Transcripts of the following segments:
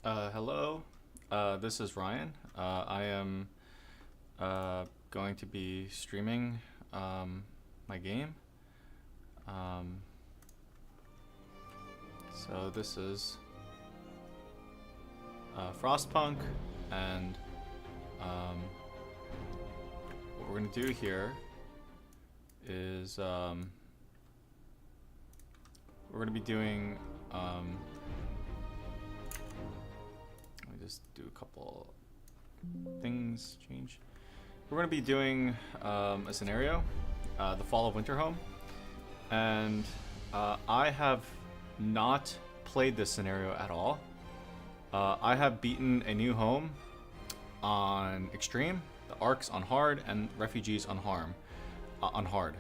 Hello, this is Ryan. I am going to be streaming my game. Um, so this is Frostpunk, and what we're going to do here is we're going to be doing let me just do a couple things change. We're going to be doing a scenario, the fall of Winterhome, and I have not played this scenario at all. I have beaten a new home on extreme, the arcs on hard, and refugees on hard.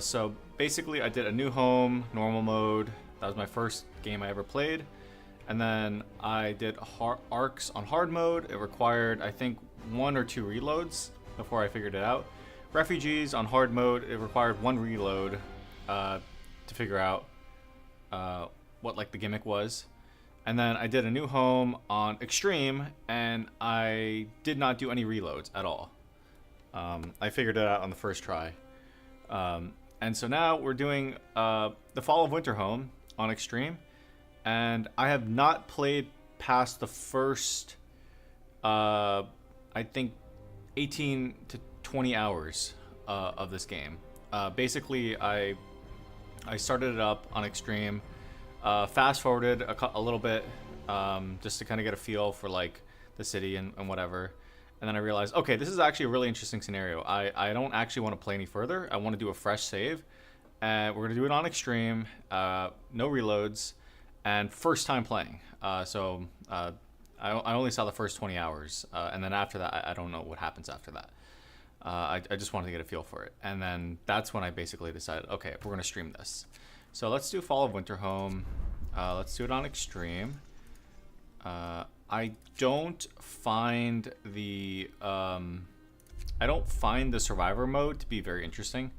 So basically, I did a new home normal mode. That was my first game I ever played. And then I did arcs on hard mode. It required, I think, 1 or 2 reloads before I figured it out. Refugees on hard mode, it required 1 reload to figure out what like the gimmick was. And then I did a new home on extreme, and I did not do any reloads at all. I figured it out on the first try. And so now we're doing the fall of Winterhome on extreme. And I have not played past the first, I think, 18 to 20 hours of this game. Basically, I started it up on extreme, fast forwarded a little bit, just to kind of get a feel for like the city and whatever. And then I realized, okay, this is actually a really interesting scenario. I don't actually want to play any further. I want to do a fresh save, and we're gonna do it on extreme, no reloads. And first time playing, I only saw the first 20 hours, and then after that, I don't know what happens after that. I just wanted to get a feel for it, and then that's when I basically decided, okay, we're gonna stream this. So let's do Fall of Winterhome. Let's do it on extreme. I don't find the survivor mode to be very interesting.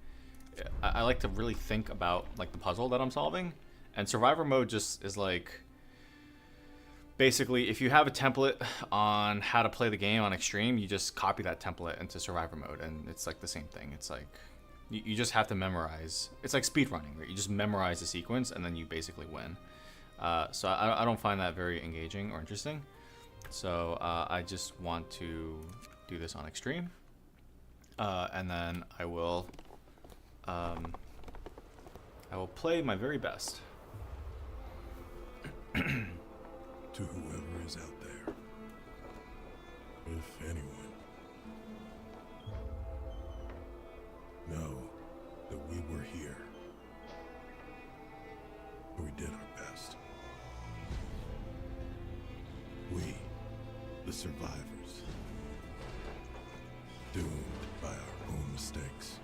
I like to really think about like the puzzle that I'm solving. And survivor mode just is like, basically, if you have a template on how to play the game on extreme, you just copy that template into survivor mode, and it's like the same thing. It's like, you just have to memorize. It's like speedrunning, right? You just memorize the sequence, and then you basically win. So I don't find that very engaging or interesting. So I just want to do this on extreme. And then I will play my very best. To whoever is out there, if anyone, know that we were here. We did our best. We, the survivors, doomed by our own mistakes,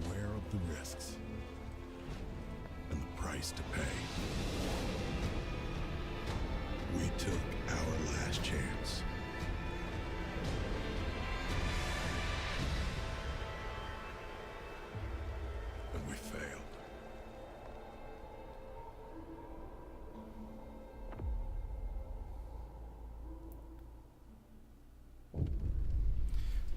aware of the risks and the price to pay. We took our last chance. And we failed.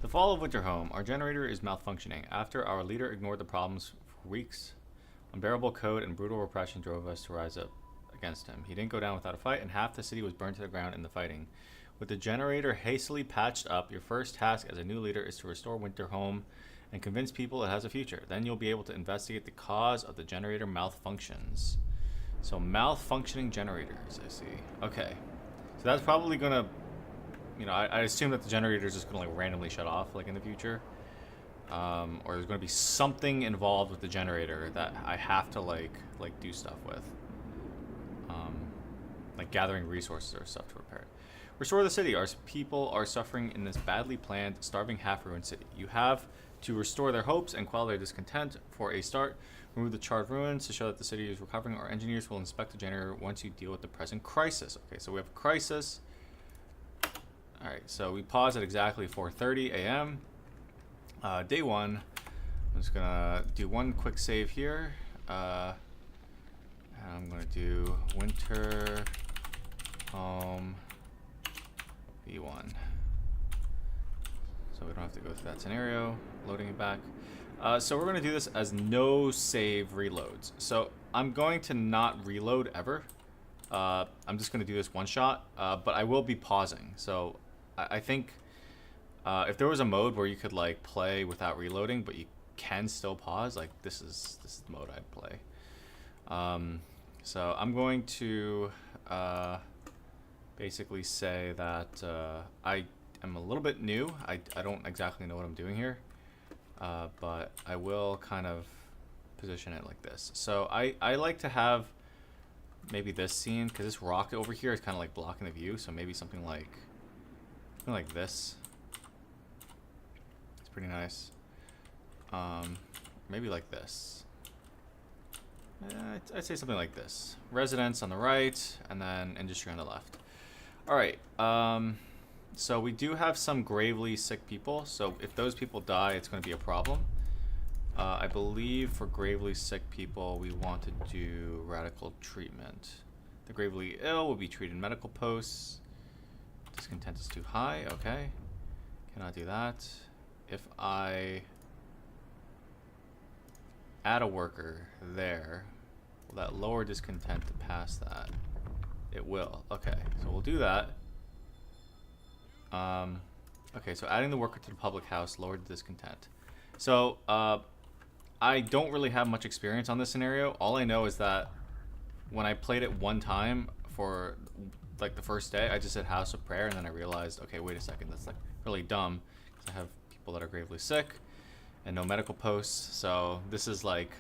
The fall of Winterhome. Our generator is malfunctioning. After our leader ignored the problems for weeks, unbearable code and brutal repression drove us to rise up against him. He didn't go down without a fight, and half the city was burned to the ground in the fighting. With the generator hastily patched up, your first task as a new leader is to restore Winterhome and convince people it has a future. Then you'll be able to investigate the cause of the generator malfunctions. So malfunctioning generators, I see. Okay. So that's probably gonna, I assume that the generator is just gonna like randomly shut off like in the future. Or there's gonna be something involved with the generator that I have to like do stuff with. Like gathering resources or stuff to repair it. Restore the city. Our people are suffering in this badly planned, starving, half-ruined city. You have to restore their hopes and quell their discontent. For a start, remove the charred ruins to show that the city is recovering. Our engineers will inspect the generator once you deal with the present crisis. Okay, so we have a crisis. Alright, so we pause at exactly 4:30 a.m. Day 1. I'm just gonna do one quick save here. I'm gonna do Home V1. So we don't have to go through that scenario. Loading it back. So we're going to do this as no save reloads. So I'm going to not reload ever. I'm just going to do this one shot, but I will be pausing. So I think if there was a mode where you could like play without reloading, but you can still pause, like this is the mode I'd play. So I'm going to basically say that I am a little bit new. I don't exactly know what I'm doing here, but I will kind of position it like this. So I like to have maybe this scene, because this rock over here is kind of like blocking the view, so maybe something like this. It's pretty nice. Maybe like this. I'd say something like this. Residence on the right, and then industry on the left. Alright, so we do have some gravely sick people, so if those people die, it's going to be a problem. I believe for gravely sick people, we want to do radical treatment. The gravely ill will be treated in medical posts. Discontent is too high, okay. Cannot do that. If I add a worker there, will that lower discontent to pass that? It will. Okay, so we'll do that. Okay, so adding the worker to the public house lowered the discontent. So I don't really have much experience on this scenario. All I know is that when I played it one time for like the first day, I just said House of Prayer, and then I realized, okay, wait a second, that's like really dumb, because I have people that are gravely sick and no medical posts. So this is like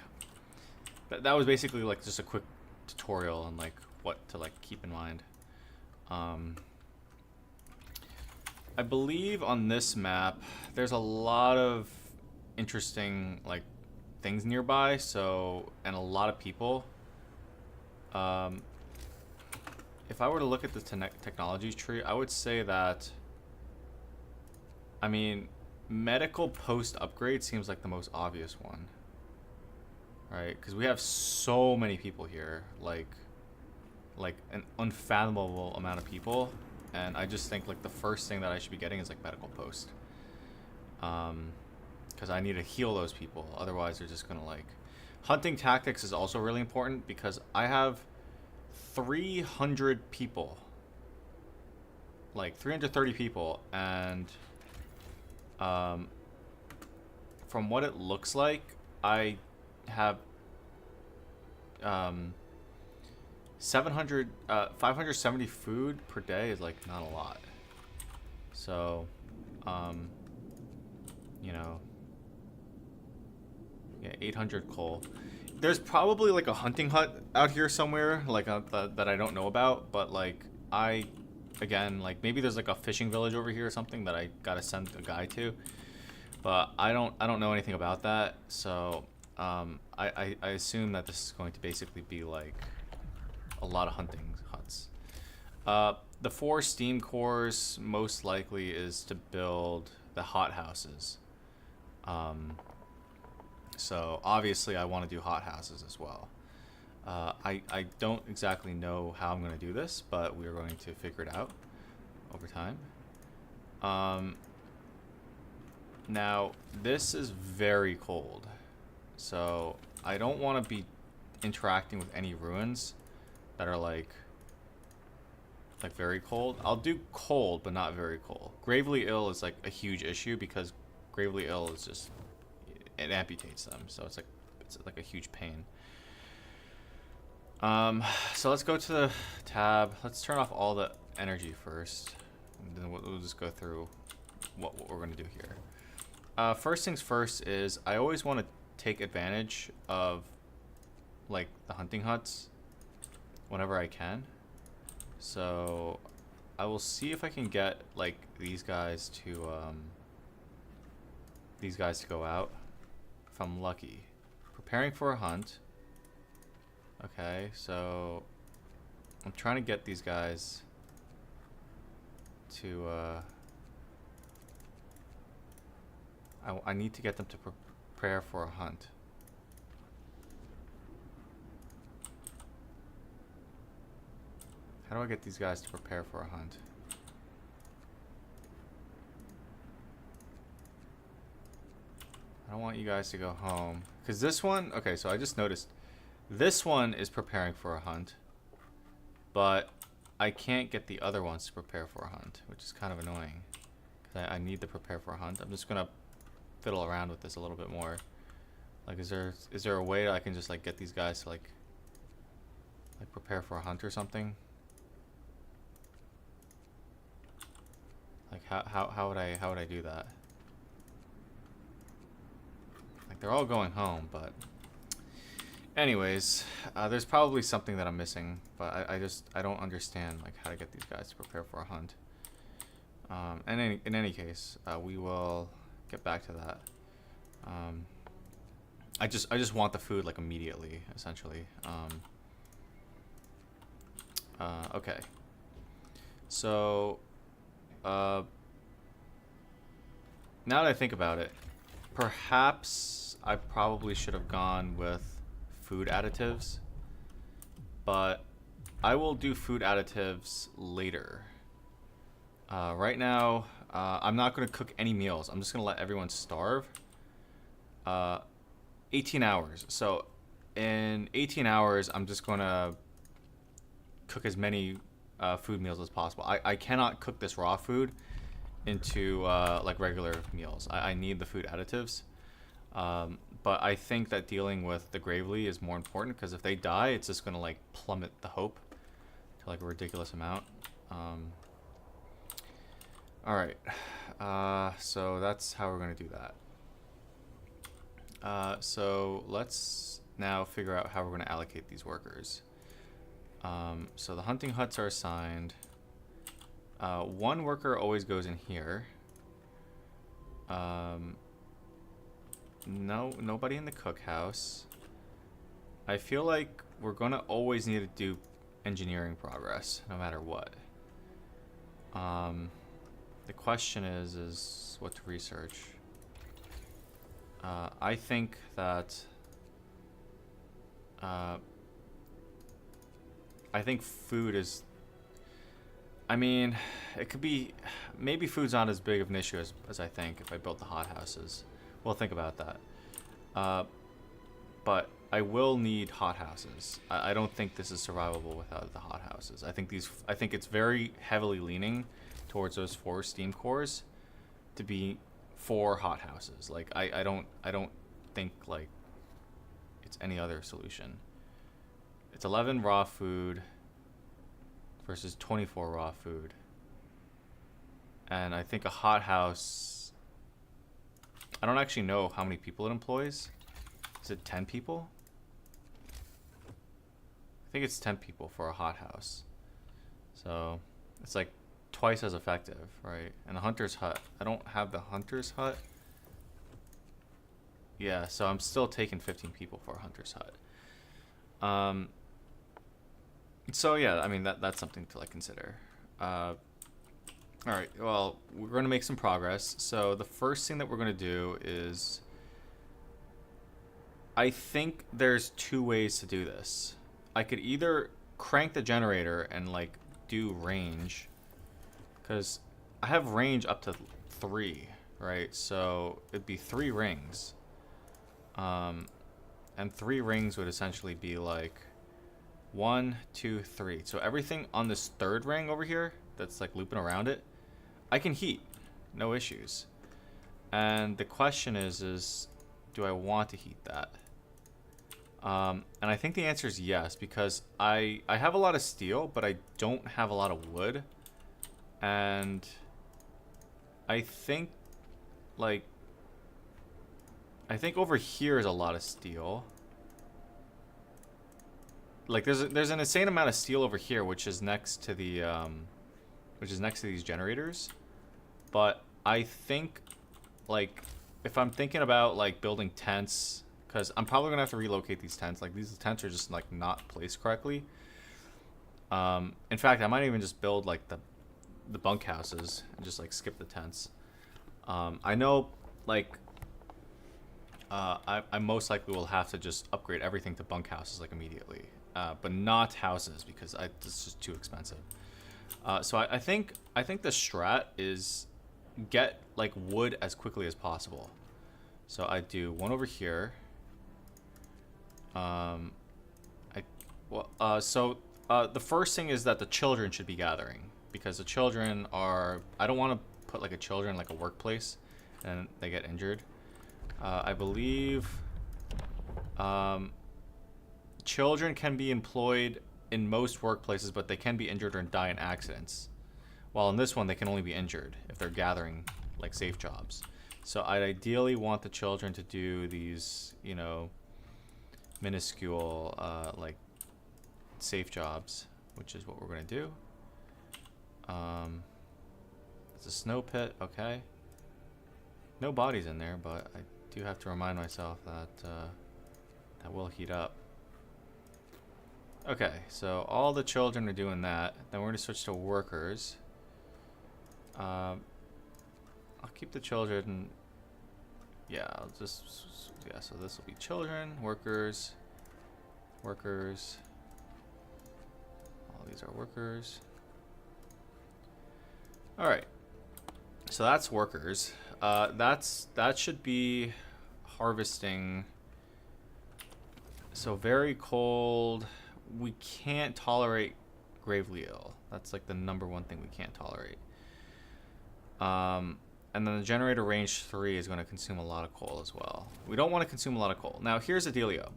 that was basically like just a quick tutorial on like what to like keep in mind. I believe on this map there's a lot of interesting like things nearby, so, and a lot of people. If I were to look at the technologies tree, I would say that, I mean, medical post upgrade seems like the most obvious one, right? Because we have so many people here, like an unfathomable amount of people, and I just think like the first thing that I should be getting is like medical post, because I need to heal those people. Otherwise, they're just gonna like. Hunting tactics is also really important because I have 300 people, like 330 people, and from what it looks like, I have 570 food per day is like not a lot. So, you know, yeah, 800 coal. There's probably like a hunting hut out here somewhere, like that I don't know about, but like again, like maybe there's like a fishing village over here or something that I gotta send a guy to, but I don't know anything about that. So I assume that this is going to basically be like a lot of hunting huts. The 4 steam cores most likely is to build the hot houses. So obviously I want to do hot houses as well. I don't exactly know how I'm going to do this, but we're going to figure it out over time. Now, this is very cold, so I don't want to be interacting with any ruins that are like very cold. I'll do cold, but not very cold. Gravely ill is like a huge issue because gravely ill is just, it amputates them, so it's like a huge pain. So let's go to the tab. Let's turn off all the energy first, and then we'll just go through what we're gonna do here. First things first is I always want to take advantage of like the hunting huts whenever I can. So I will see if I can get like these guys to go out if I'm lucky. Preparing for a hunt. Okay, so I'm trying to get these guys to I need to get them to prepare for a hunt. How do I get these guys to prepare for a hunt? I don't want you guys to go home. Because this one... Okay, so I just noticed. This one is preparing for a hunt. But I can't get the other ones to prepare for a hunt, which is kind of annoying. Because I need to prepare for a hunt. I'm just going to fiddle around with this a little bit more. Like, is there a way I can just, like, get these guys to, like prepare for a hunt or something? Like, how would I do that? Like, they're all going home, but anyways, there's probably something that I'm missing, but I don't understand, like, how to get these guys to prepare for a hunt. And in any case, we will get back to that. I just want the food, like, immediately, essentially. Okay. So, now that I think about it, perhaps I probably should have gone with food additives, but I will do food additives later. Right now, I'm not going to cook any meals. I'm just going to let everyone starve. 18 hours. So in 18 hours, I'm just going to cook as many food meals as possible. I cannot cook this raw food into like regular meals. I need the food additives. But I think that dealing with the Gravely is more important, because if they die, it's just going to, like, plummet the hope to, like, a ridiculous amount. Alright. So that's how we're going to do that. So let's now figure out how we're going to allocate these workers. So the hunting huts are assigned. One worker always goes in here. No, nobody in the cookhouse. I feel like we're gonna always need to do engineering progress, no matter what. The question is what to research. I think that I think food is... I mean, it could be... Maybe food's not as big of an issue as I think if I built the hothouses. We'll think about that. But I will need hothouses. I don't think this is survivable without the hothouses. I think it's very heavily leaning towards those 4 steam cores to be 4 hothouses. Like, I don't think, like, it's any other solution. It's 11 raw food versus 24 raw food. And I think a hothouse... I don't actually know how many people it employs. Is it 10 people? I think it's 10 people for a hothouse. So it's like twice as effective, right? And a hunter's hut. I don't have the hunter's hut. Yeah, so I'm still taking 15 people for a hunter's hut. So yeah, I mean that's something to, like, consider. All right, well, we're going to make some progress. So the first thing that we're going to do is... I think there's 2 ways to do this. I could either crank the generator and, like, do range. Because I have range up to 3, right? So it'd be 3 rings. And 3 rings would essentially be, like, 1, 2, 3. So everything on this 3rd ring over here that's, like, looping around it, I can heat, no issues. And the question is do I want to heat that? And I think the answer is yes, because I have a lot of steel, but I don't have a lot of wood. And I think, like, over here is a lot of steel. Like, there's an insane amount of steel over here, which is next to the these generators. But I think, like, if I'm thinking about, like, building tents, because I'm probably gonna have to relocate these tents. Like, these tents are just, like, not placed correctly. In fact, I might even just build, like, the bunkhouses and just, like, skip the tents. I know, like, I most likely will have to just upgrade everything to bunkhouses, like, immediately. but not houses because it's just too expensive. So I think the strat is get like wood as quickly as possible. So I do one over here. The first thing is that the children should be gathering because the children are. I don't want to put like a children in like a workplace, and they get injured. I believe children can be employed in most workplaces, but they can be injured or die in accidents. While in this one, they can only be injured if they're gathering like safe jobs. So I'd ideally want the children to do these, you know, minuscule like safe jobs, which is what we're gonna do. It's a snow pit, okay. No bodies in there, but I do have to remind myself that that will heat up. Okay, so all the children are doing that. Then we're gonna switch to workers. I'll keep the children. Yeah, I'll just so this will be children, workers. All these are workers. All right, so that's workers. That should be harvesting. So very cold. We can't tolerate gravely ill. That's like the #1 thing we can't tolerate. And then the generator range 3 is going to consume a lot of coal as well. We don't want to consume a lot of coal. Now here's the dealio.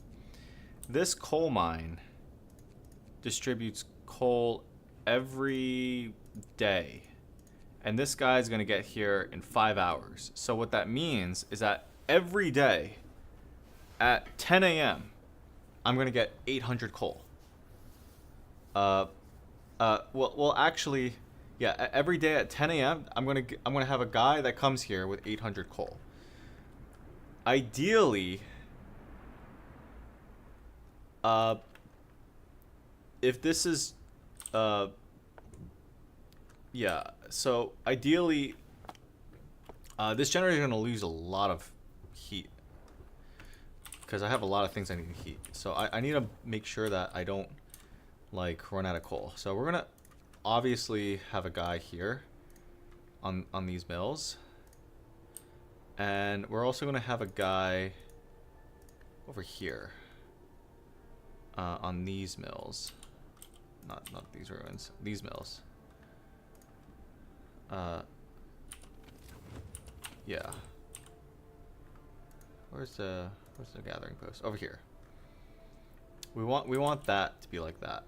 This coal mine distributes coal every day. And this guy is going to get here in 5 hours. So what that means is that every day at 10 a.m. I'm going to get 800 coal. Well, actually, yeah, every day at 10 a.m. I'm gonna have a guy that comes here with 800 coal. Ideally, if this is, yeah. So ideally, this generator is gonna lose a lot of heat because I have a lot of things I need to heat. So I need to make sure that I don't like run out of coal. So we're gonna obviously have a guy here on these mills, and we're also gonna have a guy over here on these mills, not these ruins, these mills. Yeah. Where's the gathering post? Over here. We want that to be like that.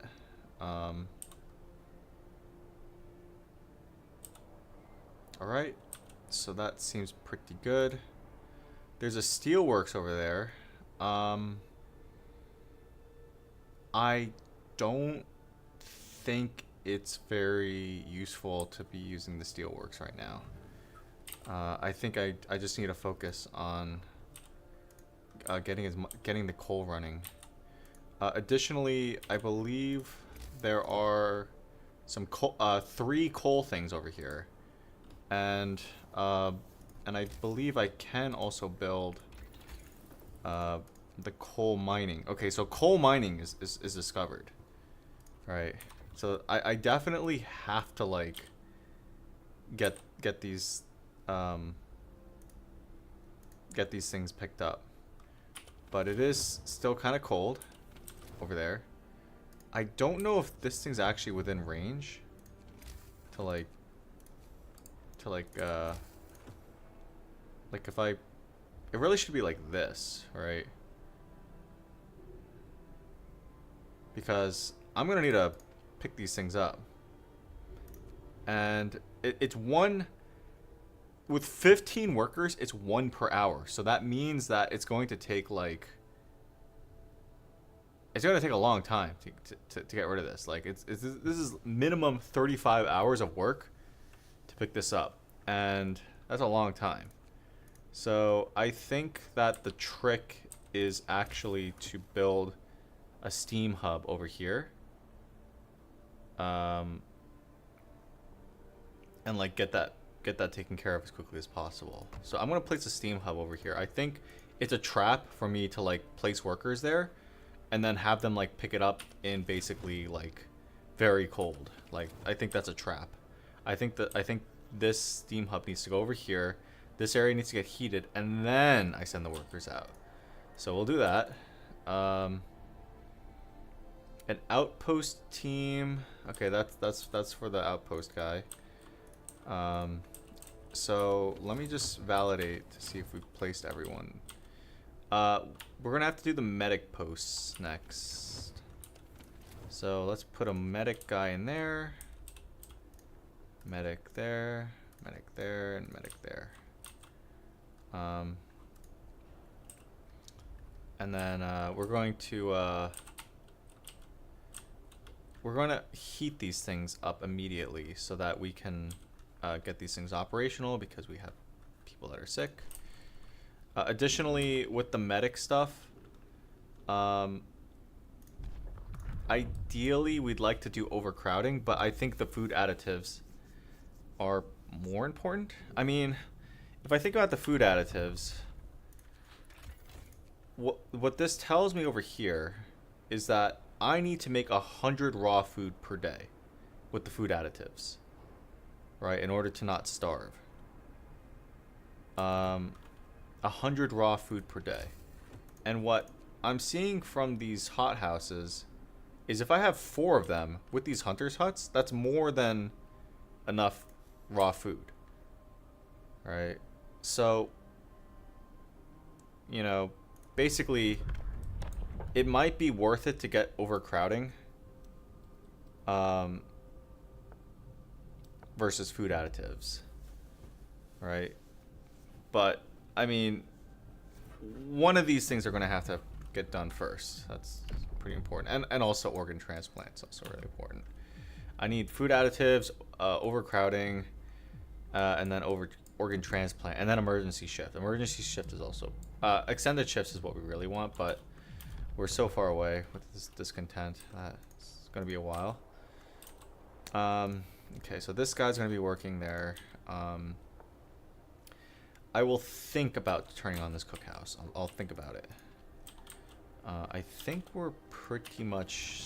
Alright, so that seems pretty good. There's a steelworks over there. I don't think it's very useful to be using the steelworks right now. I think I just need to focus on getting the coal running. Additionally, I believe there are some 3 coal things over here. And I believe I can also build the coal mining. Okay, so coal mining is discovered. Right. So I definitely have to like get these things picked up. But it is still kind of cold over there. I don't know if this thing's actually within range to like if it really should be like this, right? Because I'm gonna need to pick these things up, and it's one with 15 workers. It's 1 per hour, so that means that it's going to take like it's going to take a long time to get rid of this. Like this is minimum 35 hours of work to pick this up, and that's a long time. So I think that the trick is actually to build a steam hub over here, and like get that taken care of as quickly as possible. So I'm gonna place a steam hub over here. I think it's a trap for me to like place workers there, and then have them like pick it up in basically like very cold. Like I think that's a trap. I think this steam hub needs to go over here. This area needs to get heated, and then I send the workers out. So we'll do that. An outpost team. Okay, that's for the outpost guy. So let me just validate to see if we've placed everyone. We're gonna have to do the medic posts next. So let's put a medic guy in there. Medic there, and medic there. And then we're going to heat these things up immediately so that we can get these things operational because we have people that are sick. Additionally, with the medic stuff, ideally we'd like to do overcrowding, but I think the food additives are more important. I mean, if I think about the food additives, what this tells me over here is that I need to make 100 raw food per day with the food additives, right, in order to not starve. 100 raw food per day. And what I'm seeing from these hothouses is if I have 4 of them with these hunters' huts, that's more than enough raw food, right? So, you know, basically, it might be worth it to get overcrowding versus food additives, right? But I mean, one of these things are going to have to get done first. That's pretty important. And also organ transplants, also really important. I need food additives, overcrowding, and then organ transplant, and then emergency shift. Emergency shift is also extended shifts is what we really want, but we're so far away with this discontent that it's going to be a while. Okay, so this guy's going to be working there. I will think about turning on this cookhouse. I'll think about it. I think we're pretty much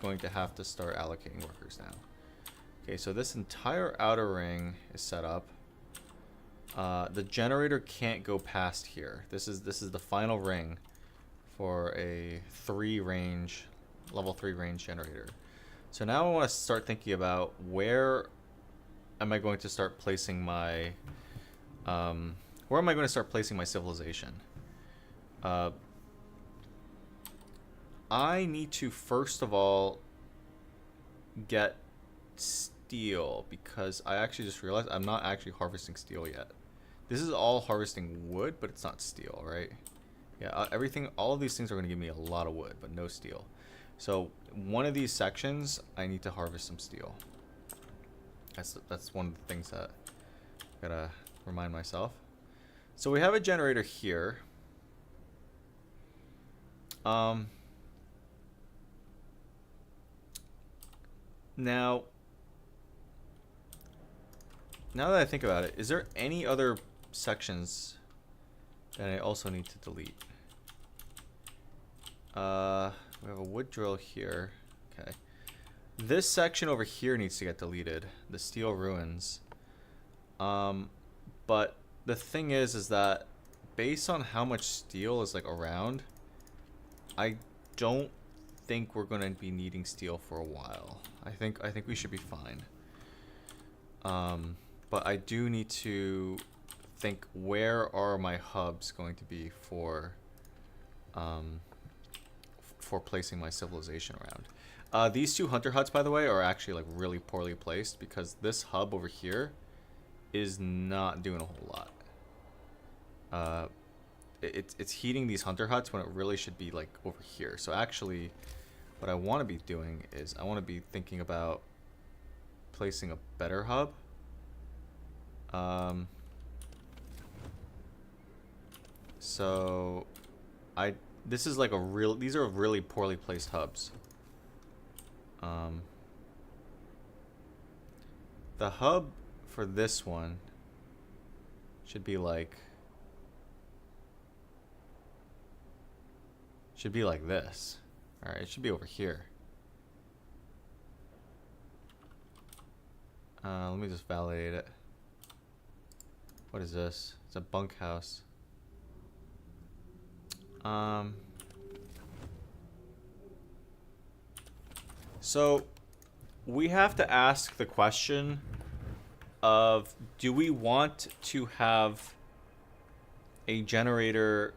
going to have to start allocating workers now. Okay, so this entire outer ring is set up. The generator can't go past here. This is the final ring for a level 3 range generator. So now I want to start thinking about where am I going to start placing my civilization. I need to first of all get steel because I actually just realized I'm not actually harvesting steel yet. This is all harvesting wood, but it's not steel, right? Yeah, all of these things are going to give me a lot of wood, but no steel. So one of these sections, I need to harvest some steel. That's one of the things that I gotta remind myself. So we have a generator here. Now that I think about it, is there any other sections that I also need to delete? We have a wood drill here. Okay. This section over here needs to get deleted. The steel ruins. But the thing is that based on how much steel is like around, I don't think we're going to be needing steel for a while. I think we should be fine. But I do need to think, where are my hubs going to be for placing my civilization around. These 2 hunter huts, by the way, are actually like really poorly placed because this hub over here is not doing a whole lot. It's heating these hunter huts when it really should be like over here. So actually, what I want to be doing is I want to be thinking about placing a better hub. So these are really poorly placed hubs. The hub for this one should be like this. Alright, it should be over here. Let me just validate it. What is this? It's a bunkhouse. So we have to ask the question of, do we want to have a generator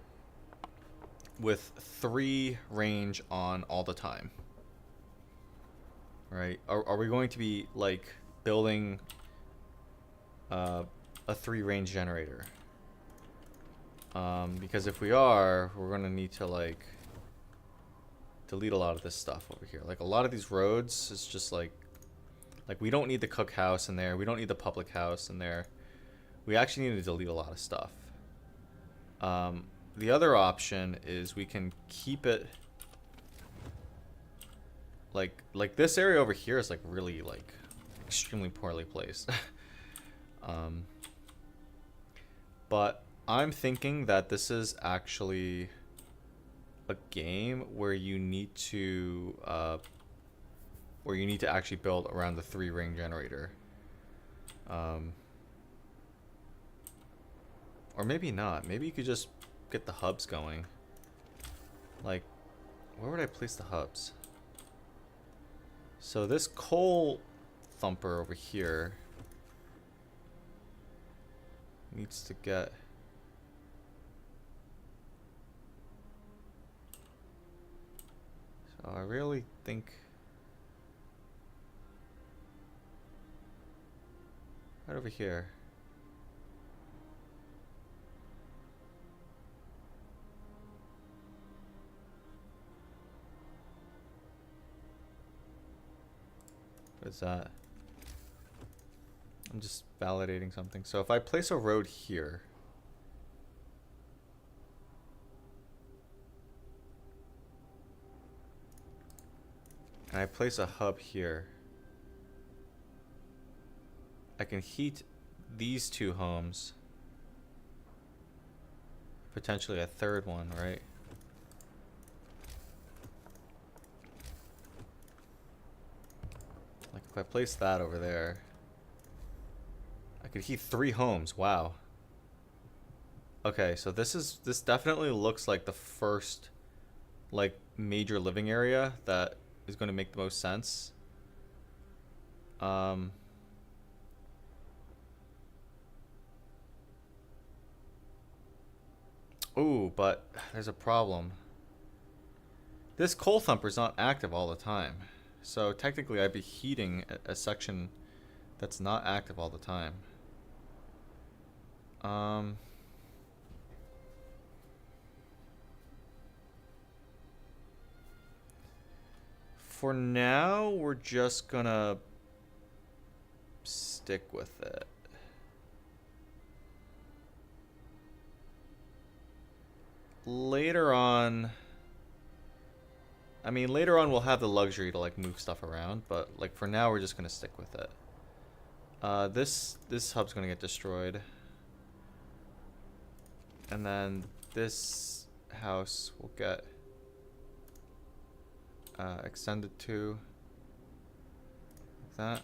with 3 range on all the time? Right? Are we going to be like building a 3 range generator? Because if we are, we're gonna need to like delete a lot of this stuff over here. Like a lot of these roads is just like we don't need the cookhouse in there. We don't need the public house in there. We actually need to delete a lot of stuff. The other option is we can keep it like this area over here is like really like extremely poorly placed. But I'm thinking that this is actually a game where you need to actually build around the 3 ring generator. Or maybe not. Maybe you could just get the hubs going. Like, where would I place the hubs? So this coal thumper over here needs to get... So I really think... right over here. What is that? I'm just validating something. So if I place a road here, and I place a hub here, I can heat these 2 homes, potentially a 3rd one, right? Like if I place that over there, I could heat 3 homes. Wow. Okay, so this definitely looks like the first like major living area that is going to make the most sense. Ooh, but there's a problem. This coal thumper's not active all the time. So technically I'd be heating a section that's not active all the time. For now, we're just gonna stick with it. Later on, I mean, later on we'll have the luxury to like move stuff around, but like for now we're just gonna stick with it. This hub's gonna get destroyed, and then this house will get extended to like that.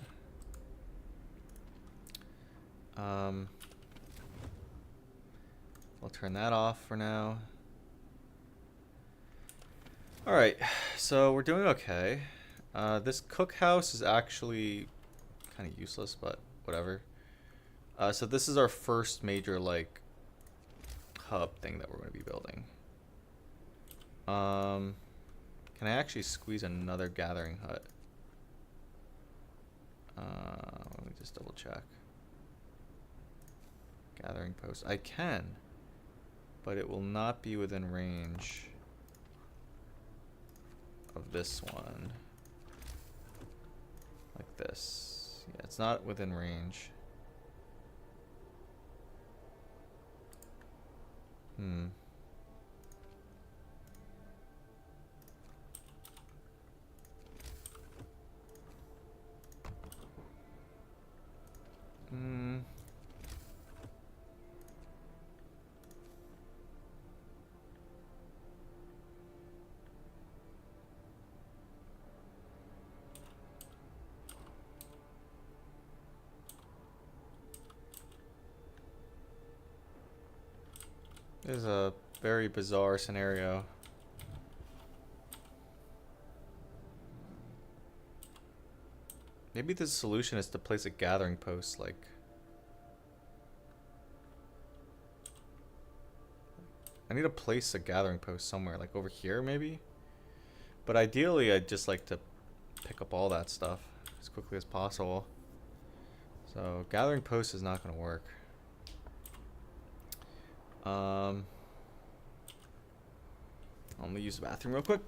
We'll turn that off for now. Alright, so we're doing okay. This cookhouse is actually kind of useless, but whatever. So this is our first major, like, hub thing that we're going to be building. Can I actually squeeze another gathering hut? Let me just double check. Gathering post. I can, but it will not be within range of this one. Like this. Yeah, it's not within range. This is a very bizarre scenario. Maybe the solution is to place a gathering post, like... I need to place a gathering post somewhere, like over here maybe? But ideally, I'd just like to pick up all that stuff as quickly as possible. So, gathering post is not going to work. I'm going to use the bathroom real quick.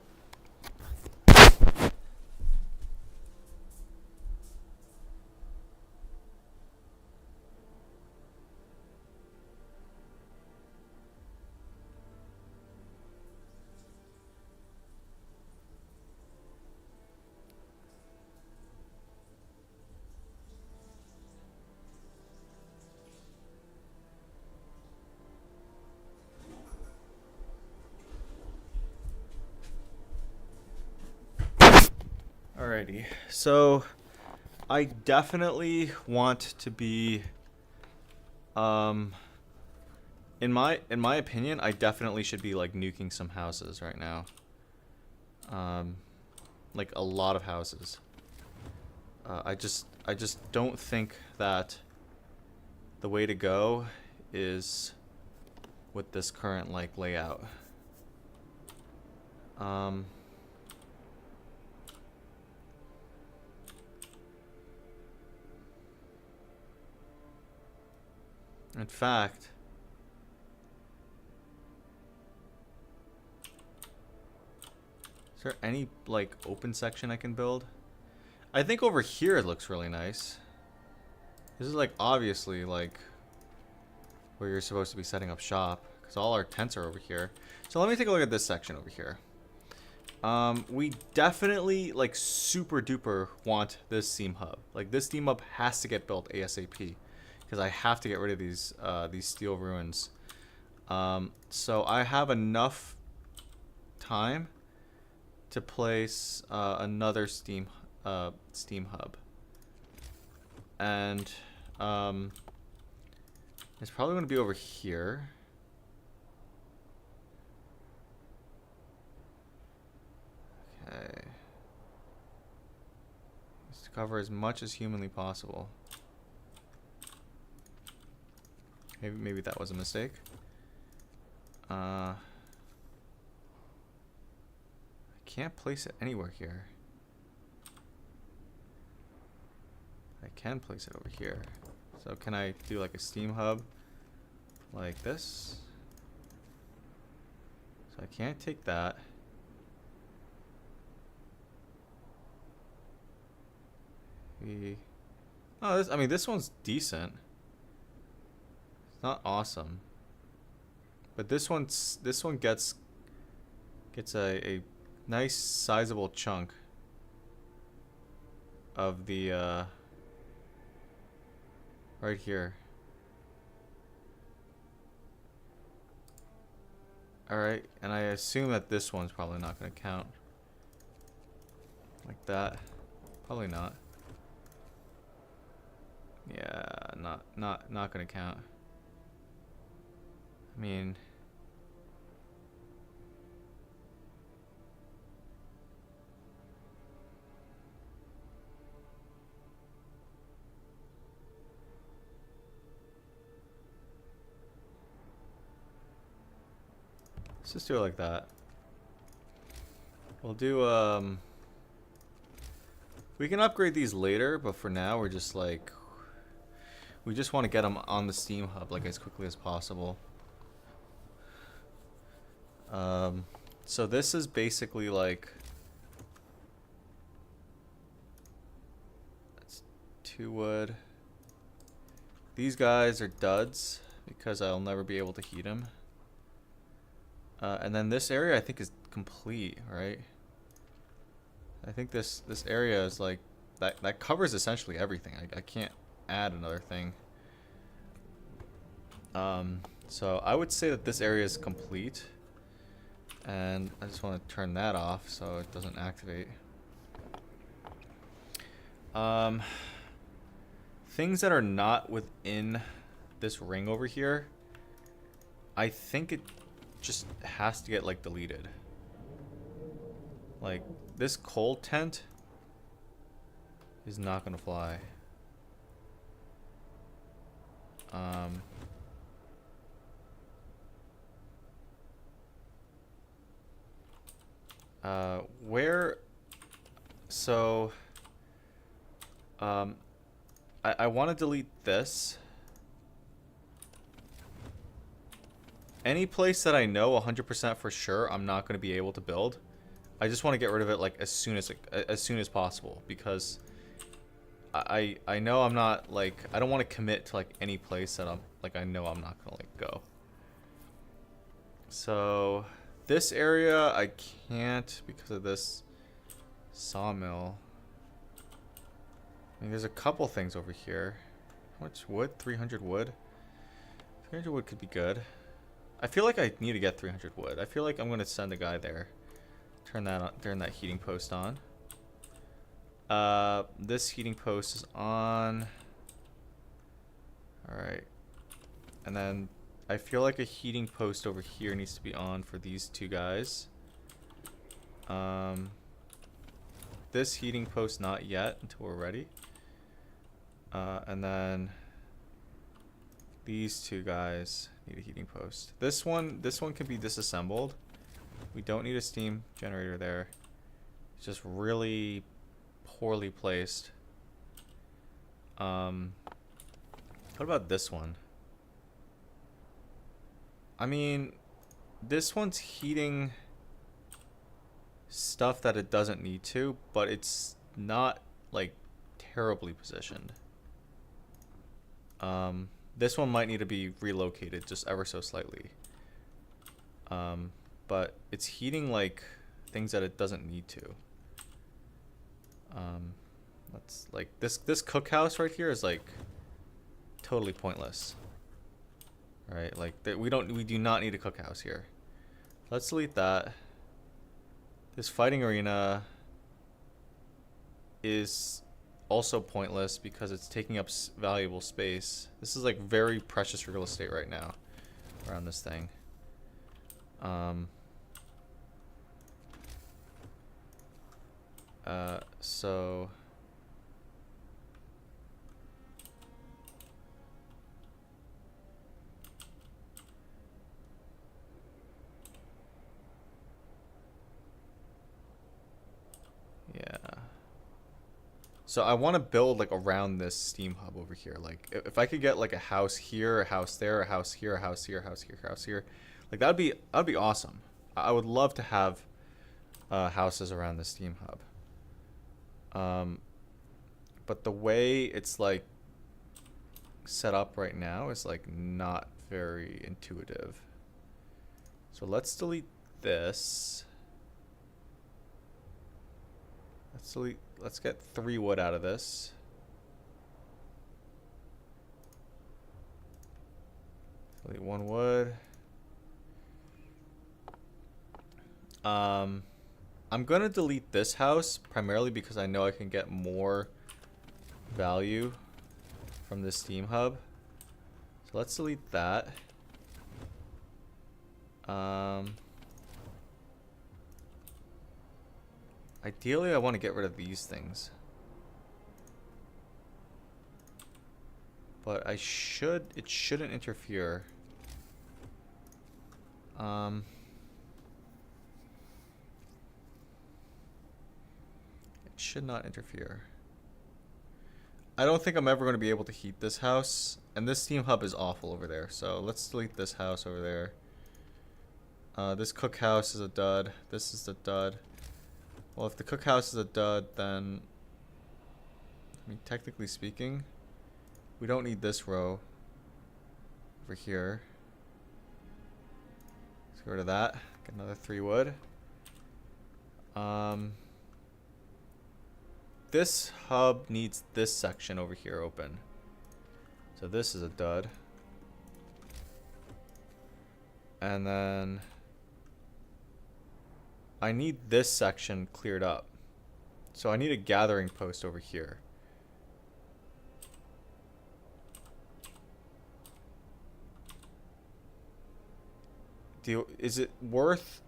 Alrighty, so I definitely want to be, in my opinion, I definitely should be like nuking some houses right now. Like a lot of houses. I just don't think that the way to go is with this current like layout. In fact, is there any like open section I can build? I think over here it looks really nice. This is like obviously like where you're supposed to be setting up shop, because all our tents are over here. So let me take a look at this section over here. We definitely like super duper want this steam hub. Like this steam hub has to get built ASAP. Because I have to get rid of these steel ruins. So I have enough time to place another steam hub, and it's probably going to be over here. Okay, just to cover as much as humanly possible. Maybe that was a mistake. I can't place it anywhere here. I can place it over here. So can I do like a steam hub like this? So I can't take that. Oh, I mean, this one's decent. Not awesome, but this one gets a nice sizable chunk of the right here. All right, and I assume that this one's probably not going to count like that. Probably not. Yeah, not going to count. I mean, let's just do it like that. We'll do, we can upgrade these later, but for now we're just like, we just want to get them on the steam hub like as quickly as possible. So this is basically like, that's 2 wood. These guys are duds because I'll never be able to heat them. And then this area I think is complete, right? I think this area is like, that covers essentially everything. I can't add another thing. So I would say that this area is complete. And I just want to turn that off so it doesn't activate. Things that are not within this ring over here, I think it just has to get, like, deleted. Like, this coal tent is not gonna fly. Where... So... I want to delete this. Any place that I know 100% for sure I'm not going to be able to build, I just want to get rid of it like as soon as possible, because I know I'm not, like, I don't want to commit to like any place that I'm like, I know I'm not going to like go. So this area I can't because of this sawmill. I mean, there's a couple things over here. How much wood? 300 wood? 300 wood could be good. I feel like I need to get 300 wood. I feel like I'm going to send a guy there. Turn that heating post on. This heating post is on. Alright. And then I feel like a heating post over here needs to be on for these two guys. This heating post not yet until we're ready. And then these two guys need a heating post. This one can be disassembled. We don't need a steam generator there. It's just really poorly placed. What about this one? I mean, this one's heating stuff that it doesn't need to, but it's not like terribly positioned. This one might need to be relocated just ever so slightly. But it's heating like things that it doesn't need to. That's like this cookhouse right here is like totally pointless. Right? Like we do not need a cookhouse here. Let's delete that. This fighting arena is also pointless because it's taking up valuable space. This is like very precious real estate right now around this thing. So yeah. So I want to build like around this steam hub over here. Like if I could get like a house here, a house there, a house here, a house here, a house here, a house here, like that'd be awesome. I would love to have houses around the steam hub. But the way it's like set up right now is like not very intuitive. So let's delete this. Let's get 3 wood out of this. Delete 1 wood. I'm gonna delete this house primarily because I know I can get more value from this steam hub. So let's delete that. Ideally, I want to get rid of these things. But it shouldn't interfere. It should not interfere. I don't think I'm ever going to be able to heat this house. And this steam hub is awful over there. So let's delete this house over there. This cookhouse is a dud. This is a dud. Well, if the cookhouse is a dud, then... I mean, technically speaking, we don't need this row over here. Let's get rid of that. Get another 3 wood. This hub needs this section over here open. So this is a dud. And then I need this section cleared up. So I need a gathering post over here. Is it worth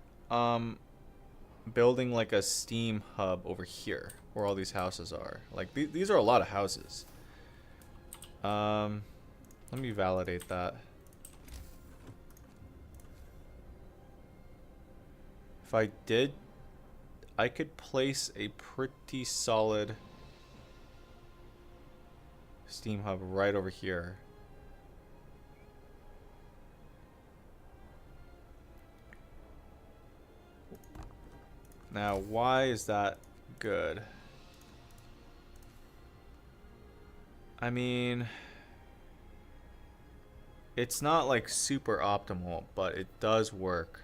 building like a steam hub over here where all these houses are? Like these are a lot of houses. Let me validate that. If I did, I could place a pretty solid steam hub right over here. Now, why is that good? I mean, it's not like super optimal, but it does work.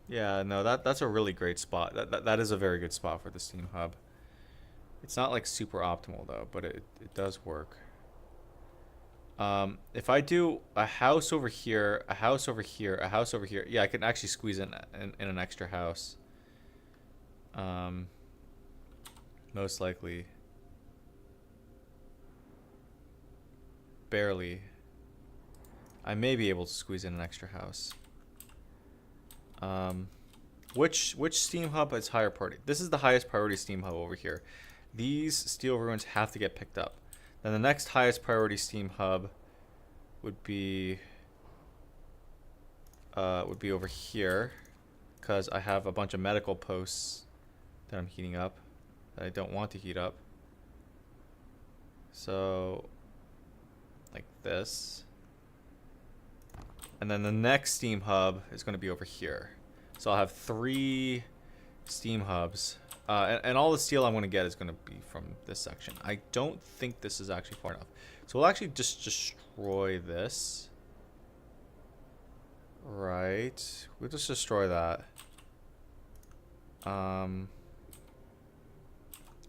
Yeah, no, that's a really great spot. That is a very good spot for the steam hub. It's not like super optimal though, but it does work. If I do a house over here, a house over here, a house over here, yeah, I can actually squeeze in an extra house. Most likely. Barely. I may be able to squeeze in an extra house. Which steam hub is higher priority? This is the highest priority steam hub over here. These steel ruins have to get picked up. Then the next highest priority steam hub would be over here, because I have a bunch of medical posts that I'm heating up that I don't want to heat up. So like this. And then the next steam hub is going to be over here. So I'll have 3 steam hubs. And all the steel I'm going to get is going to be from this section. I don't think this is actually far enough. So we'll actually just destroy this. Right. We'll just destroy that. Because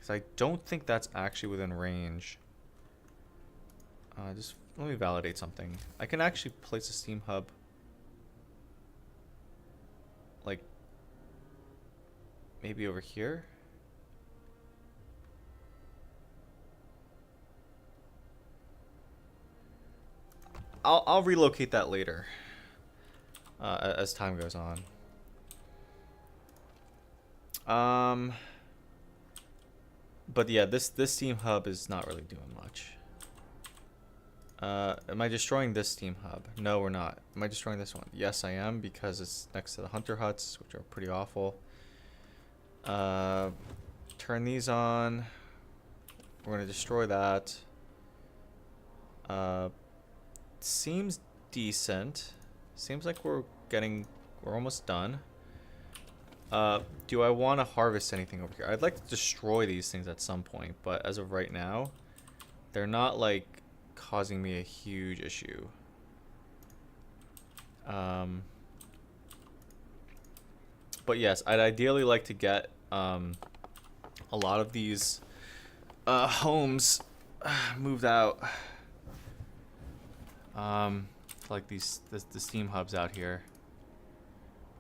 I don't think that's actually within range. Just let me validate something. I can actually place a steam hub like maybe over here. I'll relocate that later as time goes on. But yeah, this steam hub is not really doing much. Am I destroying this steam hub? No, we're not. Am I destroying this one? Yes, I am, because it's next to the hunter huts, which are pretty awful. Turn these on. We're gonna destroy that. Seems decent. Seems like we're almost done. Do I want to harvest anything over here? I'd like to destroy these things at some point, but as of right now, they're not like causing me a huge issue. But yes, I'd ideally like to get a lot of these homes moved out. Like the steam hubs out here.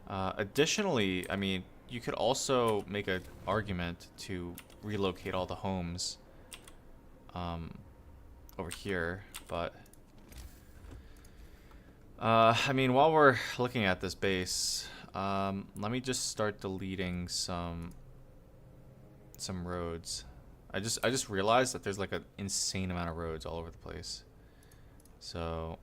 Additionally, I mean, you could also make an argument to relocate all the homes over here, but I mean, while we're looking at this base, let me just start deleting some roads. I just realized that there's like an insane amount of roads all over the place. So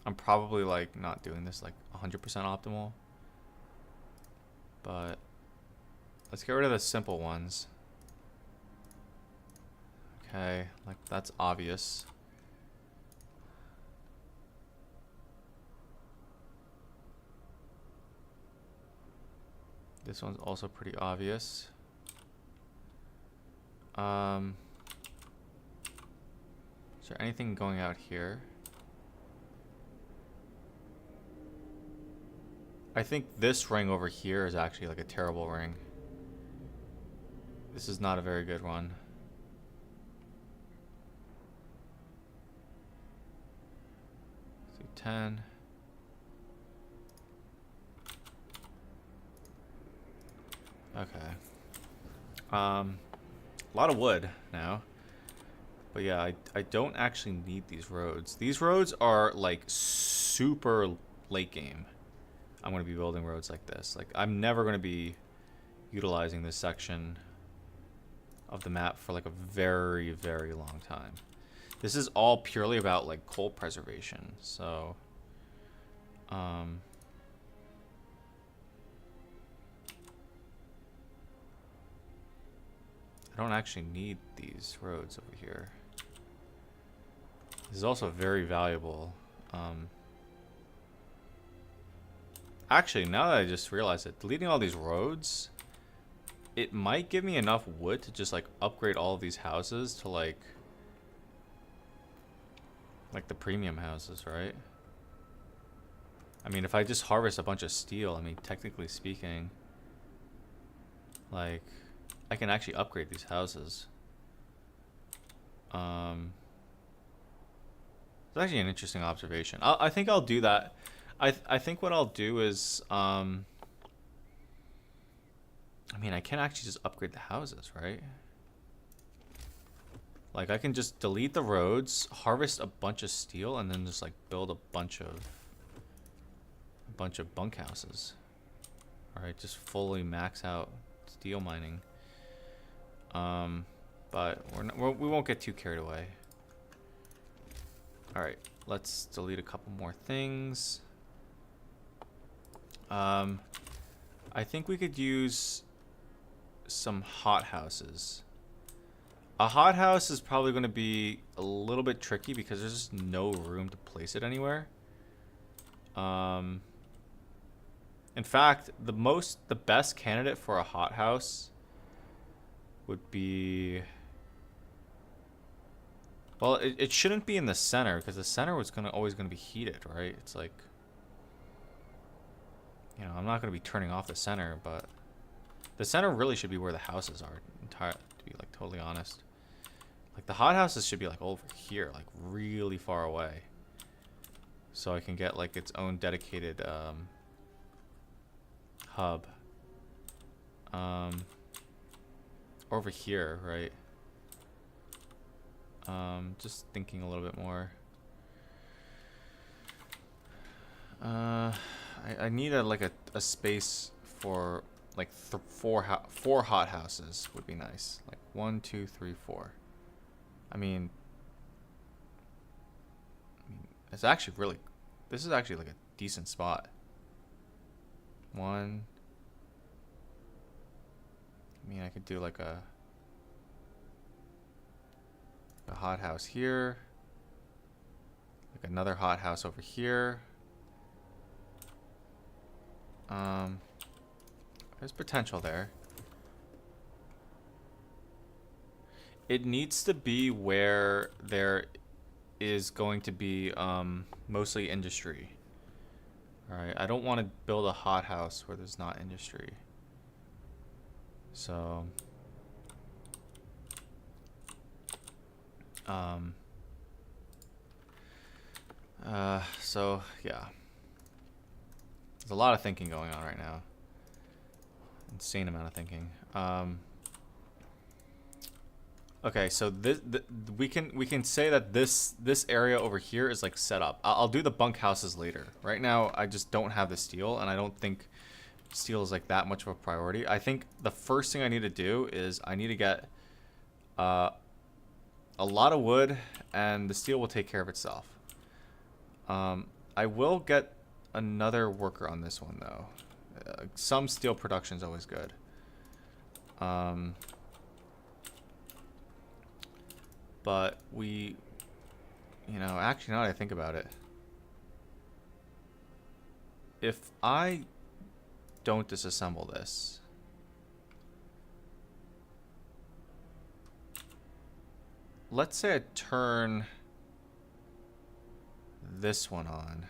I'm probably like not doing this like 100% optimal, but let's get rid of the simple ones. Okay, like that's obvious. This one's also pretty obvious. Is there anything going out here? I think this ring over here is actually like a terrible ring. This is not a very good one. Let's do 10. Okay. A lot of wood now. But yeah, I don't actually need these roads. These roads are like super late game. I'm going to be building roads like this. Like, I'm never going to be utilizing this section of the map for like a very, very long time. This is all purely about like coal preservation. So, I don't actually need these roads over here. This is also very valuable. Actually, now that I just realized it, deleting all these roads, it might give me enough wood to just like upgrade all of these houses to like the premium houses, right? I mean, if I just harvest a bunch of steel, I mean, technically speaking, like, I can actually upgrade these houses. It's actually an interesting observation. I think I'll do that. I think what I'll do is, I mean, I can actually just upgrade the houses, right? Like, I can just delete the roads, harvest a bunch of steel, and then just like build a bunch of bunkhouses. All right, just fully max out steel mining. But we won't get too carried away. All right, let's delete a couple more things. I think we could use some hothouses. A hothouse is probably going to be a little bit tricky because there's just no room to place it anywhere. In fact, the best candidate for a hothouse would be, well, it shouldn't be in the center because the center was always gonna be heated, right? It's like, you know, I'm not gonna be turning off the center, but the center really should be where the houses are. To be like totally honest, like the hothouses should be like over here, like really far away, so I can get like its own dedicated hub. Over here, right? Just thinking a little bit more. I need a space for like four hothouses would be nice. Like 1, 2, 3, 4. I mean, it's actually really. This is actually like a decent spot. 1. I mean, I could do like a hothouse here, like another hothouse over here. There's potential there. It needs to be where there is going to be mostly industry. All right, I don't want to build a hothouse where there's not industry. So, so yeah, there's a lot of thinking going on right now. Insane amount of thinking. Okay, so we can say that this area over here is like set up. I'll do the bunkhouses later. Right now, I just don't have the steel, and I don't think steel is like that much of a priority. I think the first thing I need to do is I need to get a lot of wood, and the steel will take care of itself. I will get another worker on this one though. Some steel production is always good. But we, you know, actually now that I think about it, if I don't disassemble this, let's say I turn this one on.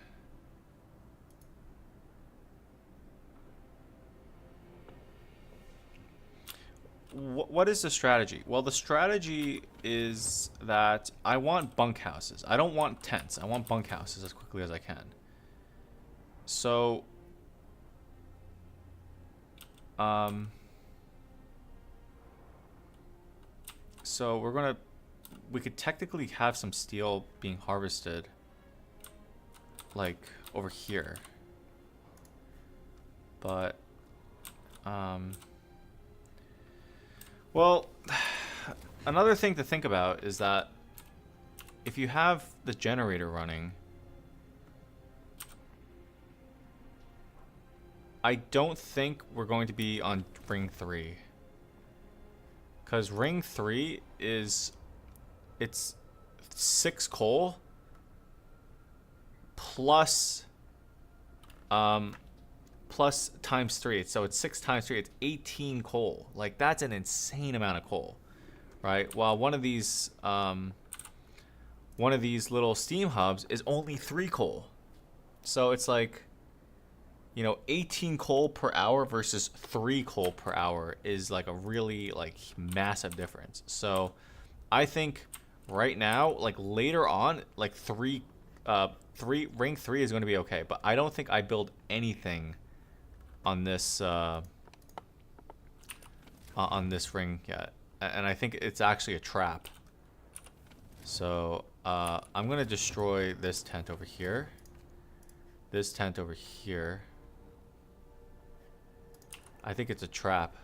What is the strategy? Well, the strategy is that I want bunkhouses. I don't want tents. I want bunkhouses as quickly as I can. So, So we could technically have some steel being harvested, like over here. But, well, another thing to think about is that if you have the generator running, I don't think we're going to be on ring 3. Because ring 3 it's 6 coal plus plus times 3. So it's 6 times 3. It's 18 coal. Like, that's an insane amount of coal, right? While one of these little steam hubs is only 3 coal. So it's like, you know, 18 coal per hour versus 3 coal per hour is like a really like massive difference. So I think right now, like later on, like ring 3 is going to be okay. But I don't think I build anything on this ring yet. And I think it's actually a trap. So I'm going to destroy this tent over here. This tent over here. I think it's a trap.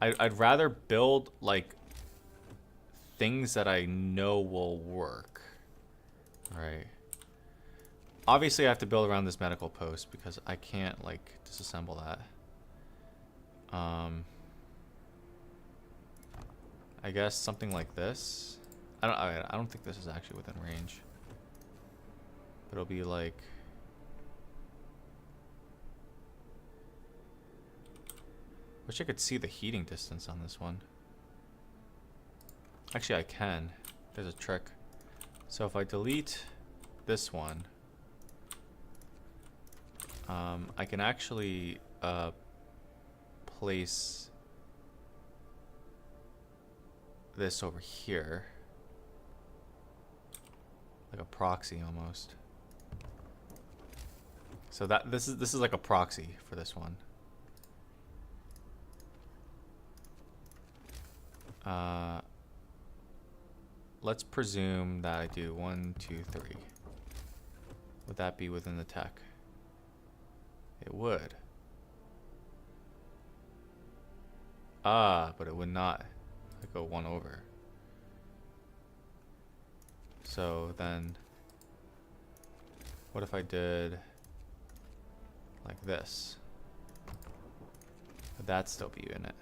I'd rather build like things that I know will work. Alright. Obviously I have to build around this medical post because I can't like disassemble that. I guess something like this. I don't think this is actually within range. But it'll be like, wish I could see the heating distance on this one. Actually, I can. There's a trick. So if I delete this one, I can actually place this over here, like a proxy almost. So that this is like a proxy for this one. Let's presume that I do 1, 2, 3. Would that be within the tech? It would. But it would not. I go 1 over. So then, what if I did like this? Would that still be in it?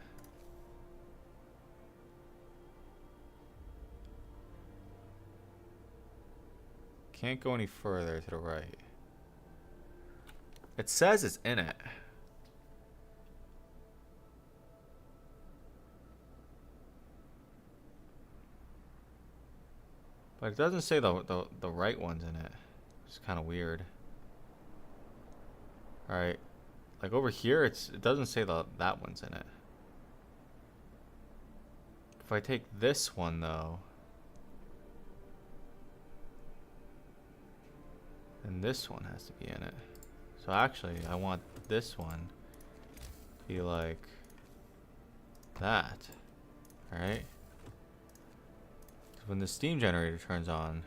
Can't go any further to the right. It says it's in it. But it doesn't say the right one's in it. It's kind of weird. Alright. Like over here, it doesn't say that one's in it. If I take this one though, then this one has to be in it. So actually, I want this one to be like that. Alright? When the steam generator turns on,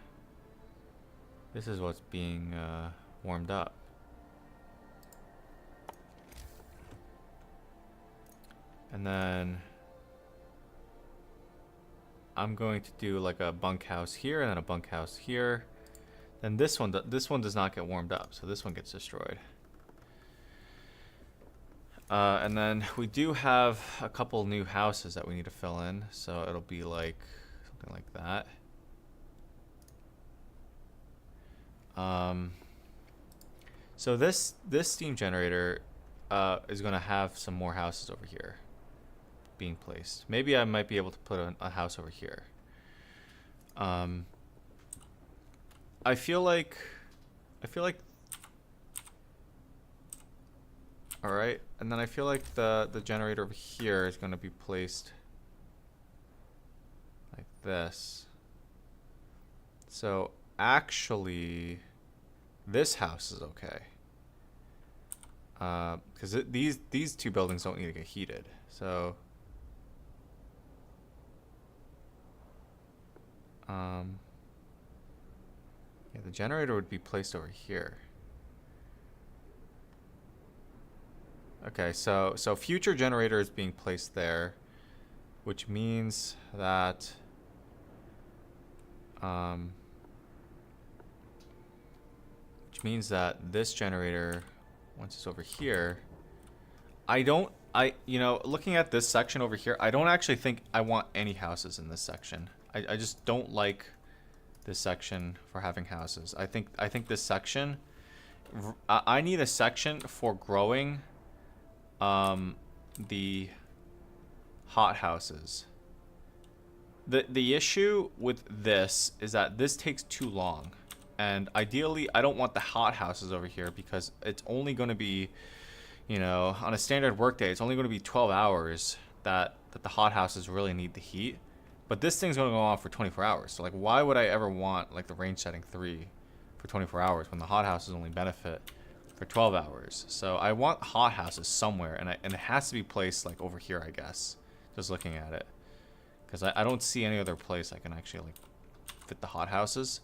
this is what's being warmed up. And then I'm going to do like a bunkhouse here and then a bunkhouse here. Then this one does not get warmed up, so this one gets destroyed. And then we do have a couple new houses that we need to fill in, so it'll be like something like that. So this steam generator is going to have some more houses over here being placed. Maybe I might be able to put a house over here. I feel like all right, and then I feel like the generator over here is going to be placed like this. So actually this house is okay, because these two buildings don't need to get heated. So Yeah, the generator would be placed over here. Okay, so future generator is being placed there, which means that this generator, once it's over here, you know, looking at this section over here, I don't actually think I want any houses in this section. I just don't like this section for having houses. I think this section, I need a section for growing the hot houses. The issue with this is that this takes too long, and ideally I don't want the hot houses over here because it's only going to be, you know, on a standard workday it's only going to be 12 hours that the hot houses really need the heat, but this thing's going to go on for 24 hours. So like, why would I ever want like the range setting 3 for 24 hours when the hot houses only benefit for 12 hours? So I want hot houses somewhere, and it has to be placed like over here, I guess, just looking at it, because I don't see any other place I can actually like fit the hot houses.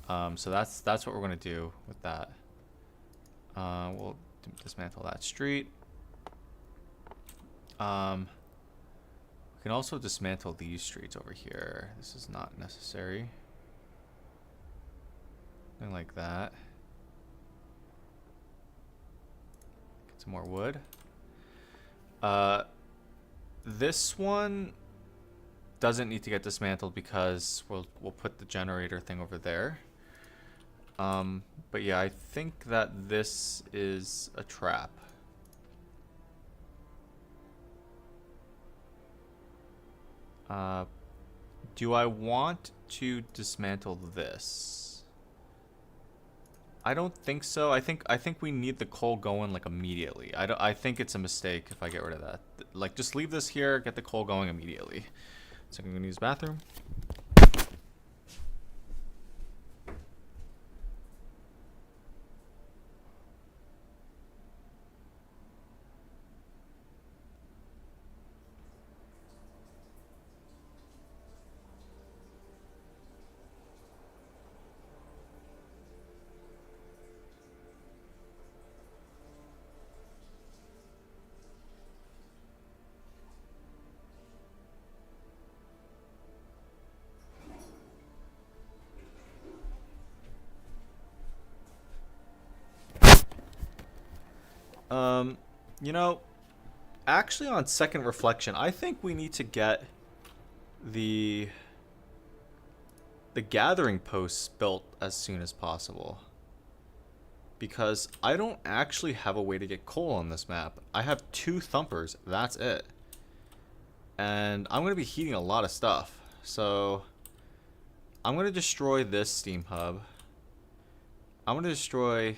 So that's what we're gonna do with that. We'll dismantle that street. We can also dismantle these streets over here. This is not necessary. Something like that. Get some more wood. This one doesn't need to get dismantled because we'll put the generator thing over there. But yeah, I think that this is a trap. Do I want to dismantle this? I don't think so. I think we need the coal going like immediately. I think it's a mistake if I get rid of that. Like, just leave this here, get the coal going immediately. So I'm gonna use the bathroom. You know, actually on second reflection, I think we need to get the gathering posts built as soon as possible, because I don't actually have a way to get coal on this map. I have 2 thumpers, that's it. And I'm going to be heating a lot of stuff. So I'm going to destroy this steam hub. I'm going to destroy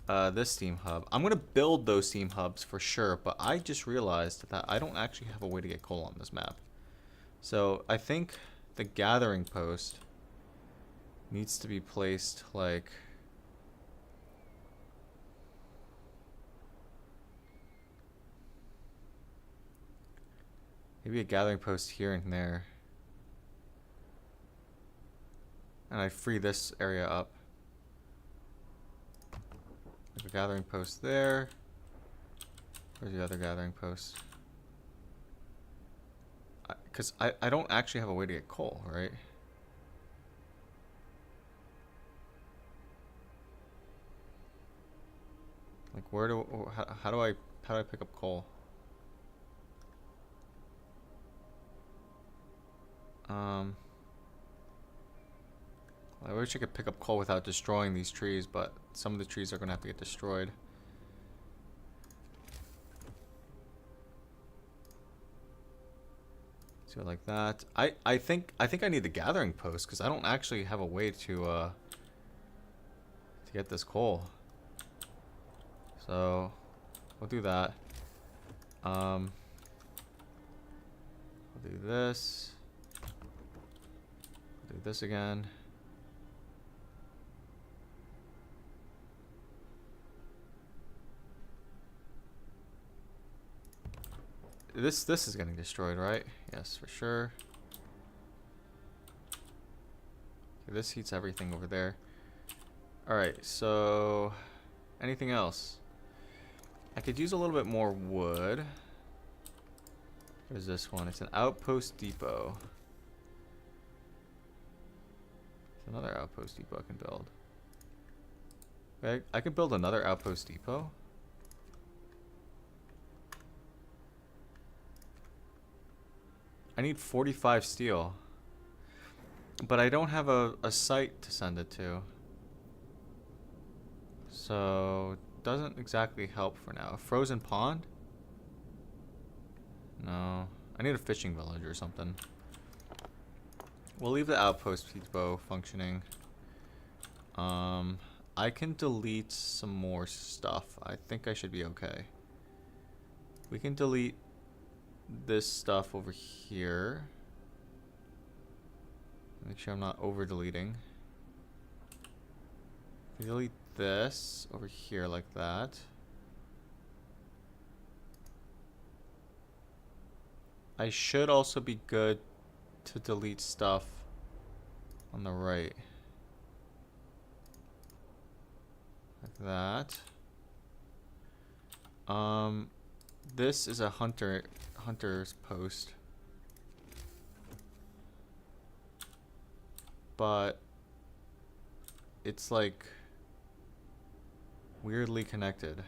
this steam hub. I'm going to build those steam hubs for sure, but I just realized that I don't actually have a way to get coal on this map. So I think the gathering post needs to be placed like... maybe a gathering post here and there. And I free this area up. Like a gathering post there. Where's the other gathering post? Because I don't actually have a way to get coal, right? Like, where do... how do I pick up coal? I wish I could pick up coal without destroying these trees, but some of the trees are gonna have to get destroyed. So like that. I think I need the gathering post because I don't actually have a way to get this coal. So we'll do that. I'll do this. I'll do this again. This is getting destroyed, right? Yes, for sure. this heats everything over there. Alright, so anything else? I could use a little bit more wood. Where's this one? It's an outpost depot. It's another outpost depot I can build. I could build another outpost depot. I need 45 steel. But I don't have a site to send it to. So, it doesn't exactly help for now. A frozen pond? No. I need a fishing village or something. We'll leave the outpost depot functioning. I can delete some more stuff. I think I should be okay. We can delete this stuff over here. Make sure I'm not over deleting. Delete this over here like that. I should also be good to delete stuff on the right. Like that. This is a hunter's post. But it's like weirdly connected.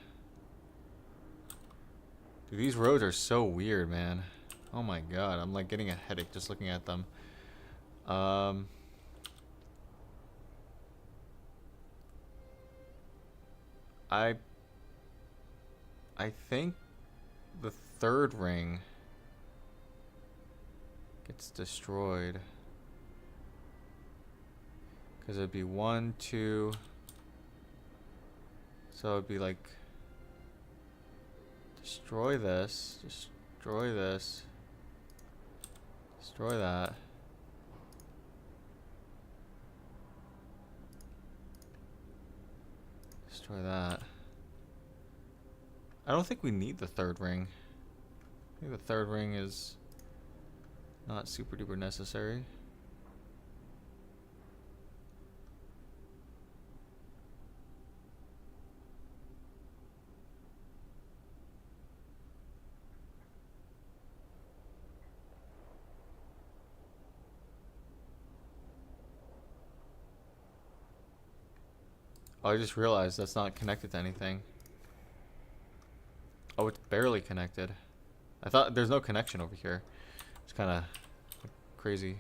Dude, these roads are so weird, man. Oh my god, I'm like getting a headache just looking at them. I think the third ring gets destroyed. Because it'd be 1, 2. So it'd be like destroy this, destroy this, destroy that. Destroy that. I don't think we need the third ring. I think the third ring is not super duper necessary. Oh, I just realized that's not connected to anything. Oh, it's barely connected. I thought there's no connection over here. It's kind of crazy.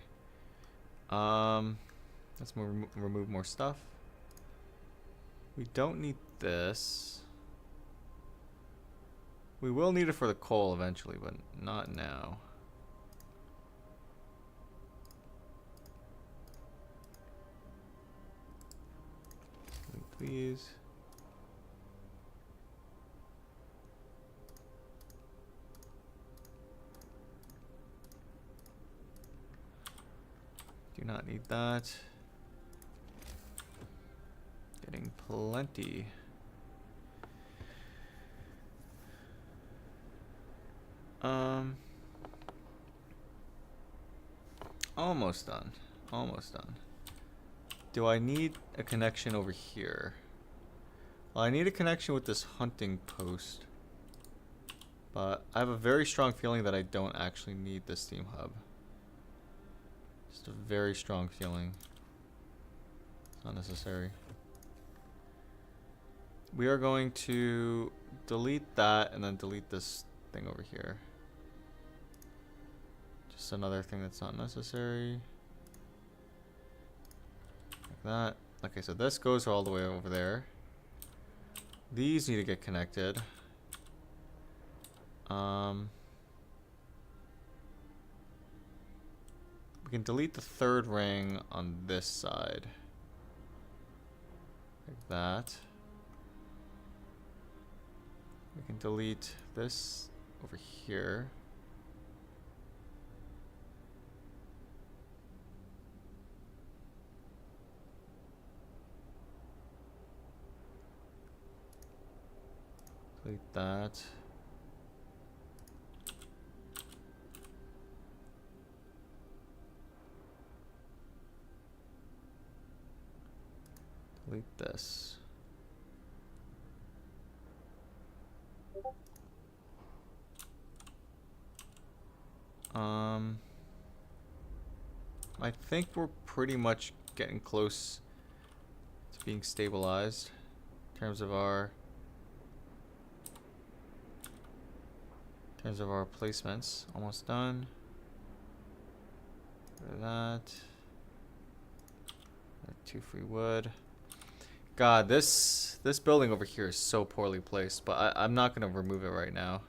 Let's remove more stuff. We don't need this. We will need it for the coal eventually, but not now. Please. Do not need that. Getting plenty. Almost done. Almost done. Do I need a connection over here? Well, I need a connection with this hunting post. But I have a very strong feeling that I don't actually need this steam hub. Just a very strong feeling. It's not necessary. We are going to delete that and then delete this thing over here. Just another thing that's not necessary. Like that. Okay, so this goes all the way over there. These need to get connected. We can delete the third ring on this side. Like that. We can delete this over here. Delete that. delete this. I think we're pretty much getting close to being stabilized in terms of our placements. Almost done. That. 2 free wood. God, this building over here is so poorly placed, but I'm not gonna remove it right now.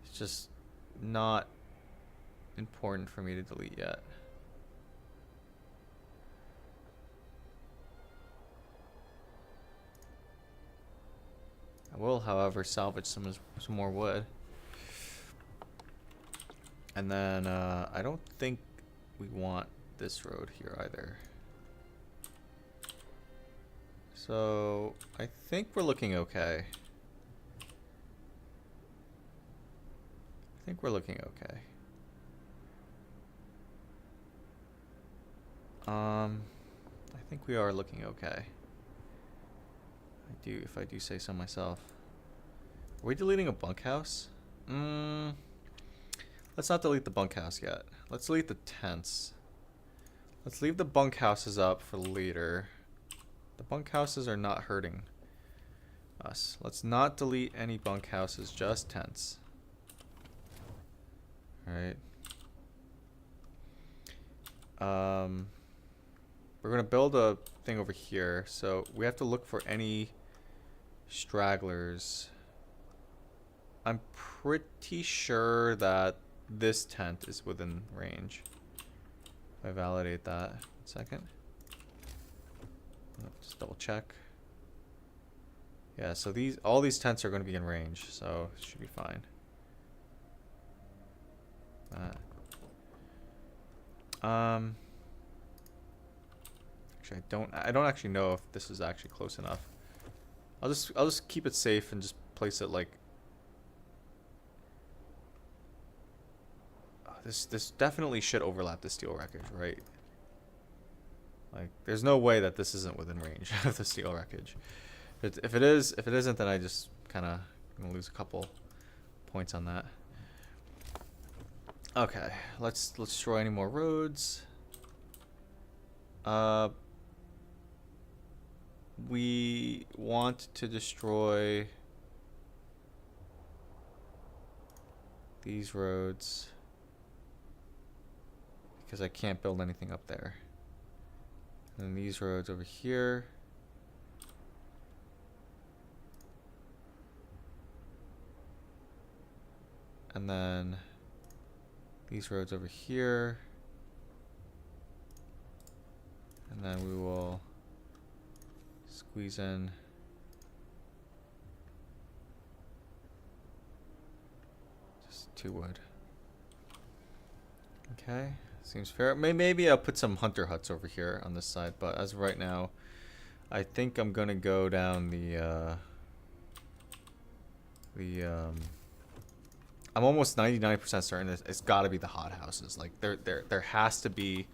It's just not important for me to delete yet. I will, however, salvage some more wood. And then I don't think we want this road here either. So I think we're looking okay. I think we're looking okay. I think we are looking okay. If I do say so myself. Are we deleting a bunkhouse? Let's not delete the bunkhouse yet. Let's delete the tents. Let's leave the bunkhouses up for later. The bunkhouses are not hurting us. Let's not delete any bunkhouses, just tents. Alright. We're gonna build a thing over here, so we have to look for any stragglers. I'm pretty sure that this tent is within range. If I validate that. 1 second. Just double check. Yeah, so all these tents are going to be in range, so it should be fine. Actually, I don't actually know if this is actually close enough. I'll just keep it safe and just place it like. This definitely should overlap the steel wreckage, right? Like, there's no way that this isn't within range of the steel wreckage. If it isn't, then I just kind of gonna lose a couple points on that. Okay, let's destroy any more roads. We want to destroy these roads because I can't build anything up there. And then these roads over here. And then these roads over here. And then we will squeeze in just 2 wood. Okay, seems fair. Maybe I'll put some hunter huts over here on this side, but as of right now, I think I'm gonna go down I'm almost 99% certain it's got to be the hothouses. Like there has to be,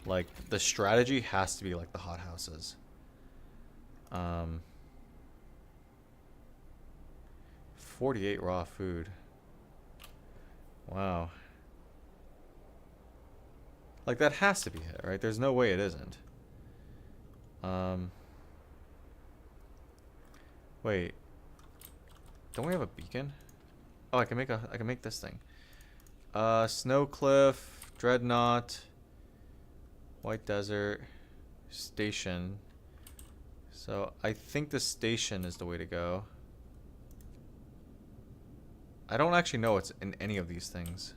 like, the strategy has to be like the hothouses. 48 raw food. Wow. Like, that has to be it, right? There's no way it isn't. Wait. Don't we have a beacon? Oh, I can make this thing. Snow Cliff, Dreadnought, White Desert, Station. So I think the station is the way to go. I don't actually know what's in any of these things.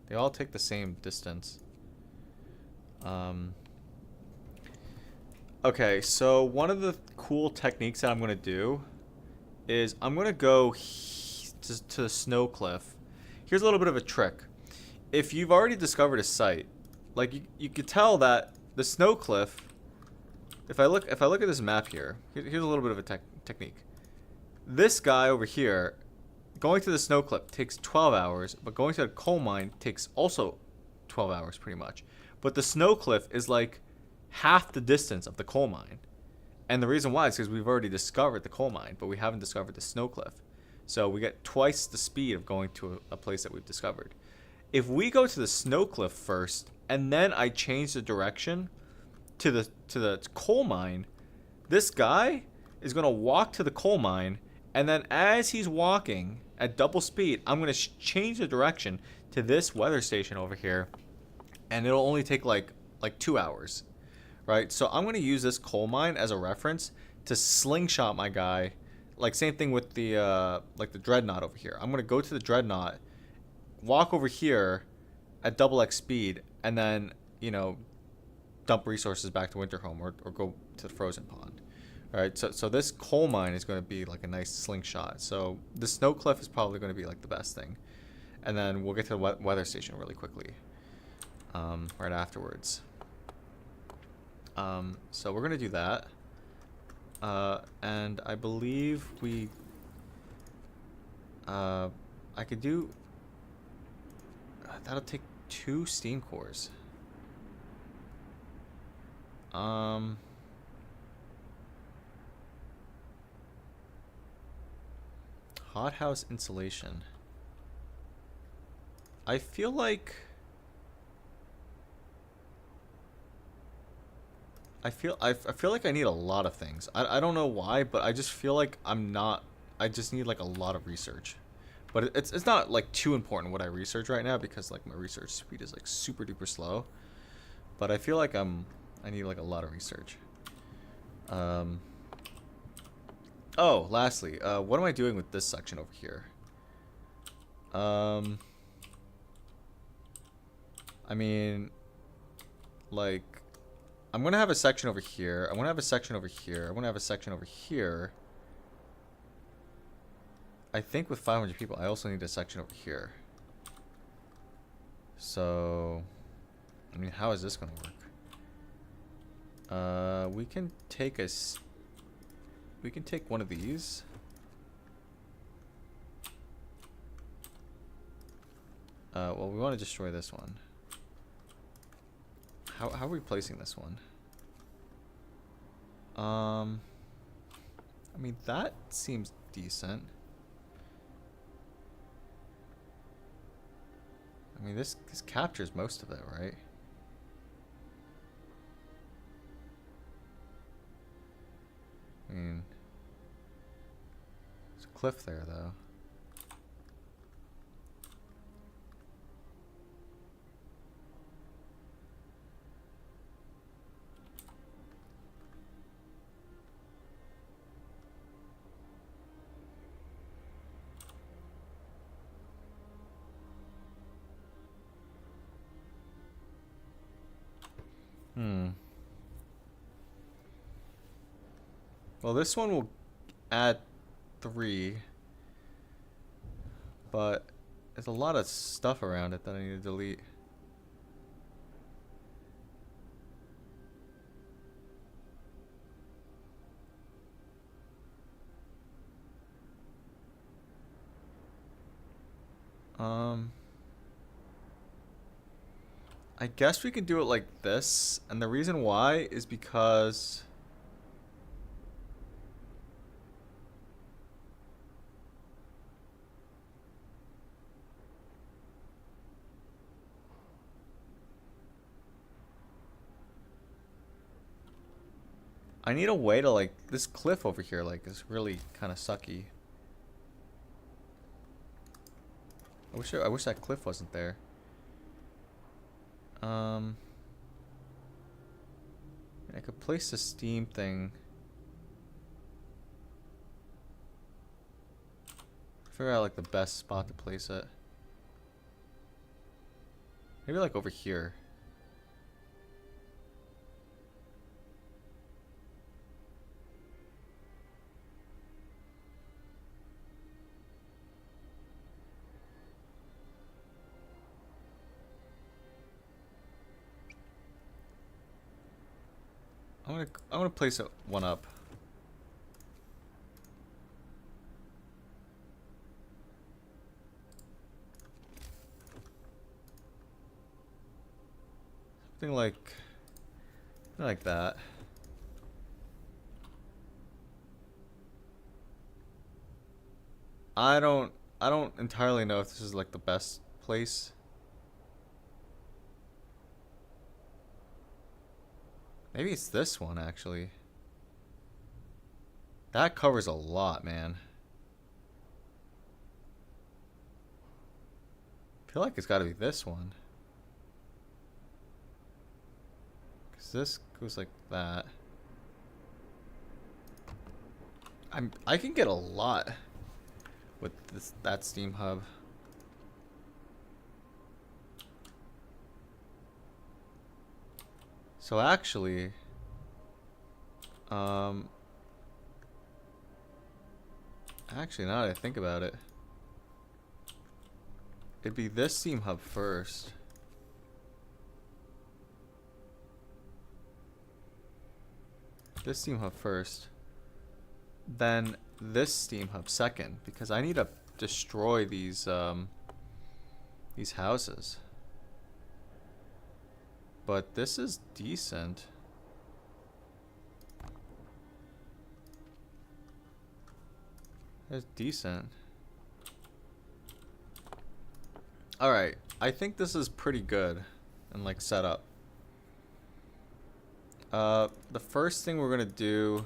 They all take the same distance. Okay, so one of the cool techniques that I'm going to do is I'm going to go to the snow cliff. Here's a little bit of a trick. If you've already discovered a site, like you could tell that the snow cliff, if I look at this map here, here's a little bit of a technique. This guy over here, going to the snow cliff takes 12 hours, but going to the coal mine takes also 12 hours pretty much. But the snow cliff is like half the distance of the coal mine. And the reason why is because we've already discovered the coal mine, but we haven't discovered the snow cliff. So we get twice the speed of going to a place that we've discovered. If we go to the snow cliff first, and then I change the direction to the coal mine, this guy is going to walk to the coal mine, and then as he's walking at double speed, I'm going to change the direction to this weather station over here, and it'll only take like 2 hours, right? So I'm going to use this coal mine as a reference to slingshot my guy. Like same thing with the like the dreadnought over here. I'm going to go to the dreadnought, walk over here at double X speed, and then, you know, dump resources back to Winterhome or go to the frozen pond. All right, so this coal mine is going to be like a nice slingshot. So the snow cliff is probably going to be like the best thing. And then we'll get to the weather station really quickly right afterwards. So we're going to do that. And I believe we... I could do... that'll take 2 steam cores. Hothouse insulation. I feel like I feel like I need a lot of things. I don't know why, but I just feel like I just need like a lot of research. But it's not like too important what I research right now, because like my research speed is like super duper slow. But I feel like I need like a lot of research. Oh, lastly, what am I doing with this section over here? I mean, like, I'm gonna have a section over here. I'm gonna have a section over here. I'm gonna have a section over here. I think with 500 people, I also need a section over here. So, I mean, how is this gonna work? We can take one of these. Well, we want to destroy this one. How are we placing this one? I mean, that seems decent. I mean, this captures most of it, right? I mean, there's a cliff there, though. Well, this one will add 3, but there's a lot of stuff around it that I need to delete. I guess we can do it like this, and the reason why is because I need a way to, like, this cliff over here, like, is really kind of sucky. I wish that cliff wasn't there. I could place the steam thing. Figure out like the best spot to place it. Maybe like over here. I'm gonna place it one up. Something like that. I don't entirely know if this is like the best place. Maybe it's this one actually. That covers a lot, man. I feel like it's got to be this one. Cause this goes like that. I can get a lot with that Steam hub. So actually, actually now that I think about it, it'd be this Steam hub first. This Steam hub first. Then this Steam hub second, because I need to destroy these houses. But this is decent. It's decent. Alright, I think this is pretty good and like set up. The first thing we're gonna do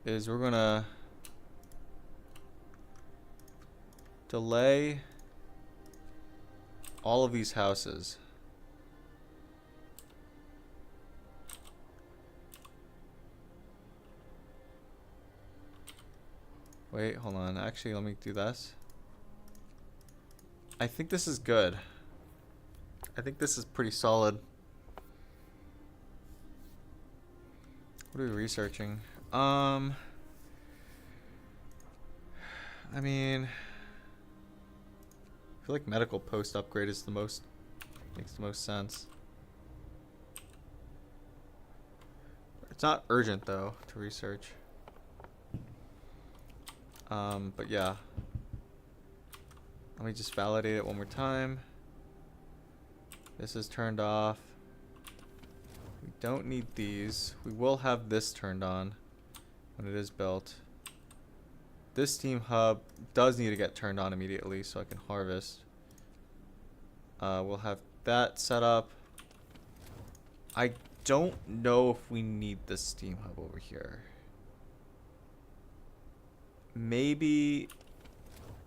is we're gonna delay all of these houses. Wait, hold on. Actually, let me do this. I think this is good. I think this is pretty solid. What are we researching? I mean, I feel like medical post upgrade is makes the most sense. It's not urgent though to research. But yeah. Let me just validate it one more time. This is turned off. We don't need these. We will have this turned on when it is built. This Steam hub does need to get turned on immediately so I can harvest. We'll have that set up. I don't know if we need the Steam hub over here. Maybe,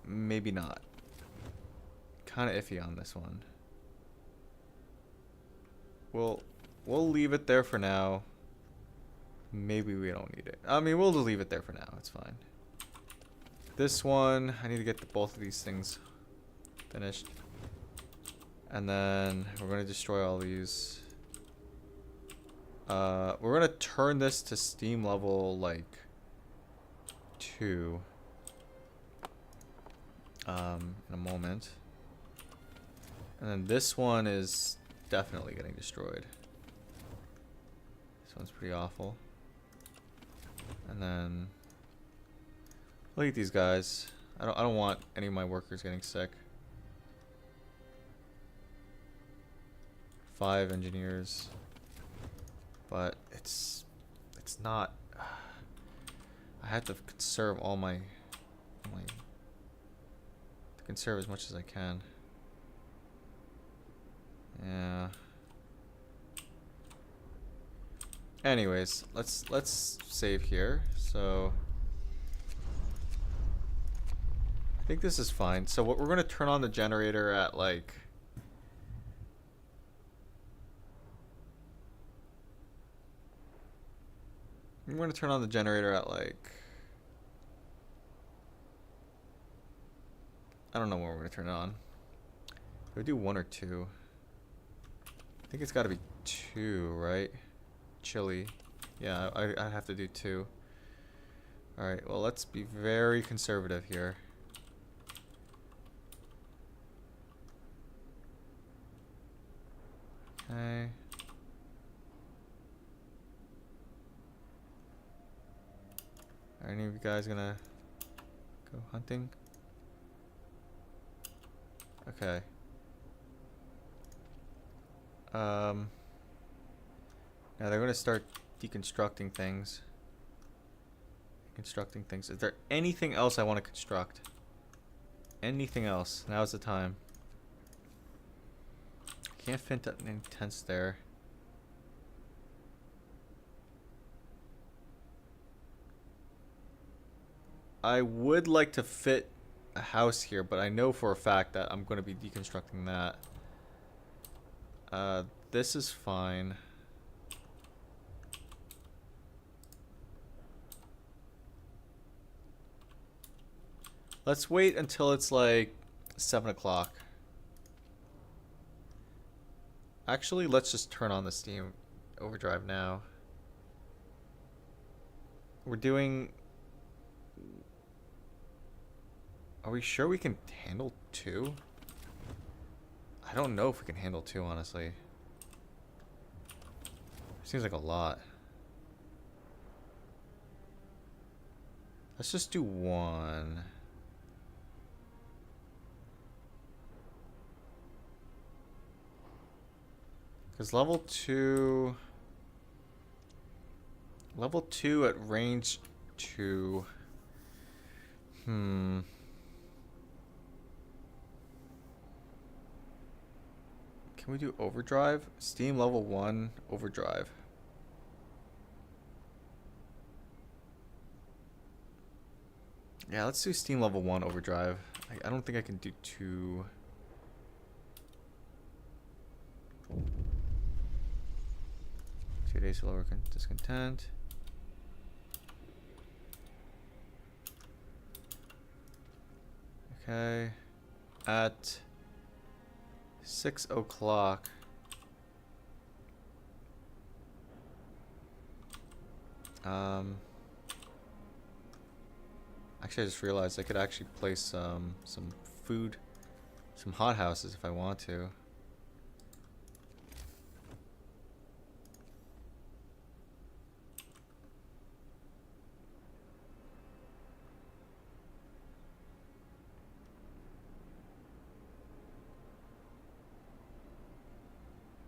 maybe not. Kind of iffy on this one. We'll leave it there for now. Maybe we don't need it. I mean, we'll just leave it there for now. It's fine. This one, I need to get both of these things finished. And then we're going to destroy all these. We're going to turn this to Steam level, like, 2. In a moment. And then this one is definitely getting destroyed. This one's pretty awful. And then look at these guys. I don't want any of my workers getting sick. 5 engineers. But it's not. I have to conserve all my conserve as much as I can. Yeah. Anyways, let's save here. So I think this is fine. So what we're going to turn on the generator at like I'm going to turn on the generator at like I don't know when we're going to turn it on. Do we do 1 or 2? I think it's got to be 2, right? Chili. Yeah, I have to do 2. Alright, well, let's be very conservative here. Okay. Are any of you guys gonna go hunting? Okay. Now they're going to start deconstructing things. Constructing things. Is there anything else I want to construct? Anything else? Now's the time. Can't fit any tents there. I would like to fit a house here, but I know for a fact that I'm going to be deconstructing that. This is fine. Let's wait until it's like 7 o'clock. Actually, let's just turn on the Steam overdrive now. We're doing... Are we sure we can handle 2? I don't know if we can handle 2, honestly. Seems like a lot. Let's just do 1. Because level 2 at range 2. Can we do overdrive? Steam level 1 overdrive. Yeah, let's do Steam level 1 overdrive. I don't think I can do 2. Days to lower discontent. Okay. At 6 o'clock. Actually, I just realized I could actually place some food, some hothouses if I want to.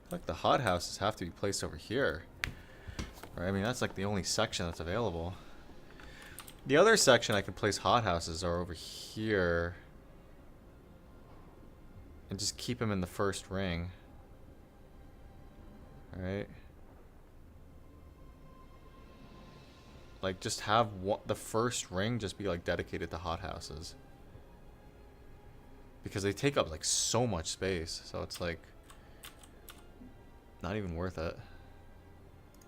Like the hothouses have to be placed over here. Right? I mean, that's like the only section that's available. The other section I can place hothouses are over here. And just keep them in the first ring. Alright. Like, just have the first ring just be like dedicated to hothouses. Because they take up like so much space. So it's like... not even worth it.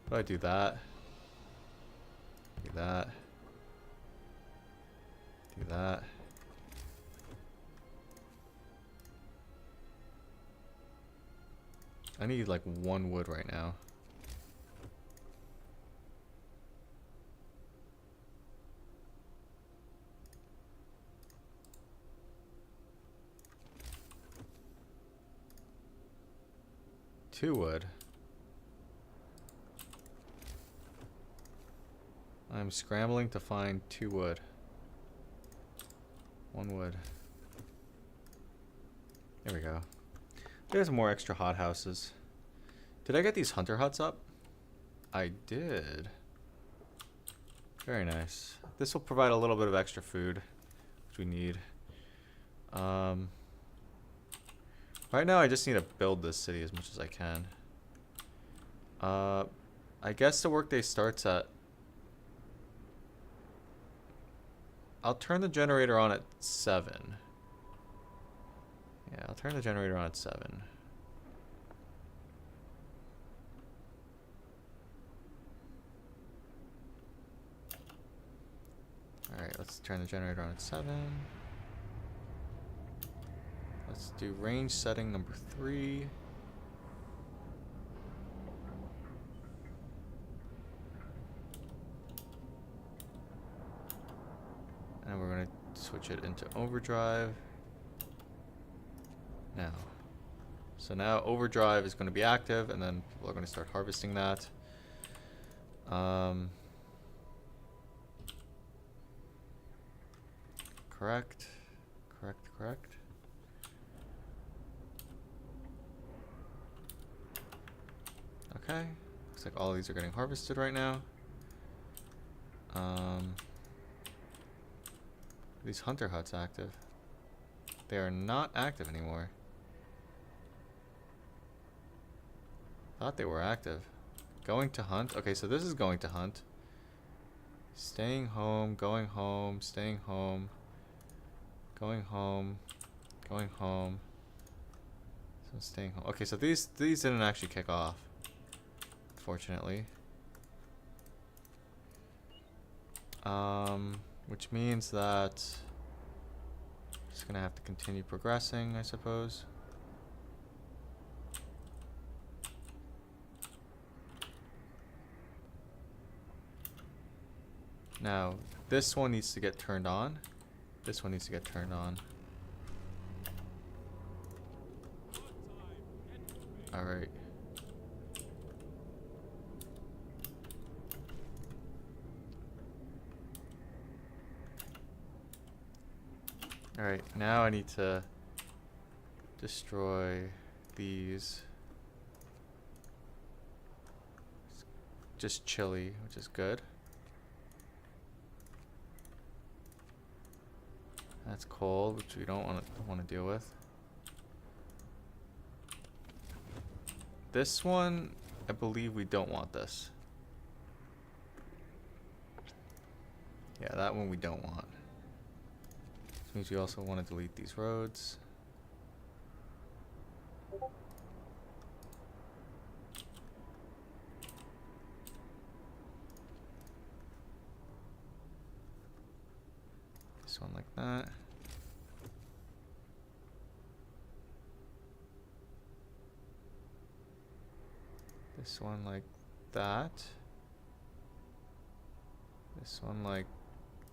How do I do that? Do that. Do that. I need like 1 wood right now. Two wood. I'm scrambling to find 2 wood. 1 wood. There we go. There's more extra hothouses. Did I get these hunter huts up? I did. Very nice. This will provide a little bit of extra food, which we need. Right now I just need to build this city as much as I can. I guess the workday starts at... I'll turn the generator on at 7. Yeah, I'll turn the generator on at 7. Alright, let's turn the generator on at 7. Let's do range setting number 3. And we're going to switch it into overdrive. Now. So now overdrive is going to be active, and then people are going to start harvesting that. Correct. Correct. Okay. Looks like all these are getting harvested right now. These hunter huts active? They are not active anymore. Thought they were active. Going to hunt. Okay, so this is going to hunt. Staying home, going home, staying home, going home, going home. So staying home. Okay, so these didn't actually kick off, unfortunately. Which means that just gonna have to continue progressing, I suppose. Now, this one needs to get turned on. This one needs to get turned on. Alright. Alright, now I need to destroy these. It's just chilly, which is good. That's cold, which we don't want to deal with. This one, I believe we don't want this. Yeah, that one we don't want. This means we also want to delete these roads. This one like that. This one like that. This one like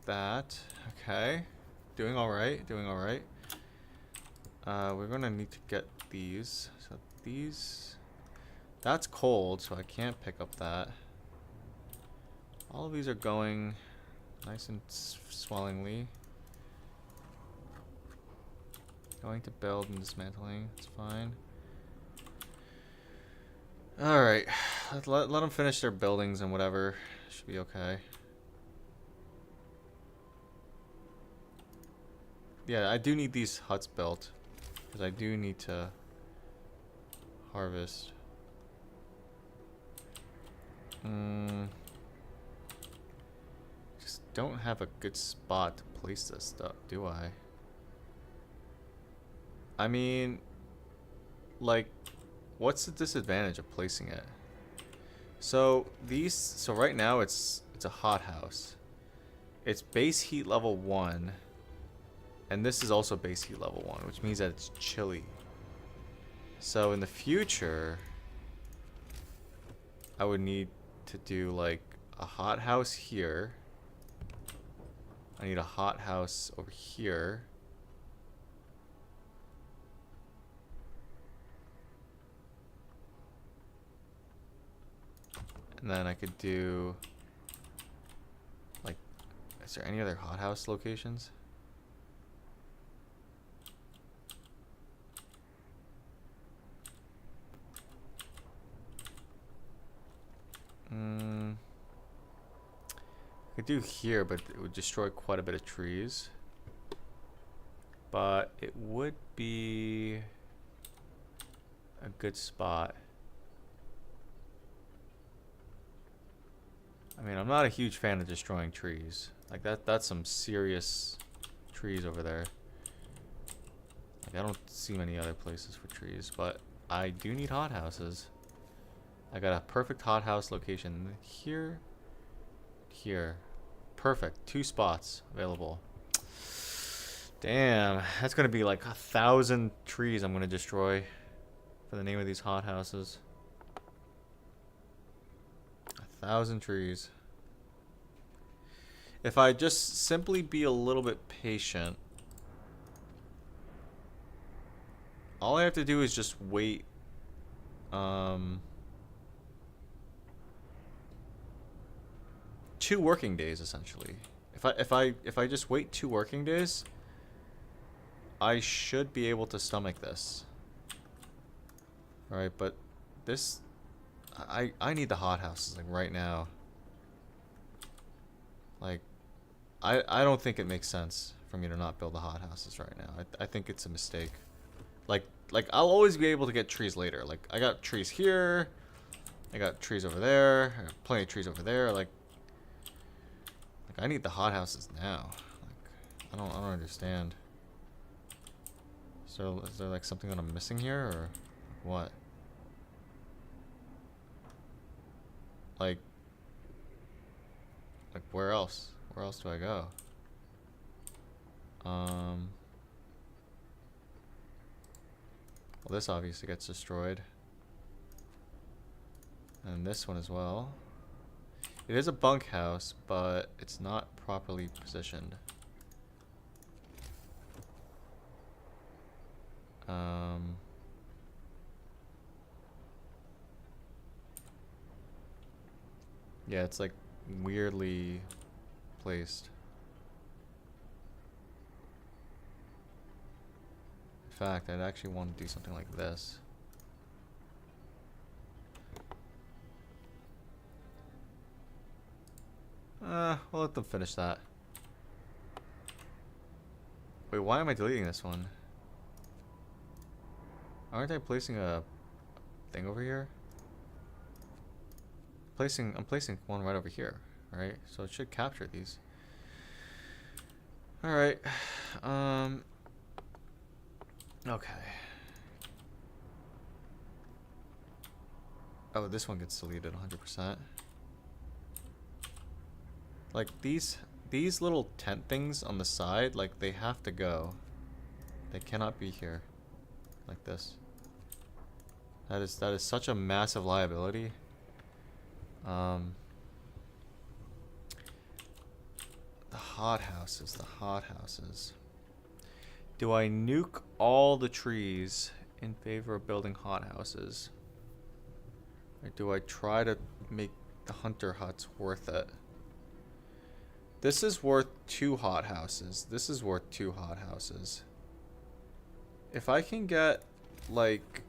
that. Okay. Doing alright, doing alright. We're gonna need to get these. So these... That's cold, so I can't pick up that. All of these are going nice and swellingly. Going to build and dismantling. It's fine. Alright. Let them finish their buildings and whatever. Should be okay. Yeah, I do need these huts built. Because I do need to harvest. Just don't have a good spot to place this stuff, do I? I mean, like, what's the disadvantage of placing it? So right now it's a hothouse. It's base heat level 1. And this is also base heat level 1, which means that it's chilly. So in the future, I would need to do like a hothouse here. I need a hothouse over here. And then I could do like, is there any other hothouse locations? I could do here, but it would destroy quite a bit of trees. But it would be a good spot. I mean, I'm not a huge fan of destroying trees. Like that's some serious trees over there. Like I don't see many other places for trees, but I do need hothouses. I got a perfect hothouse location here, here. Perfect. 2 spots available. Damn, that's gonna be like 1,000 trees I'm gonna destroy for the name of these hothouses. 1,000 trees. If I just simply be a little bit patient, all I have to do is just wait. 2 working days essentially. If I just wait 2 working days, I should be able to stomach this. All right, but this I need the hothouses like right now. Like, I don't think it makes sense for me to not build the hothouses right now. I think it's a mistake. Like I'll always be able to get trees later. Like I got trees here, I got trees over there, I got plenty of trees over there. Like I need the hothouses now. Like I don't understand. So is there like something that I'm missing here or what? Like where else? Where else do I go? Well, this obviously gets destroyed. And this one as well. It is a bunkhouse, but it's not properly positioned. Yeah, it's like weirdly placed. In fact, I'd actually want to do something like this. We'll let them finish that. Wait, why am I deleting this one? Aren't I placing a thing over here? I'm placing one right over here, right? So it should capture these. Alright. Okay. Oh, this one gets deleted 100%. Like these little tent things on the side, like they have to go. They cannot be here. Like this. That is such a massive liability. The hothouses. Do I nuke all the trees in favor of building hothouses? Or do I try to make the hunter huts worth it? This is worth 2 hothouses. This is worth 2 hothouses. If I can get like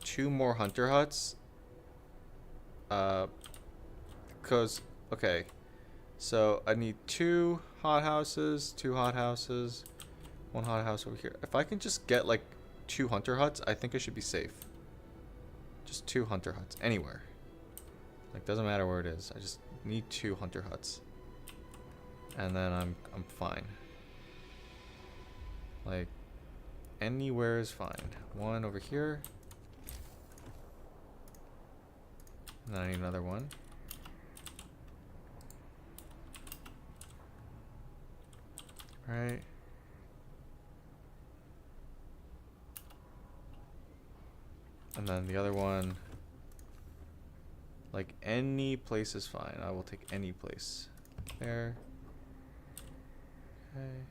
2 more hunter huts, because okay, so I need 2 hothouses, 2 hothouses, 1 hothouse over here. If I can just get like 2 hunter huts, I think I should be safe. Just 2 hunter huts anywhere. Like doesn't matter where it is. I just need 2 hunter huts, and then I'm fine. Like anywhere is fine. 1 over here. And then I need another one. Right. And then the other one. Like any place is fine. I will take any place. There. Okay.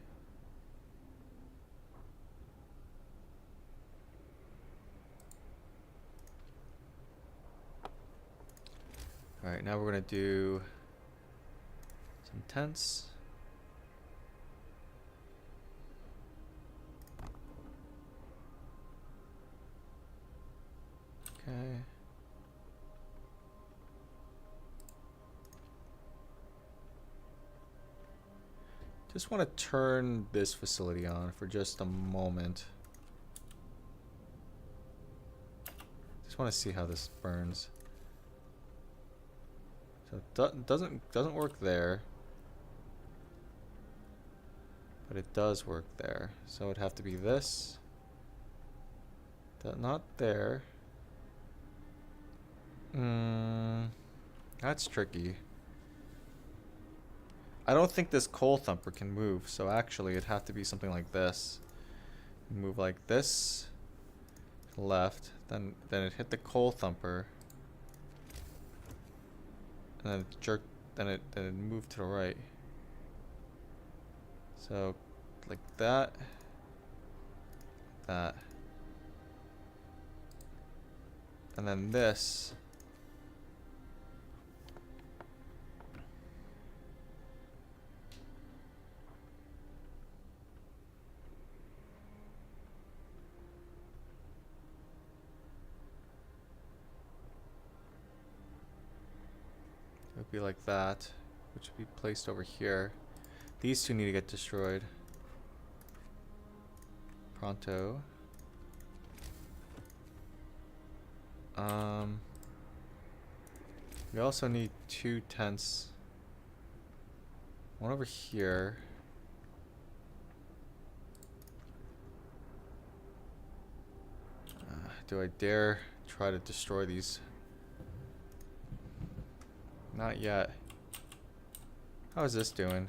Alright, now we're gonna do some tents. Okay. Just want to turn this facility on for just a moment. Just want to see how this burns. So it doesn't work there, but it does work there. So it'd have to be this. Not there. That's tricky. I don't think this coal thumper can move, so actually it'd have to be something like this. Move like this, left, then it hit the coal thumper, and then it jerked, then it moved to the right. So like that, and then this. be like that, which would be placed over here. These two need to get destroyed. Pronto. We also need 2 tents. One over here. Do I dare try to destroy these? Not yet. How is this doing?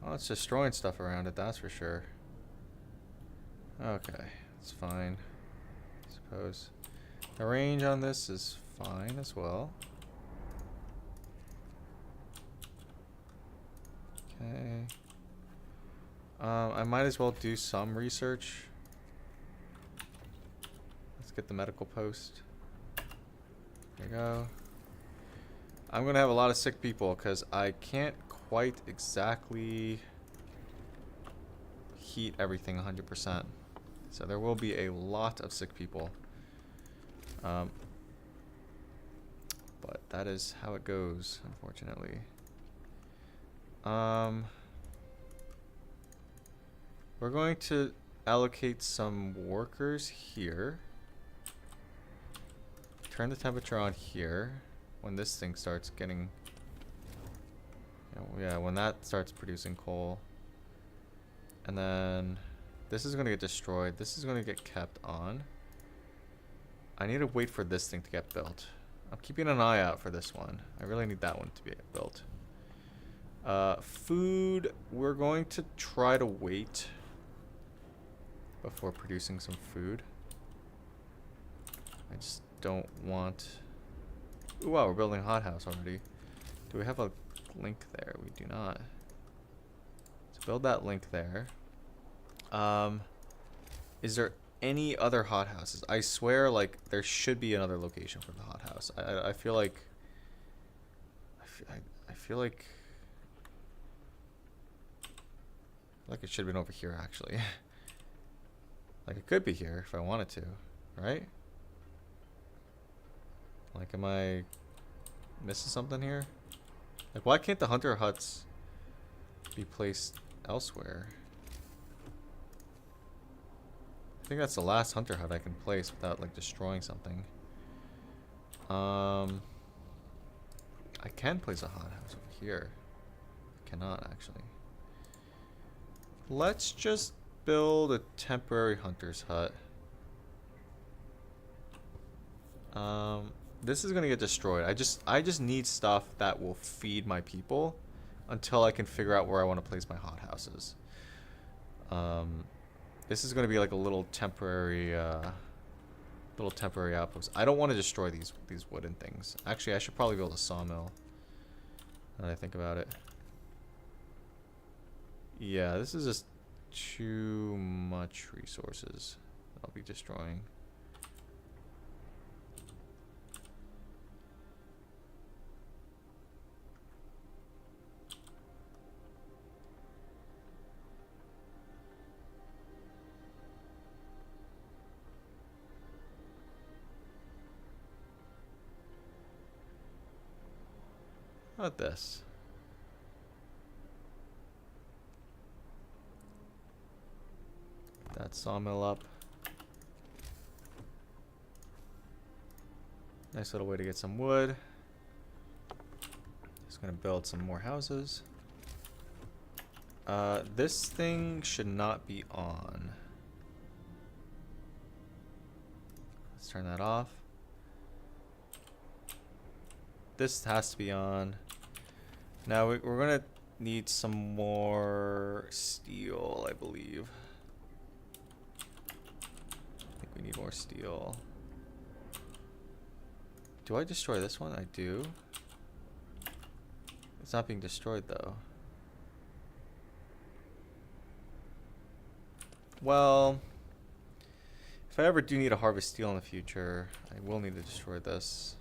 Oh, it's destroying stuff around it, that's for sure. Okay, it's fine. I suppose. The range on this is fine as well. Okay. I might as well do some research. Let's get the medical post. There you go. I'm gonna have a lot of sick people because I can't quite exactly heat everything 100%. So there will be a lot of sick people. But that is how it goes, unfortunately. We're going to allocate some workers here. Turn the temperature on here when this thing starts getting... yeah, when that starts producing coal. And then this is going to get destroyed. This is going to get kept on. I need to wait for this thing to get built. I'm keeping an eye out for this one. I really need that one to be built. Food, we're going to try to wait before producing some food. I just don't want... Ooh, wow, we're building a hothouse already. Do we have a link there? We do not. Let's build that link there. Is there any other hothouses? I swear, like, there should be another location for the hothouse. I feel like... I feel like it should have been over here, actually. Like, it could be here if I wanted to, right? Like, am I missing something here? Like, why can't the hunter huts be placed elsewhere? I think that's the last hunter hut I can place without, like, destroying something. I can place a hothouse over here. I cannot, actually. Let's just build a temporary hunter's hut. This is gonna get destroyed. I just need stuff that will feed my people until I can figure out where I want to place my hothouses. This is gonna be like a little temporary outpost. I don't want to destroy these wooden things. Actually, I should probably build a sawmill. Now that I think about it. Yeah, this is just too much resources I'll be destroying. How about this? That sawmill up. Nice little way to get some wood. Just gonna build some more houses. This thing should not be on. Let's turn that off. This has to be on. Now we're gonna need some more steel, I believe. I think we need more steel. Do I destroy this one? I do. It's not being destroyed though. Well, if I ever do need to harvest steel in the future, I will need to destroy this.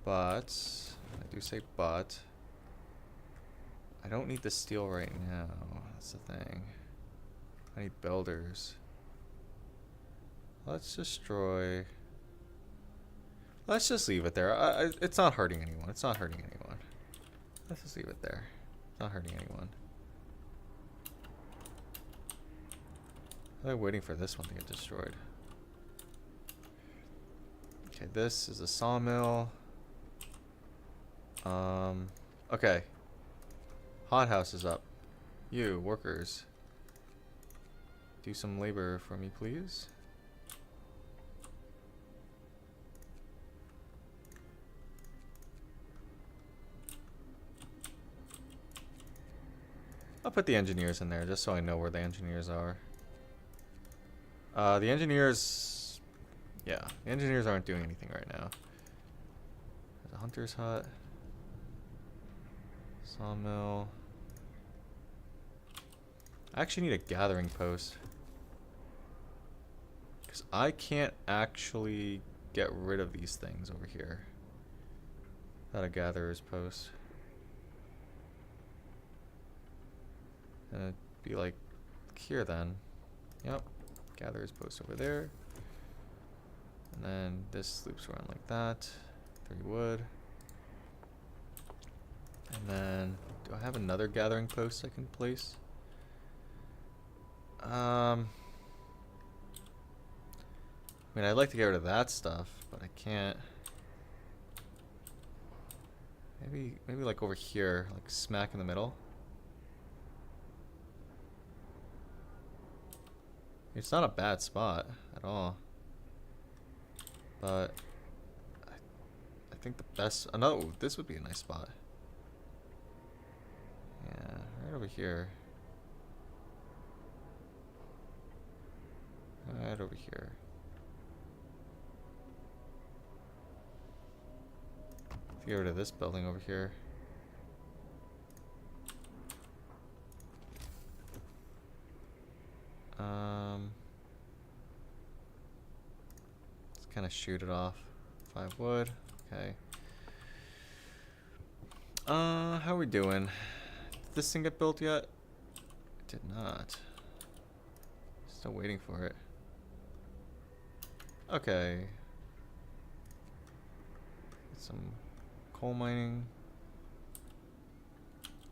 But, I do say but, I don't need the steel right now. That's the thing. I need builders. Let's destroy Let's just leave it there. It's not hurting anyone. It's not hurting anyone. Let's just leave it there. It's not hurting anyone. I'm waiting for this one to get destroyed. Okay, this is a sawmill. Okay. Hothouse is up. You, workers. Do some labor for me, please. I'll put the engineers in there just so I know where the engineers are. The engineers... Yeah, the engineers aren't doing anything right now. There's a hunter's hut. Sawmill. I actually need a gathering post. Because I can't actually get rid of these things over here. Without a gatherer's post. And it'd be like here then. Yep. Gatherer's post over there. And then this loops around like that. 3 wood. And then, do I have another gathering post I can place? I mean, I'd like to get rid of that stuff, but I can't. Maybe like over here, like smack in the middle. It's not a bad spot at all. But I think the best, oh, this would be a nice spot. Yeah, right over here. Right over here. Get rid of this building over here. Let's kind of shoot it off. 5 wood. Okay. How are we doing? Did this thing get built yet? It did not. Still waiting for it. Okay. Some coal mining.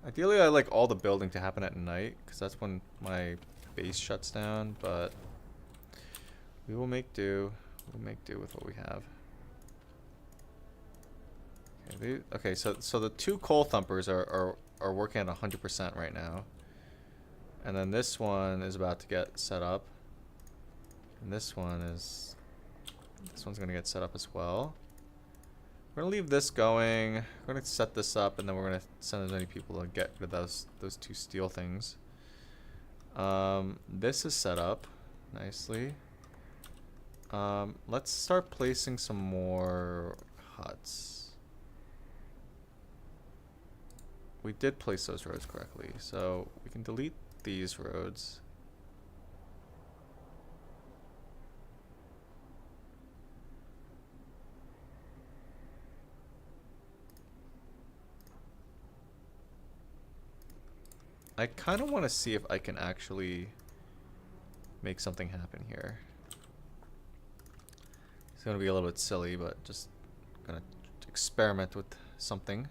Ideally, I like all the building to happen at night, because that's when my base shuts down, but we will make do. We'll make do with what we have. Okay, so the 2 coal thumpers are working at 100% right now. And then this one is about to get set up. And this one's gonna get set up as well. We're gonna leave this going. We're gonna set this up, and then we're gonna send as many people to get rid of those 2 steel things. This is set up nicely. Let's start placing some more huts. We did place those roads correctly, so we can delete these roads. I kind of want to see if I can actually make something happen here. It's going to be a little bit silly, but just going to experiment with something.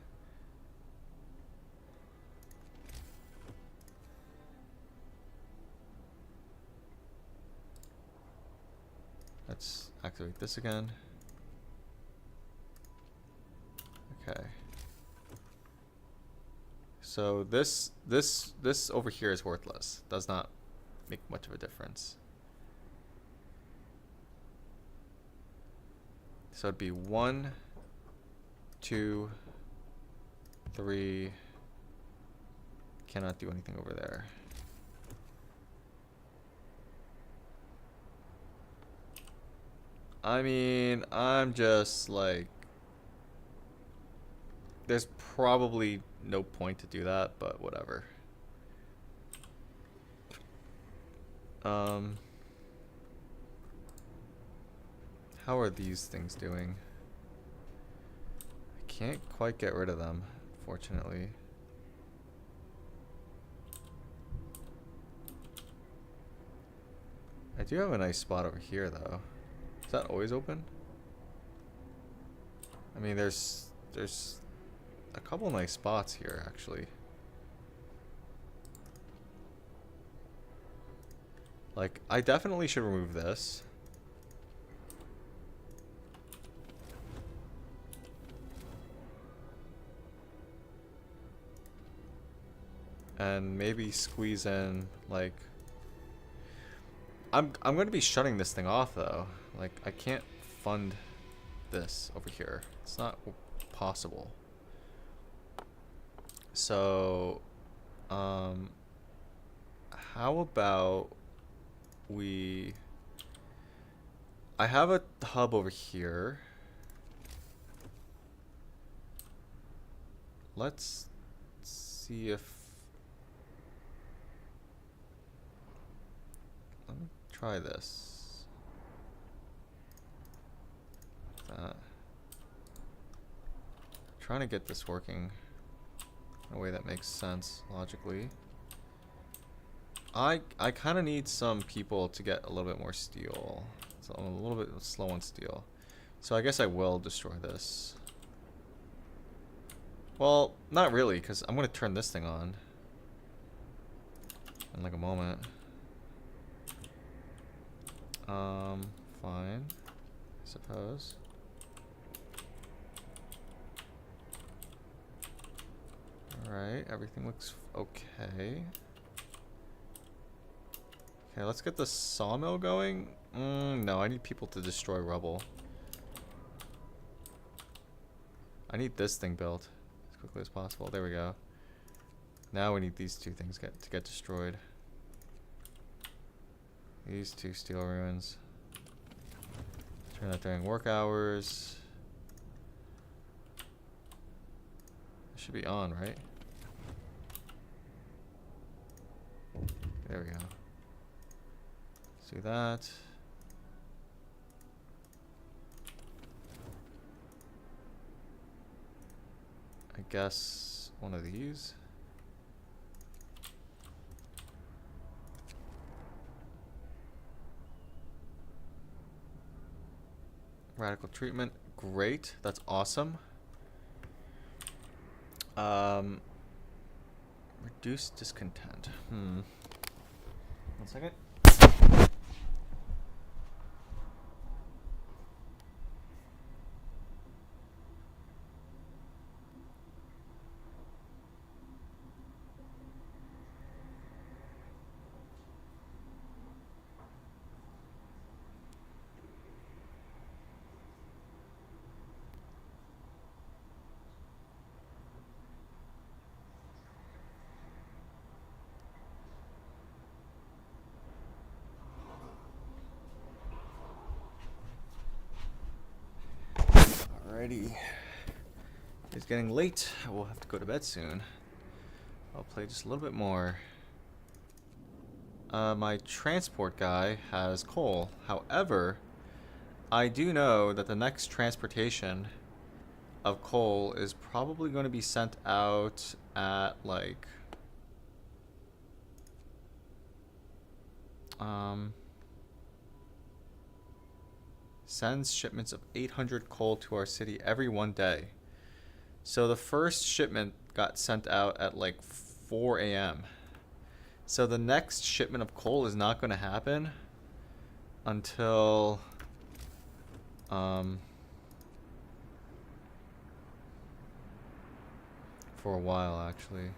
Let's activate this again. Okay. So this over here is worthless. Does not make much of a difference. So it'd be 1, 2, 3. Cannot do anything over there. I mean, I'm just like, there's probably no point to do that, but whatever. How are these things doing? I can't quite get rid of them, fortunately. I do have a nice spot over here, though. Is that always open? I mean, there's a couple nice spots here, actually. Like, I definitely should remove this. And maybe squeeze in, like... I'm going to be shutting this thing off, though. Like, I can't fund this over here. It's not possible. So, how about I have a hub over here. Let's see if... Let me try this. That. Trying to get this working in a way that makes sense logically. I kind of need some people to get a little bit more steel. So I'm a little bit slow on steel. So I guess I will destroy this. Well, not really, because I'm going to turn this thing on in like a moment. Fine, I suppose. Alright, everything looks okay. Okay, let's get the sawmill going. No, I need people to destroy rubble. I need this thing built as quickly as possible. There we go. Now we need these two things to get destroyed. These two steel ruins. Turn that during work hours. It should be on, right? There we go. Let's do that. I guess one of these. Radical treatment, great. That's awesome. Reduce discontent. 1 second. Alrighty. It's getting late. We'll have to go to bed soon. I'll play just a little bit more. My transport guy has coal. However, I do know that the next transportation of coal is probably going to be sent out at like... sends shipments of 800 coal to our city every 1 day. So the first shipment got sent out at like 4 a.m. So the next shipment of coal is not going to happen until for a while, actually.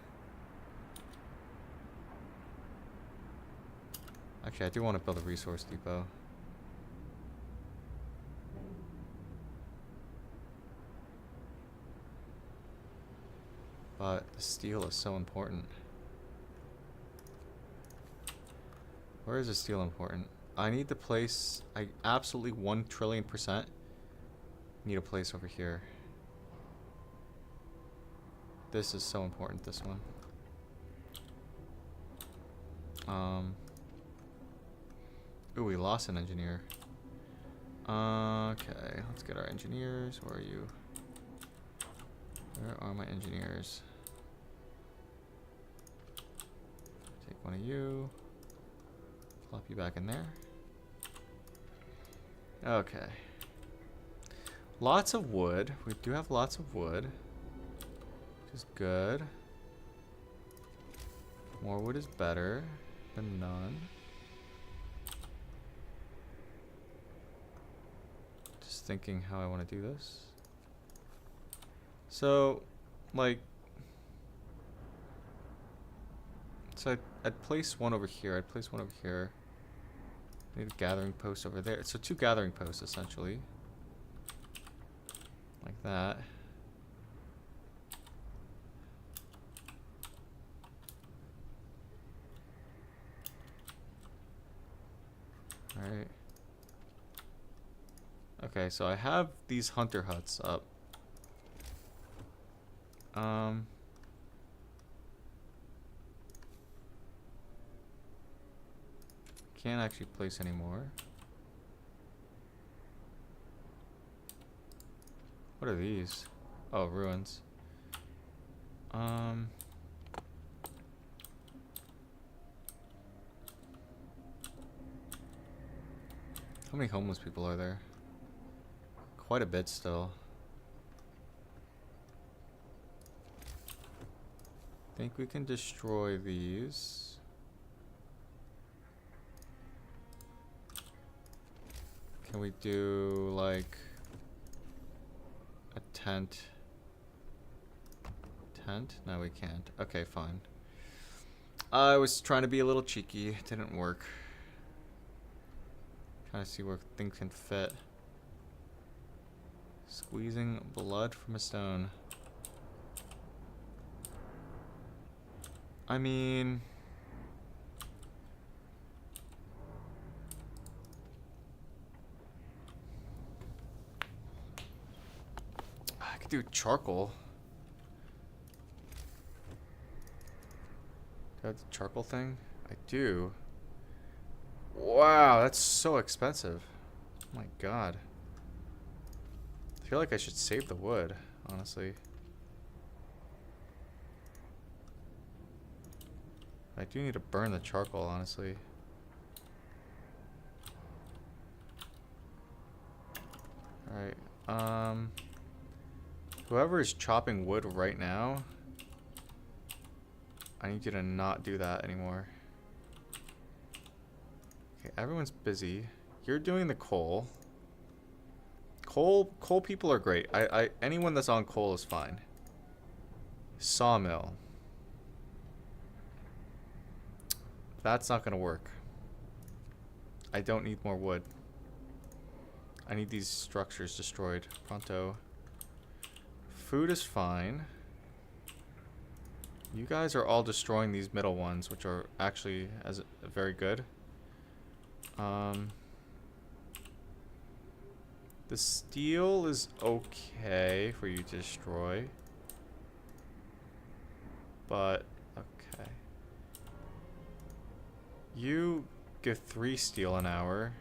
Actually, I do want to build a resource depot. But the steel is so important. Where is the steel important? I need the place. I absolutely 1,000,000,000,000% need a place over here. This is so important, this one. Ooh, we lost an engineer. Okay, let's get our engineers. Where are you? Where are my engineers? Take one of you. Plop you back in there. Okay. Lots of wood. We do have lots of wood. Which is good. More wood is better than none. Just thinking how I want to do this. So, like... So I'd place one over here. I'd place one over here. Need a gathering post over there. So 2 gathering posts, essentially. Like that. Alright. Okay, so I have these hunter huts up. Can't actually place any more. What are these? Oh, ruins. How many homeless people are there? Quite a bit still. Think we can destroy these. Can we do like a tent? Tent? No, we can't. Okay, fine. I was trying to be a little cheeky. It didn't work. Trying to see where things can fit. Squeezing blood from a stone. I mean... I could do charcoal. Do I have the charcoal thing? I do. Wow, that's so expensive. Oh my god. I feel like I should save the wood, honestly. I do need to burn the charcoal, honestly. Alright, whoever is chopping wood right now, I need you to not do that anymore. Okay, everyone's busy. You're doing the coal. Coal people are great. Anyone that's on coal is fine. Sawmill. That's not gonna work. I don't need more wood. I need these structures destroyed. Pronto. Food is fine. You guys are all destroying these middle ones, which are actually very good. The steel is okay for you to destroy. But, okay. You get 3 steel an hour.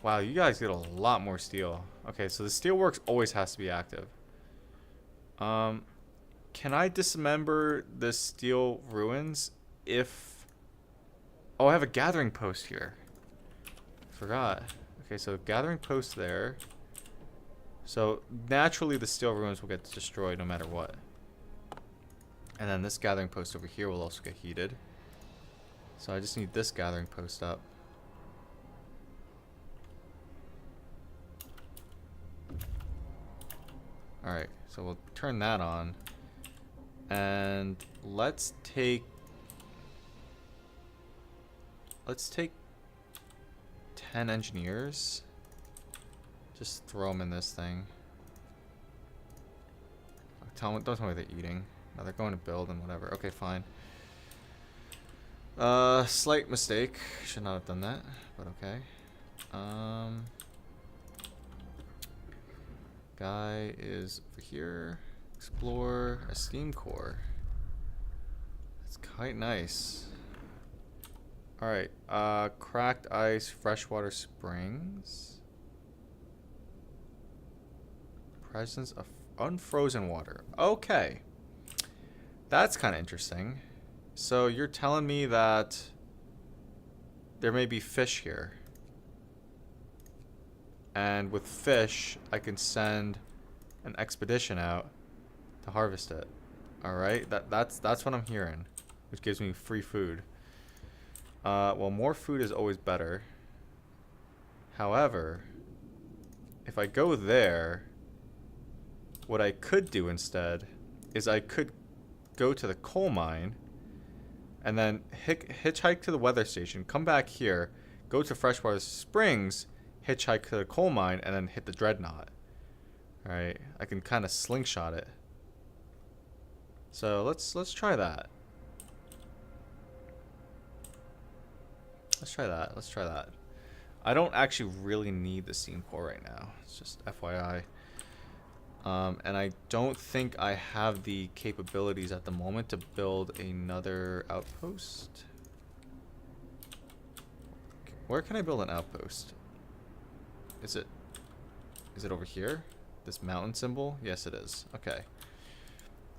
Wow, you guys get a lot more steel. Okay, so the steelworks always has to be active. Can I dismember the steel ruins if... Oh, I have a gathering post here. Forgot. Okay, so gathering post there. So naturally the steel ruins will get destroyed no matter what. And then this gathering post over here will also get heated. So I just need this gathering post up. Alright, so we'll turn that on. And let's take 10 engineers. Just throw them in this thing. Don't tell me they're eating. No, they're going to build and whatever. Okay, fine. Slight mistake. Should not have done that, but okay. Guy is over here. Explore a steam core. That's quite nice. Alright, cracked ice, freshwater springs. Presence of unfrozen water. Okay. That's kind of interesting. So you're telling me that there may be fish here. And with fish, I can send an expedition out to harvest it. All right, that's what I'm hearing, which gives me free food. Well, more food is always better. However, if I go there, what I could do instead is I could go to the coal mine and then hitchhike to the weather station, come back here, go to Freshwater Springs, hitchhike to the coal mine, and then hit the dreadnought. Alright, I can kind of slingshot it. So let's try that. Let's try that. I don't actually really need the steam core right now. It's just FYI. And I don't think I have the capabilities at the moment to build another outpost. Where can I build an outpost? Is it over here? This mountain symbol? Yes, it is. Okay.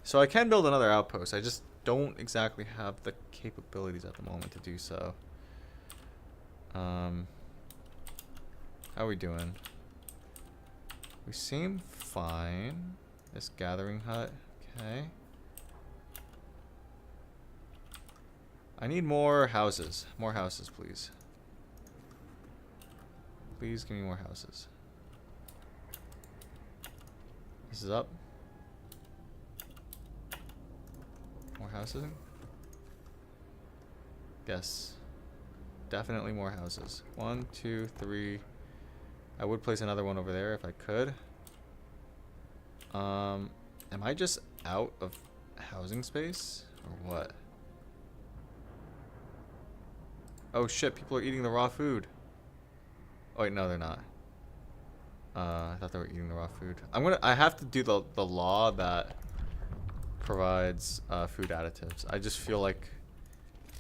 So I can build another outpost. I just don't exactly have the capabilities at the moment to do so. How are we doing? We seem fine. This gathering hut. Okay. I need more houses. More houses, please. Please give me more houses. This is up. More houses? Yes. Definitely more houses. 1, 2, 3. I would place another one over there if I could. Am I just out of housing space? Or what? Oh shit, people are eating the raw food. Oh wait, no they're not. I thought they were eating the raw food. I have to do the law that provides food additives. I just feel like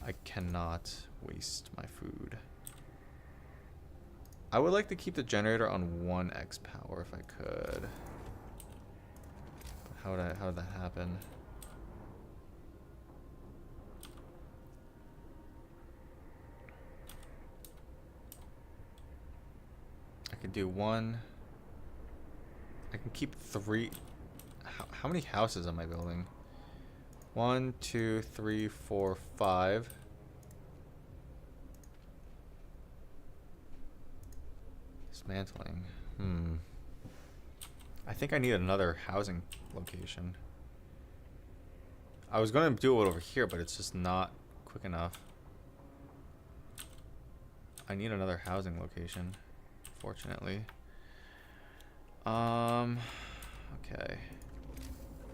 I cannot waste my food. I would like to keep the generator on 1x power if I could. How would that happen? I could do 1. I can keep 3. How many houses am I building? 1, 2, 3, 4, 5. Dismantling. I think I need another housing location. I was going to do it over here, but it's just not quick enough. I need another housing location, fortunately. Okay.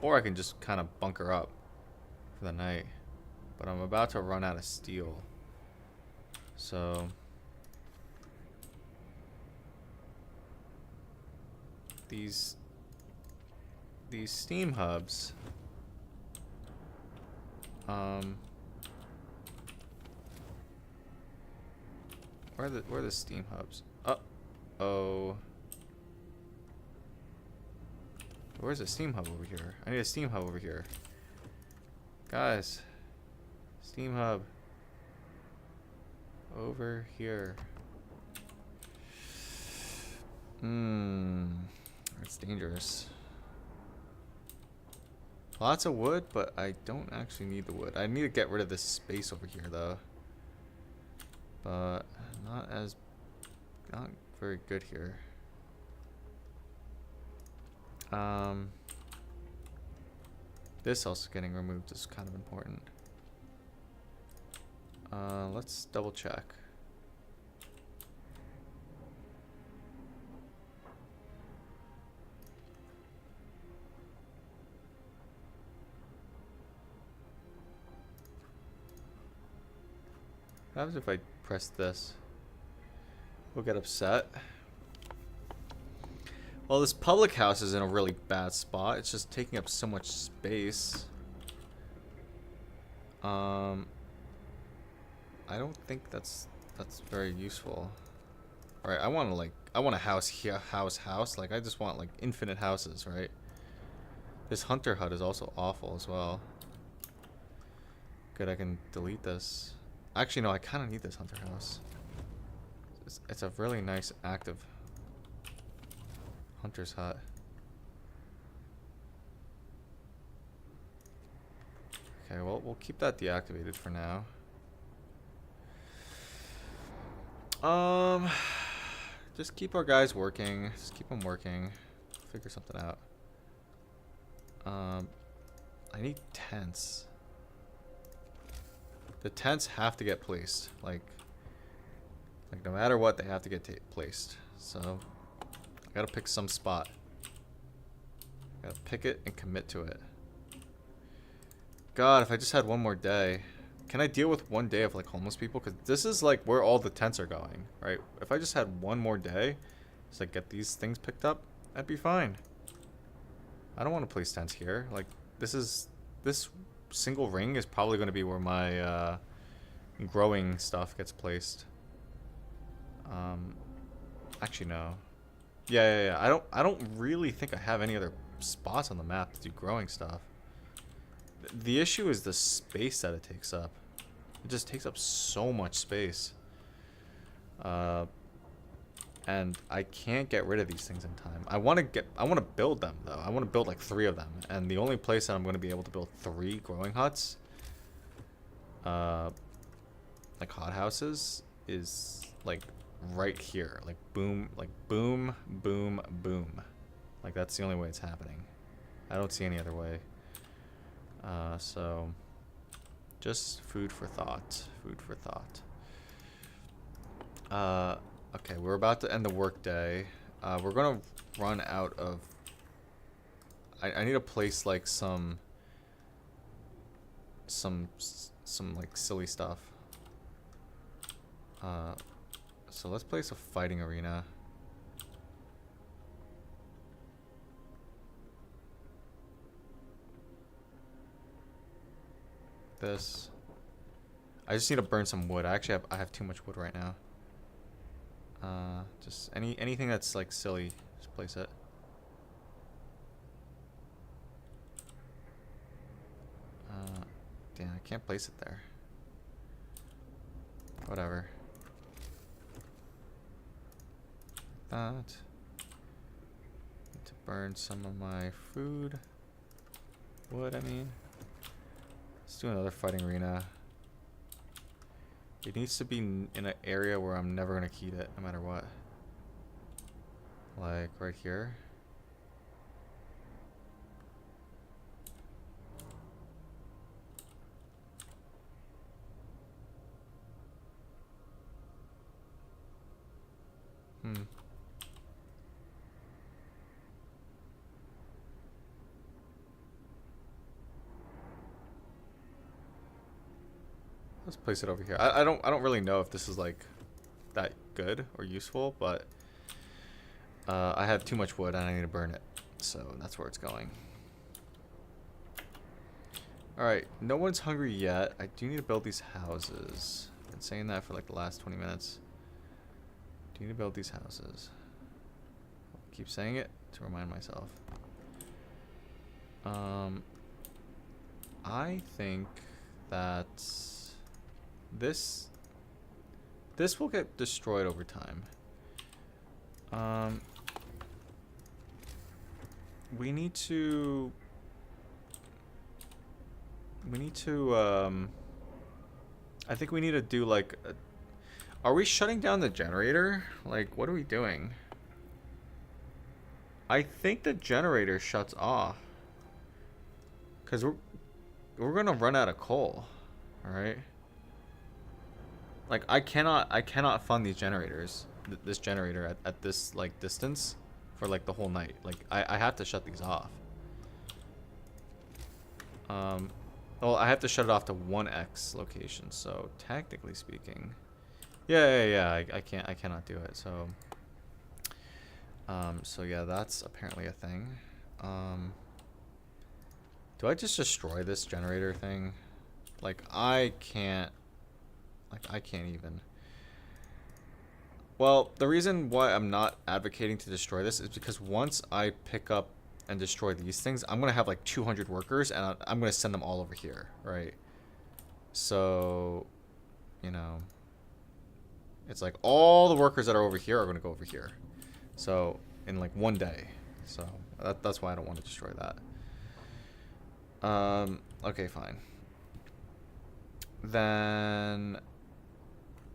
Or I can just kind of bunker up for the night. But I'm about to run out of steel. So these steam hubs, where are the steam hubs? Oh, where's the steam hub over here? I need a steam hub over here, guys. Steam hub over here. It's dangerous. Lots of wood, but I don't actually need the wood. I need to get rid of this space over here, though. But not very good here. This also getting removed is kind of important. Let's double check. What happens if I press this? We'll get upset. Well, this public house is in a really bad spot. It's just taking up so much space. I don't think that's very useful. All right, I want a house here, house. Like I just want like infinite houses, right? This hunter hut is also awful as well. Good, I can delete this. Actually, no, I kind of need this hunter house. It's a really nice active Hunter's hut. Okay, well, we'll keep that deactivated for now. Just keep our guys working. Just keep them working. Figure something out. I need tents. The tents have to get placed. Like no matter what, they have to get placed. So, I gotta pick some spot. Gotta pick it and commit to it. God, if I just had one more day. Can I deal with one day of like homeless people? Because this is like where all the tents are going, right? If I just had one more day, just like get these things picked up, that'd be fine. I don't want to place tents here. Like this single ring is probably going to be where my growing stuff gets placed. Actually no. Yeah. I don't really think I have any other spots on the map to do growing stuff. The issue is the space that it takes up. It just takes up so much space. And I can't get rid of these things in time. I want to build them though. I want to build like 3 of them. And the only place that I'm going to be able to build 3 growing huts, like hothouses, is like right here. Like boom, boom, boom. Like that's the only way it's happening. I don't see any other way. So just food for thought. Okay, we're about to end the work day. We're gonna run out of. I need to place like some like silly stuff. So let's place a fighting arena. This. I just need to burn some wood. I have too much wood right now. Just anything that's like silly, just place it. Damn, I can't place it there. Whatever. That. Need to burn some of my food. Wood, I mean. Let's do another fighting arena. It needs to be in an area where I'm never gonna keep it, no matter what. Like right here. Let's place it over here. I don't really know if this is like that good or useful, but I have too much wood and I need to burn it, so that's where it's going. All right, no one's hungry yet. I do need to build these houses. I've been saying that for like the last 20 minutes. Do need to build these houses. I'll keep saying it to remind myself. I think that this will get destroyed over time. We need to I think we need to do like are we shutting down the generator? Like what are we doing? I think the generator shuts off. 'Cause we're gonna run out of coal. Alright? Like I cannot fund these generators, this generator at this like distance for like the whole night. Like I have to shut these off. Well, I have to shut it off to 1x location. So technically speaking, yeah, I cannot do it. So so yeah, that's apparently a thing. Do I just destroy this generator thing? Like I can't even. Well, the reason why I'm not advocating to destroy this is because once I pick up and destroy these things, I'm going to have like 200 workers and I'm going to send them all over here, right? So, you know, it's like all the workers that are over here are going to go over here. So, in like one day. So that's why I don't want to destroy that. Okay, fine. Then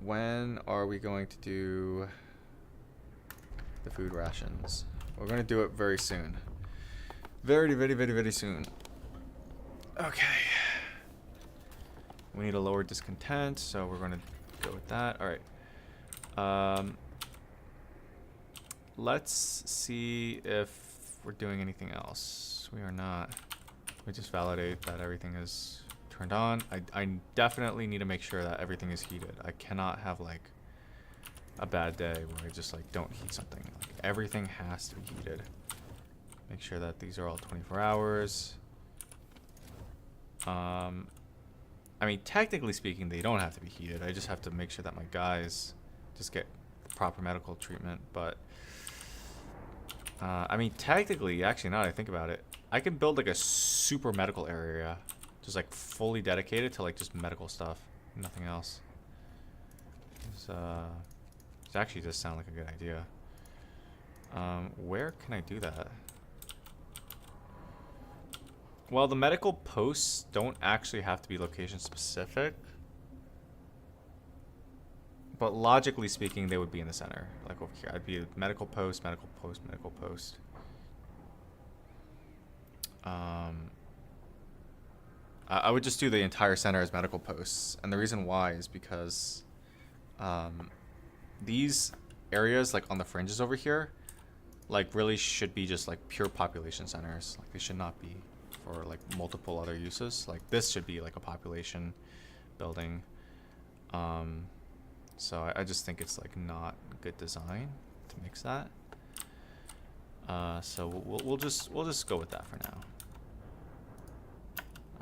when are we going to do the food rations? We're going to do it very soon. Very soon. Okay. We need a lower discontent, so we're going to go with that. All right. Let's see if we're doing anything else. We are not. We just validate that everything is turned on. I definitely need to make sure that everything is heated. I cannot have like a bad day where I just like don't heat something. Like everything has to be heated. Make sure that these are all 24 hours. I mean, technically speaking, they don't have to be heated. I just have to make sure that my guys just get proper medical treatment. But I mean, technically, actually, now that I think about it, I can build like a super medical area, just like fully dedicated to like just medical stuff, nothing else. It actually does sound like a good idea. Where can I do that? Well, the medical posts don't actually have to be location specific, but logically speaking, they would be in the center, like over here. I'd be a medical post, medical post, medical post. I would just do the entire center as medical posts, and the reason why is because these areas, like on the fringes over here, like really should be just like pure population centers. Like they should not be for like multiple other uses. Like this should be like a population building. So I just think it's like not good design to mix that. So we'll just go with that for now.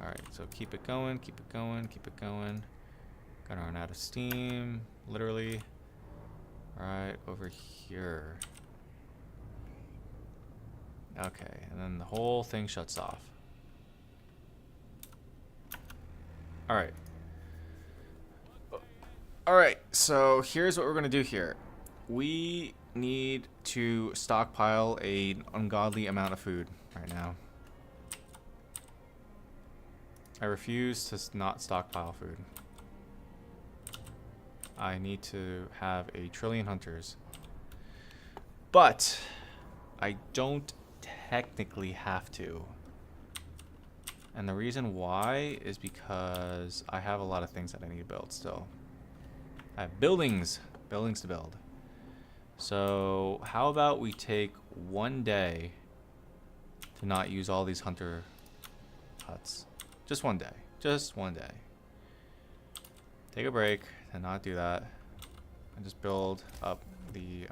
All right, so keep it going, keep it going, keep it going. Gonna run out of steam, literally. All right, over here. Okay, and then the whole thing shuts off. All right. All right, so here's what we're gonna do here. We need to stockpile an ungodly amount of food right now. I refuse to not stockpile food. I need to have 1 trillion hunters. But I don't technically have to. And the reason why is because I have a lot of things that I need to build still. I have buildings to build. So how about we take 1 day to not use all these hunter huts? Just 1 day. Just 1 day. Take a break and not do that. And just build up the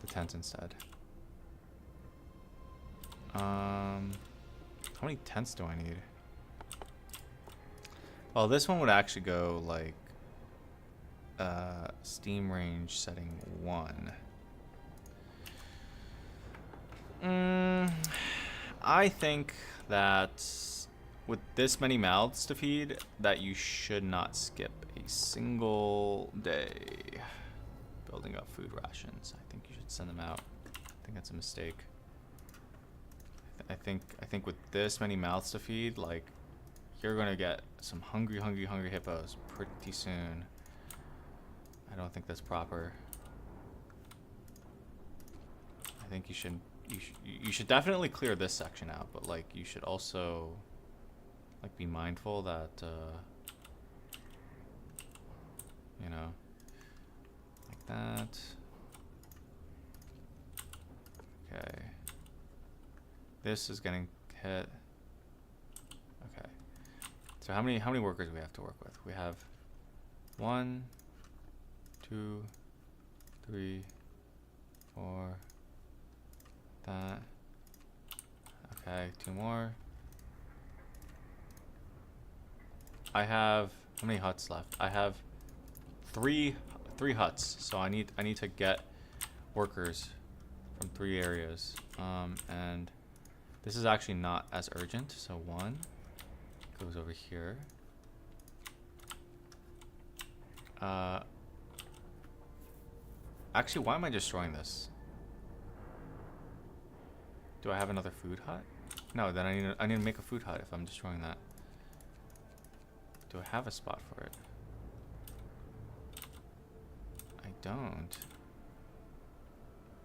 tents instead. How many tents do I need? Well, this one would actually go like steam range setting 1. I think that with this many mouths to feed, that you should not skip a single day building up food rations. I think you should send them out. I think that's a mistake. I think with this many mouths to feed, like, you're gonna get some hungry hippos pretty soon. I don't think that's proper. I think you should definitely clear this section out, but like you should also like be mindful that you know, like that. Okay. This is getting hit. Okay. So how many workers do we have to work with? We have 1, 2, 3, 4. That. Okay, 2 more. I have how many huts left? I have three huts. So I need to get workers from 3 areas. And this is actually not as urgent. So 1 goes over here. Actually, why am I destroying this? Do I have another food hut? No, then I need to make a food hut if I'm destroying that. Do I have a spot for it? I don't.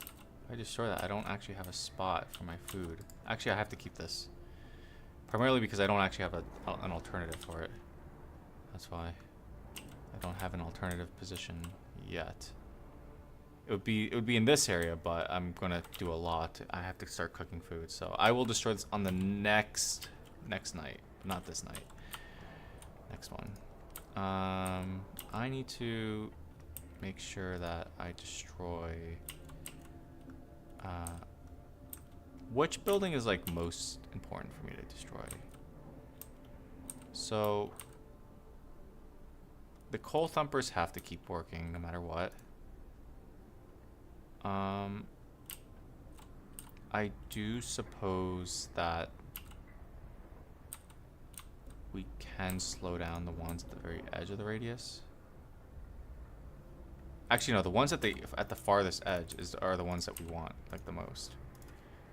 If I destroy that, I don't actually have a spot for my food. Actually, I have to keep this. Primarily because I don't actually have an alternative for it. That's why. I don't have an alternative position yet. It would be in this area, but I'm gonna do a lot. I have to start cooking food, so I will destroy this on the next night, not this night. Next one. I need to make sure that I destroy. Which building is like most important for me to destroy? So the coal thumpers have to keep working no matter what. I do suppose that we can slow down the ones at the very edge of the radius. Actually, no, the ones at the farthest edge are the ones that we want like the most.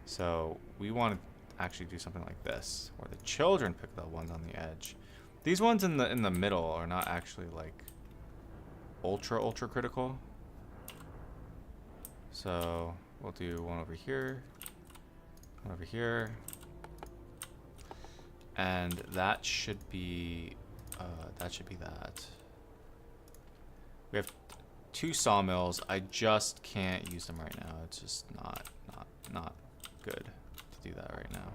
So we want to actually do something like this, where the children pick the ones on the edge. These ones in the middle are not actually like ultra critical. So we'll do one over here, one over here, and that should be that. We have 2 sawmills. I just can't use them right now. It's just not good to do that right now.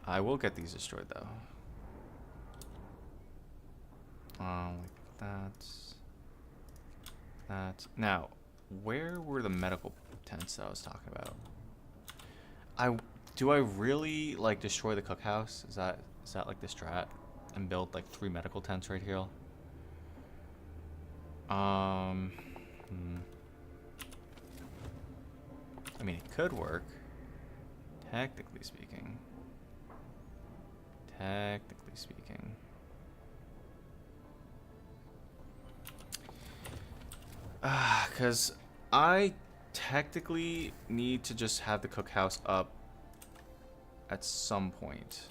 I will get these destroyed though. Like that. Now, where were the medical tents that I was talking about? Do I really like destroy the cookhouse? Is that like the strat? And build like 3 medical tents right here? I mean, it could work. Technically speaking. Because I technically need to just have the cookhouse up at some point.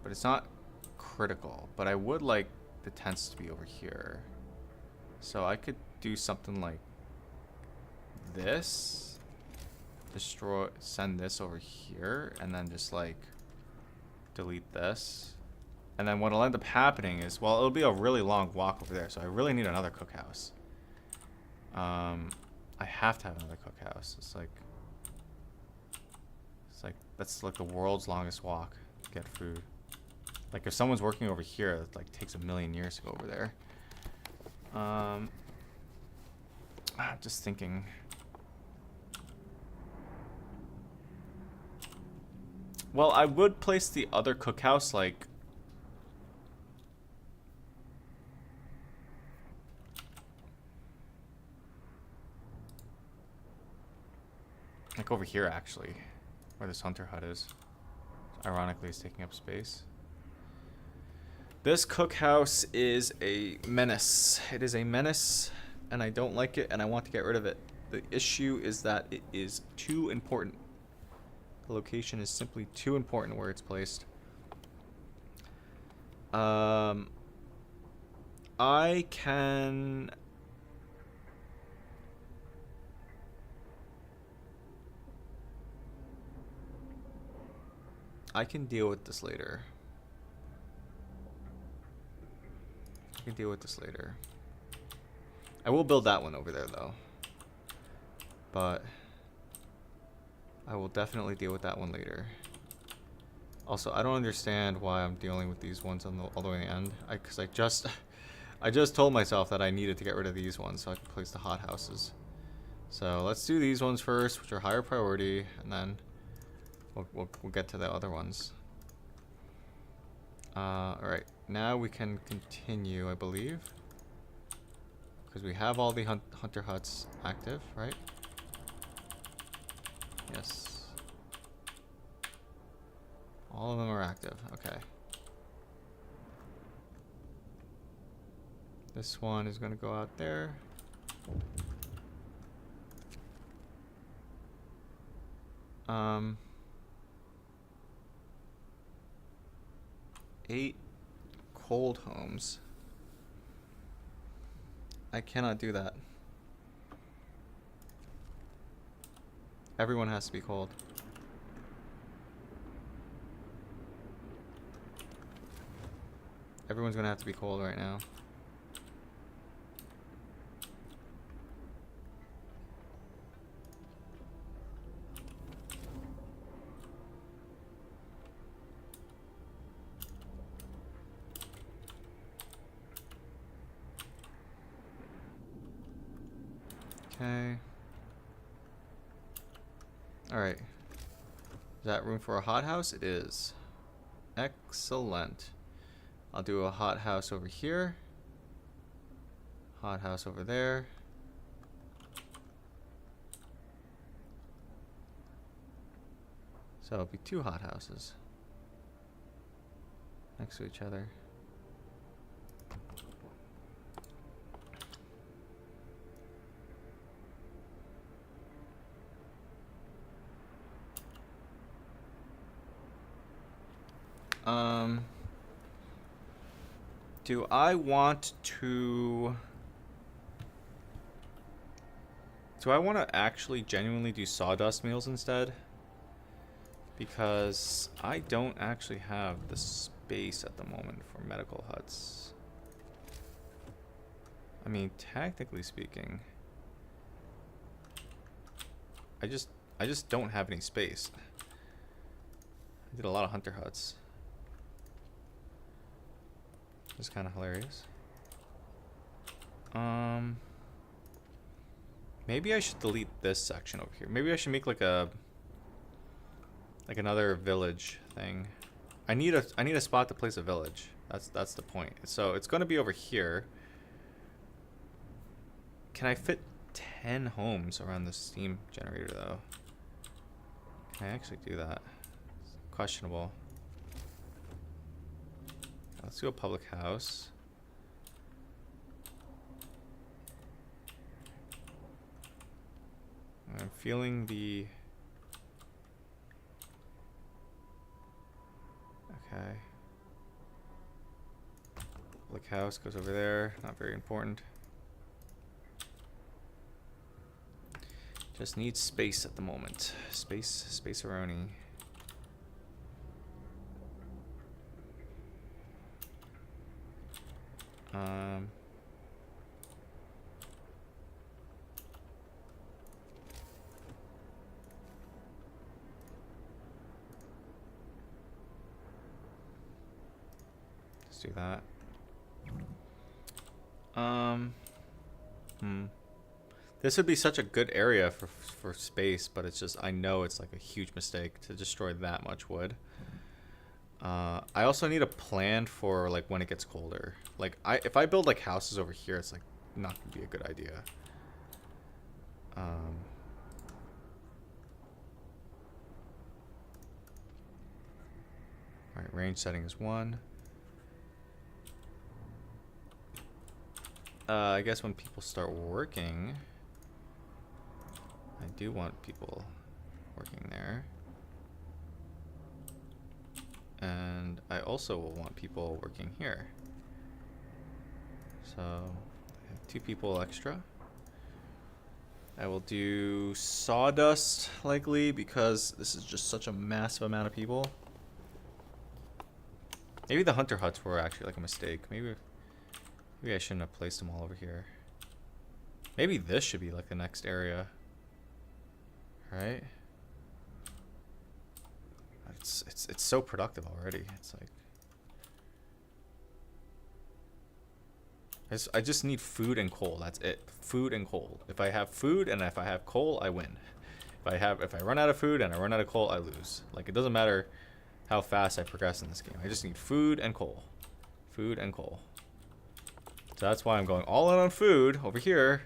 But it's not critical. But I would like the tents to be over here. So I could do something like this. Send this over here, and then just like delete this. And then what'll end up happening is, well, it'll be a really long walk over there, so I really need another cookhouse. I have to have another cookhouse. It's like that's like the world's longest walk to get food. Like if someone's working over here, it like takes 1,000,000 years to go over there. Just thinking. Well, I would place the other cookhouse like over here actually, where this hunter hut is. Ironically, it's taking up space. This cookhouse is a menace. It is a menace, and I don't like it, and I want to get rid of it. The issue is that it is too important. The location is simply too important where it's placed. I can... I can deal with this later. I will build that one over there though. But I will definitely deal with that one later. Also, I don't understand why I'm dealing with these ones on all the way to the end. Because I just told myself that I needed to get rid of these ones so I can place the hothouses. So let's do these ones first, which are higher priority, and then we'll get to the other ones. Alright, now we can continue, I believe. Because we have all the hunter huts active, right? Yes. All of them are active, okay. This one is going to go out there. 8 cold homes. I cannot do that. Everyone has to be cold. Everyone's gonna have to be cold right now. Okay. Alright. Is that room for a hothouse? It is. Excellent. I'll do a hothouse over here. Hothouse over there. So it'll be 2 hothouses next to each other. Do I want to... Do I want to actually genuinely do sawdust meals instead? Because I don't actually have the space at the moment for medical huts. I mean, technically speaking, I just don't have any space. I did a lot of hunter huts. It's kind of hilarious. Maybe I should delete this section over here. Maybe I should make like another village thing. I need a spot to place a village. That's the point. So it's going to be over here. Can I fit 10 homes around the steam generator though? Can I actually do that? It's questionable. Let's do a public house. I'm feeling the... Okay. Public house goes over there. Not very important. Just need space at the moment. Space-aroni. Let's do that. This would be such a good area for space, but it's just, I know it's like a huge mistake to destroy that much wood. I also need a plan for like when it gets colder. Like if I build like houses over here, it's like not gonna be a good idea. Alright, range setting is 1. I guess when people start working, I do want people working there. And I also will want people working here. So I have 2 people extra. I will do sawdust likely because this is just such a massive amount of people. Maybe the hunter huts were actually like a mistake. Maybe I shouldn't have placed them all over here. Maybe this should be like the next area. Right? It's so productive already. It's like I just need food and coal. That's it. Food and coal. If I have food and if I have coal, I win. If I run out of food and I run out of coal, I lose. Like it doesn't matter how fast I progress in this game. I just need food and coal. Food and coal. So that's why I'm going all in on food over here.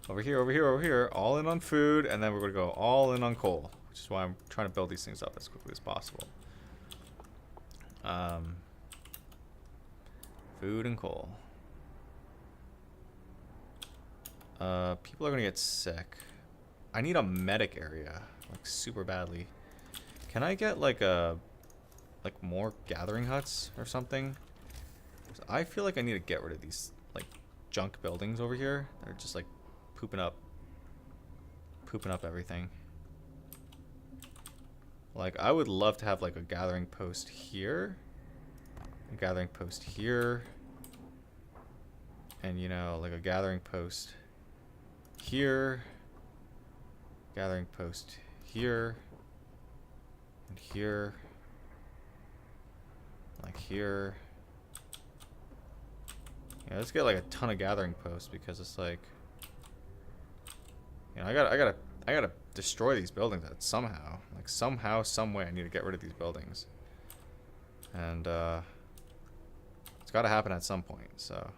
Over here, over here, over here. All in on food, and then we're gonna go all in on coal. Which is why I'm trying to build these things up as quickly as possible. Food and coal. People are gonna get sick. I need a medic area, like super badly. Can I get like a like more gathering huts or something. I feel like I need to get rid of these like junk buildings over here. They're just like pooping up everything. Like I would love to have like a gathering post here, a gathering post here, and you know, like a gathering post here, gathering post here, and here, like here. Yeah, let's get like a ton of gathering posts because it's like, you know, I gotta destroy these buildings somehow. Like somehow, some way, I need to get rid of these buildings, and it's got to happen at some point. So.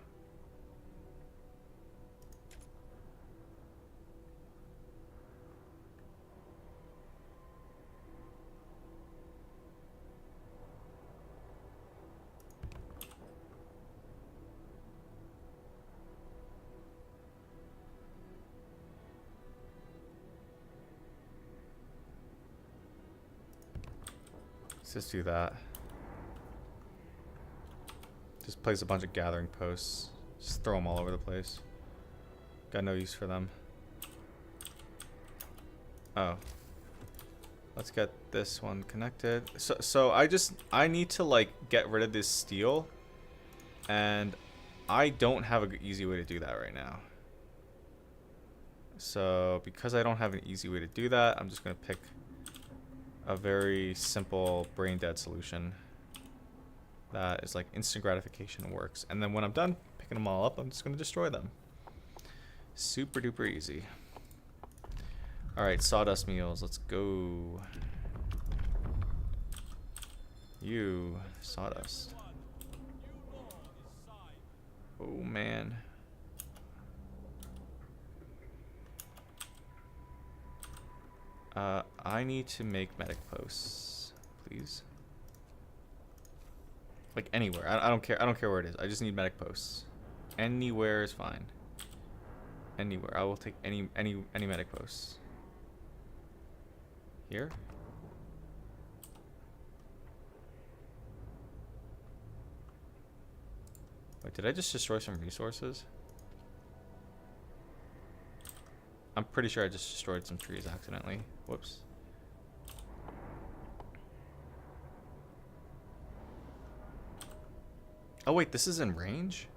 Let's just do that. Just place a bunch of gathering posts. Just throw them all over the place. Got no use for them. Oh. Let's get this one connected. So I need to like get rid of this steel. And I don't have an easy way to do that right now. So because I don't have an easy way to do that, I'm just going to pick a very simple brain dead solution that is like instant gratification and works. And then when I'm done picking them all up, I'm just going to destroy them. Super duper easy. All right, sawdust meals, let's go. You sawdust. Oh man. I need to make medic posts, please. Like anywhere. I don't care. I don't care where it is. I just need medic posts. Anywhere is fine. Anywhere. I will take any medic posts. Here? Wait, did I just destroy some resources? I'm pretty sure I just destroyed some trees accidentally. Whoops. Oh wait, this is in range?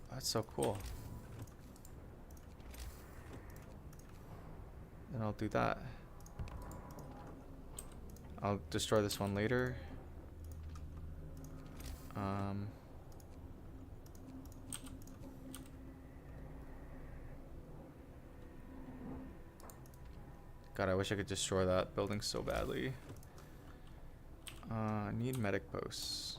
That's so cool. Then I'll do that. I'll destroy this one later. God, I wish I could destroy that building so badly. I need medic posts.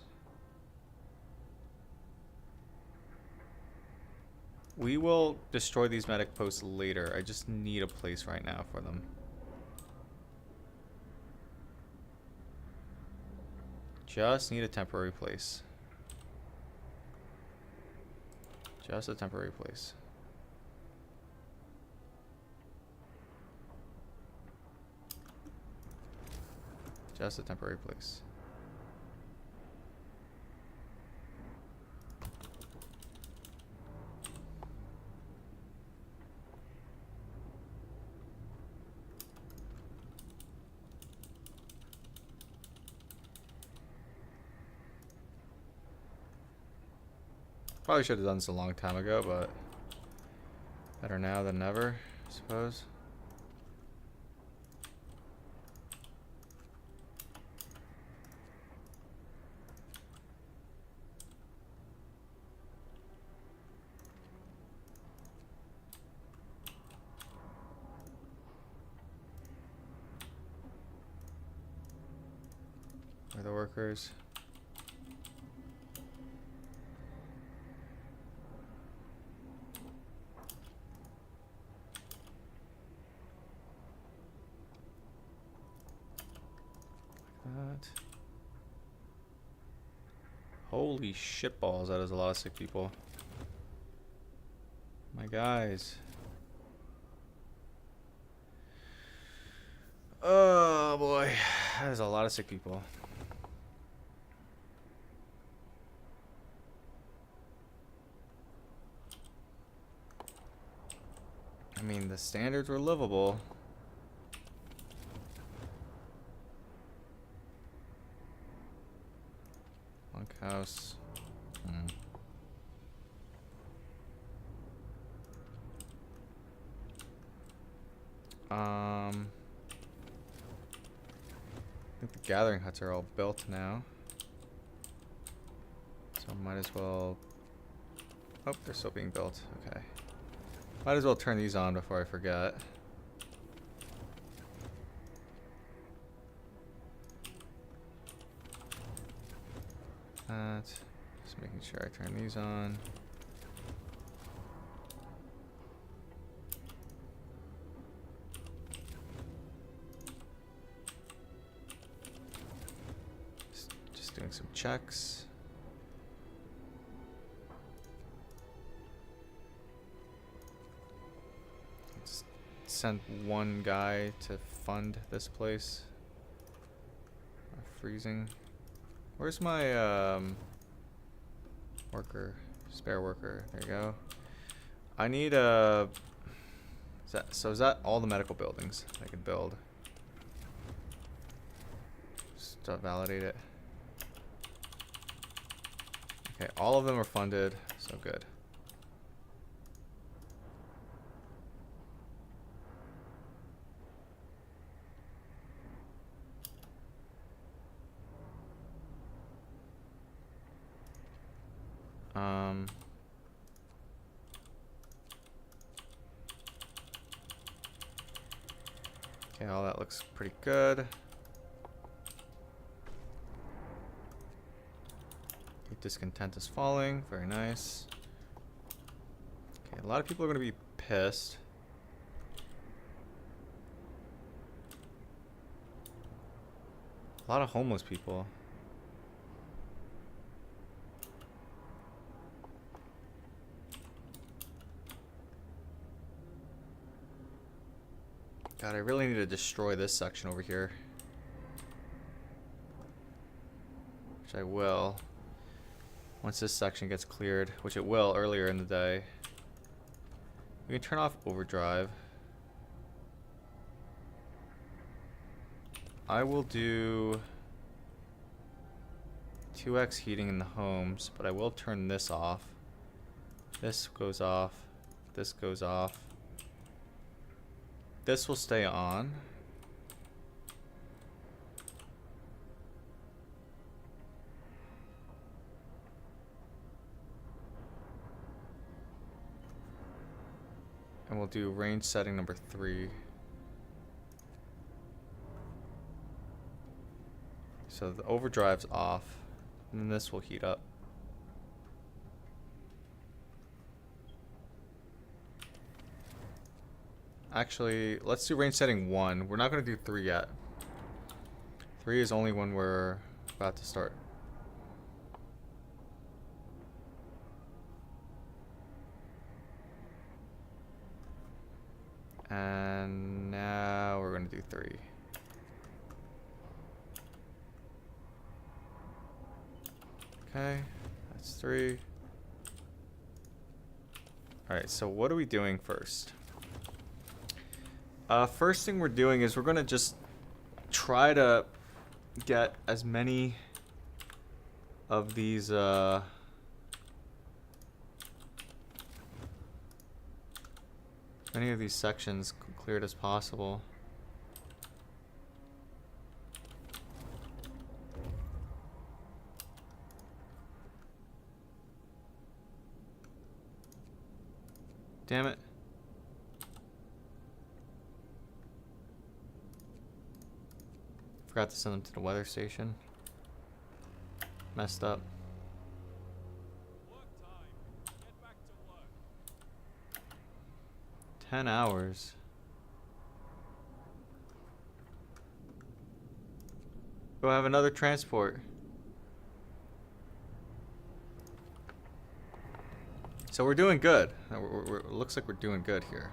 We will destroy these medic posts later. I just need a place right now for them. Just need a temporary place. Just a temporary place. Just a temporary place. Probably should have done this a long time ago, but better now than never, I suppose. Where are the workers? That. Holy shitballs, that is a lot of sick people. My guys. Oh boy, there's a lot of sick people. I mean, the standards were livable. Bunkhouse. I think the gathering huts are all built now. So might as well... Oh, they're still being built. Okay. Might as well turn these on before I forget. Just making sure I turn these on. Just doing some checks. Let's send one guy to fund this place. Freezing. Where's my worker? Spare worker. There you go. I need a... Is that all the medical buildings I can build? Just to validate it. Okay, all of them are funded, so good. Okay, all that looks pretty good. Discontent is falling. Very nice. Okay, a lot of people are going to be pissed. A lot of homeless people. God, I really need to destroy this section over here. Which I will. Once this section gets cleared, which it will earlier in the day. We can turn off overdrive. I will do 2x heating in the homes, but I will turn this off. This goes off. This goes off. This will stay on. And we'll do range setting number 3. So the overdrive's off, and then this will heat up. Actually, let's do range setting 1. We're not going to do 3 yet. 3 is only when we're about to start. And now we're going to do 3. Okay, that's 3. Alright, so what are we doing first? First thing we're doing is we're going to just try to get as many of these sections cleared as possible. Damn it. Forgot to send them to the weather station. Messed up. Work time. Get back to work. 10 hours. Go have another transport. So we're doing good. It looks like we're doing good here.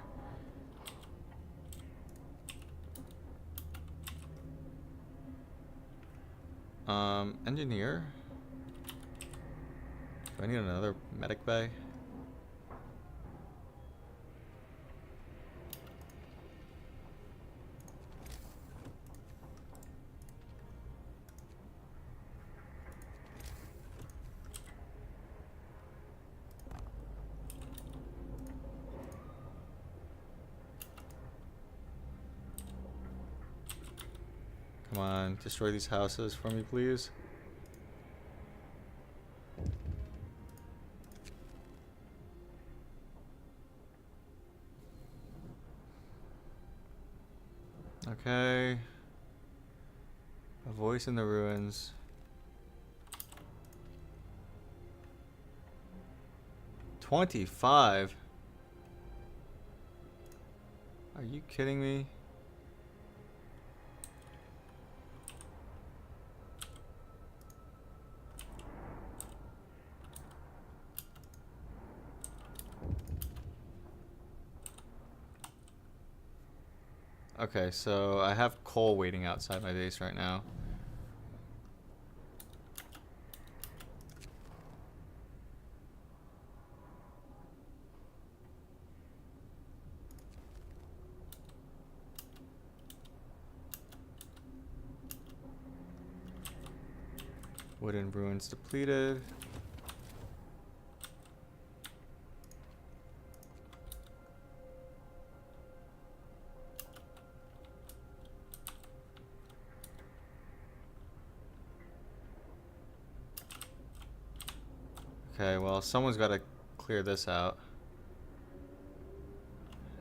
Engineer. Do I need another medic bay? Come on, destroy these houses for me, please. Okay. A voice in the ruins. $25. Are you kidding me? Okay, so I have coal waiting outside my base right now. Wooden ruins depleted. Okay, well, someone's got to clear this out.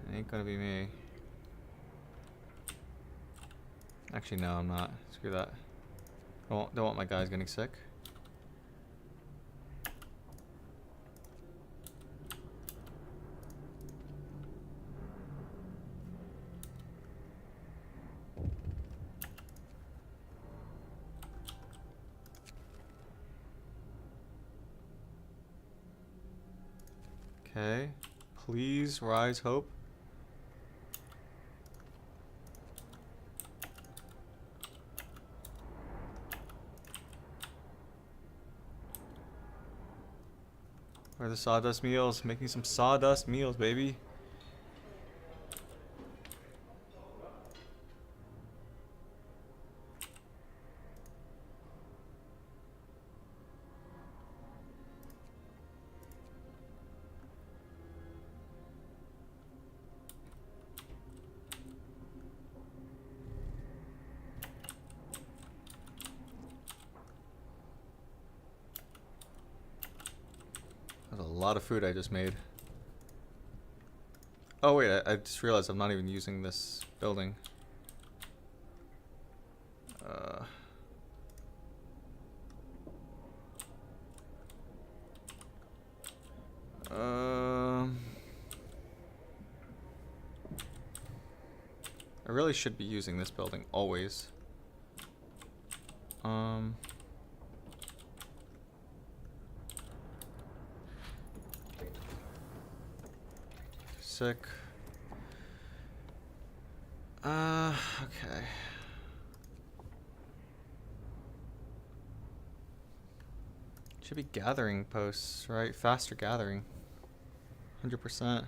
It ain't gonna be me. Actually, no, I'm not. Screw that. Don't want my guys getting sick. Okay. Please rise, hope. Where are the sawdust meals? Making some sawdust meals, baby. That's a lot of food I just made. Oh wait, I just realized I'm not even using this building. I really should be using this building always. Sick. Okay. Should be gathering posts, right? Faster gathering. 100%.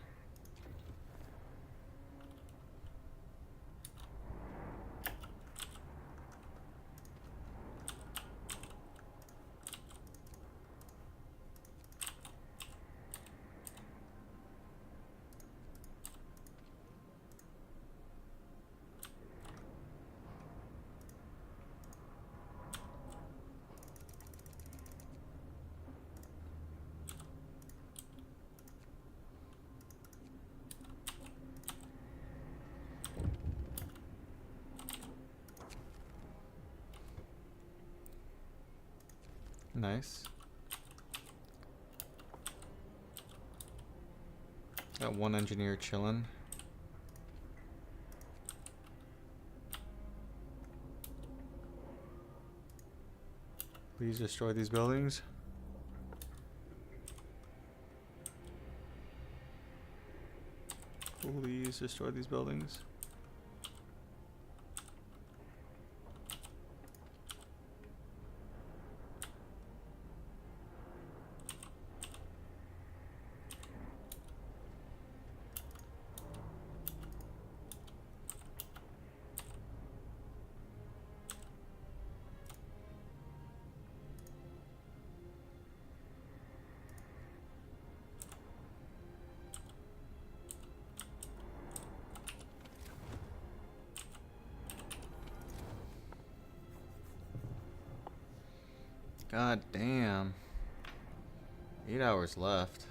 Nice. Got one engineer chilling. Please destroy these buildings. Please destroy these buildings. God damn. 8 hours left.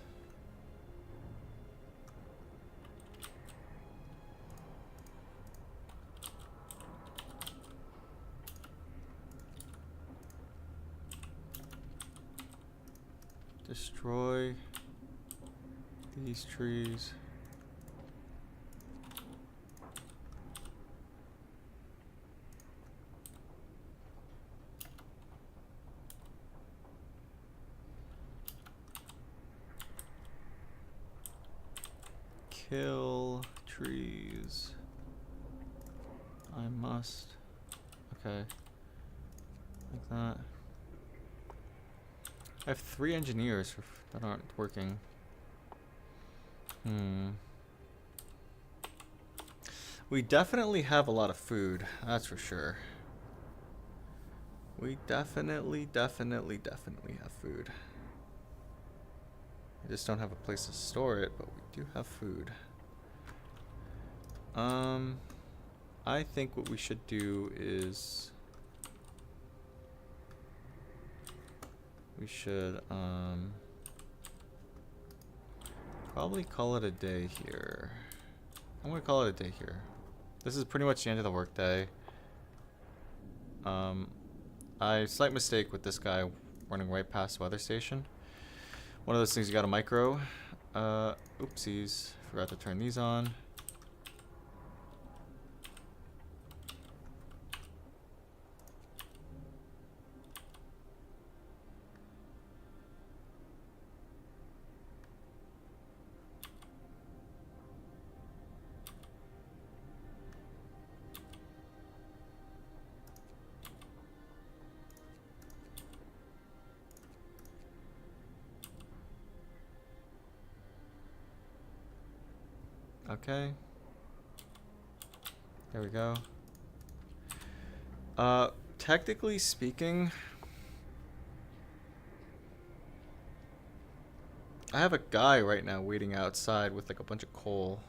Destroy these trees. Kill trees. I must. Okay. Like that. I have 3 engineers that aren't working. We definitely have a lot of food, that's for sure. We definitely have food. I just don't have a place to store it, but we do have food. I think what we should do is we should probably call it a day here. I'm gonna call it a day here. This is pretty much the end of the workday. Slight mistake with this guy running right past the weather station. One of those things you gotta micro. Oopsies, forgot to turn these on. Okay. There we go. Technically speaking, I have a guy right now waiting outside with like a bunch of coal.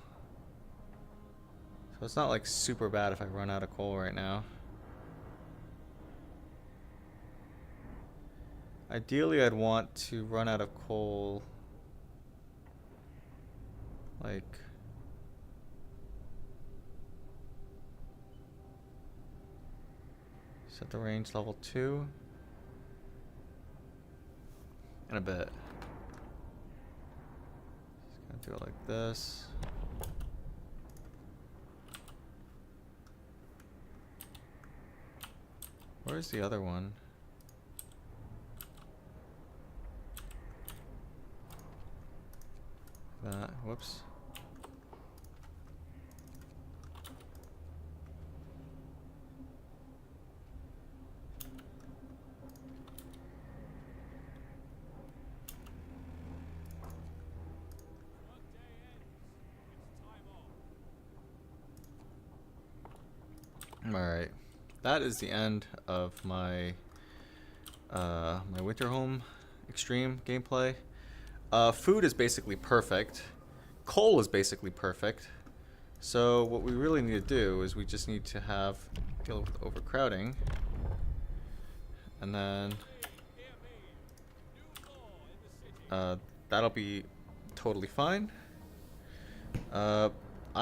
So it's not like super bad if I run out of coal right now. Ideally, I'd want to run out of coal like set the range level 2 in a bit. Just gonna do it like this. Where's the other one? That, whoops. Alright, that is the end of my my Winterhome extreme gameplay. Food is basically perfect. Coal is basically perfect. So what we really need to do is we just need to deal with overcrowding. And then that'll be totally fine. I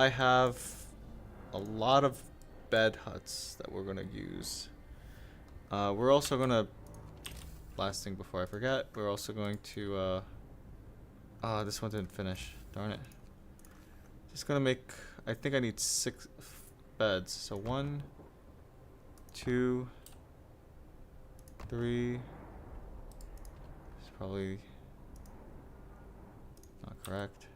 have a lot of bed huts that we're gonna use. We're also gonna, last thing before I forget, we're also going to this one didn't finish, darn it. Just gonna make, I think I need 6 beds. So 1, 2, 3. It's probably not correct.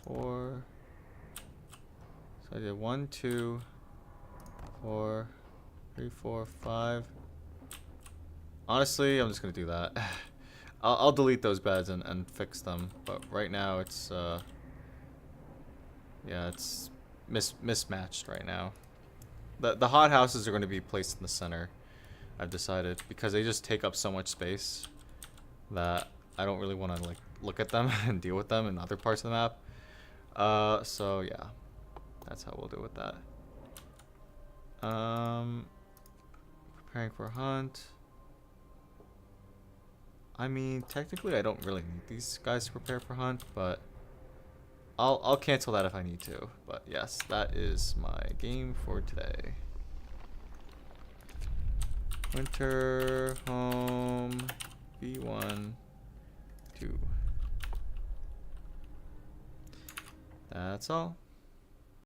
4. So I did 1, 2, 4, 3, 4, 5. Honestly, I'm just gonna do that. I'll delete those beds and fix them. But right now it's yeah, it's mismatched right now. The hot houses are going to be placed in the center, I've decided, because they just take up so much space that I don't really want to like look at them and deal with them in other parts of the map. So yeah, That's how we'll deal with that. Preparing for a hunt. I mean, technically I don't really need these guys to prepare for hunt, but I'll cancel that if I need to. But yes, that is my game for today. Winterhome V1 2. That's all.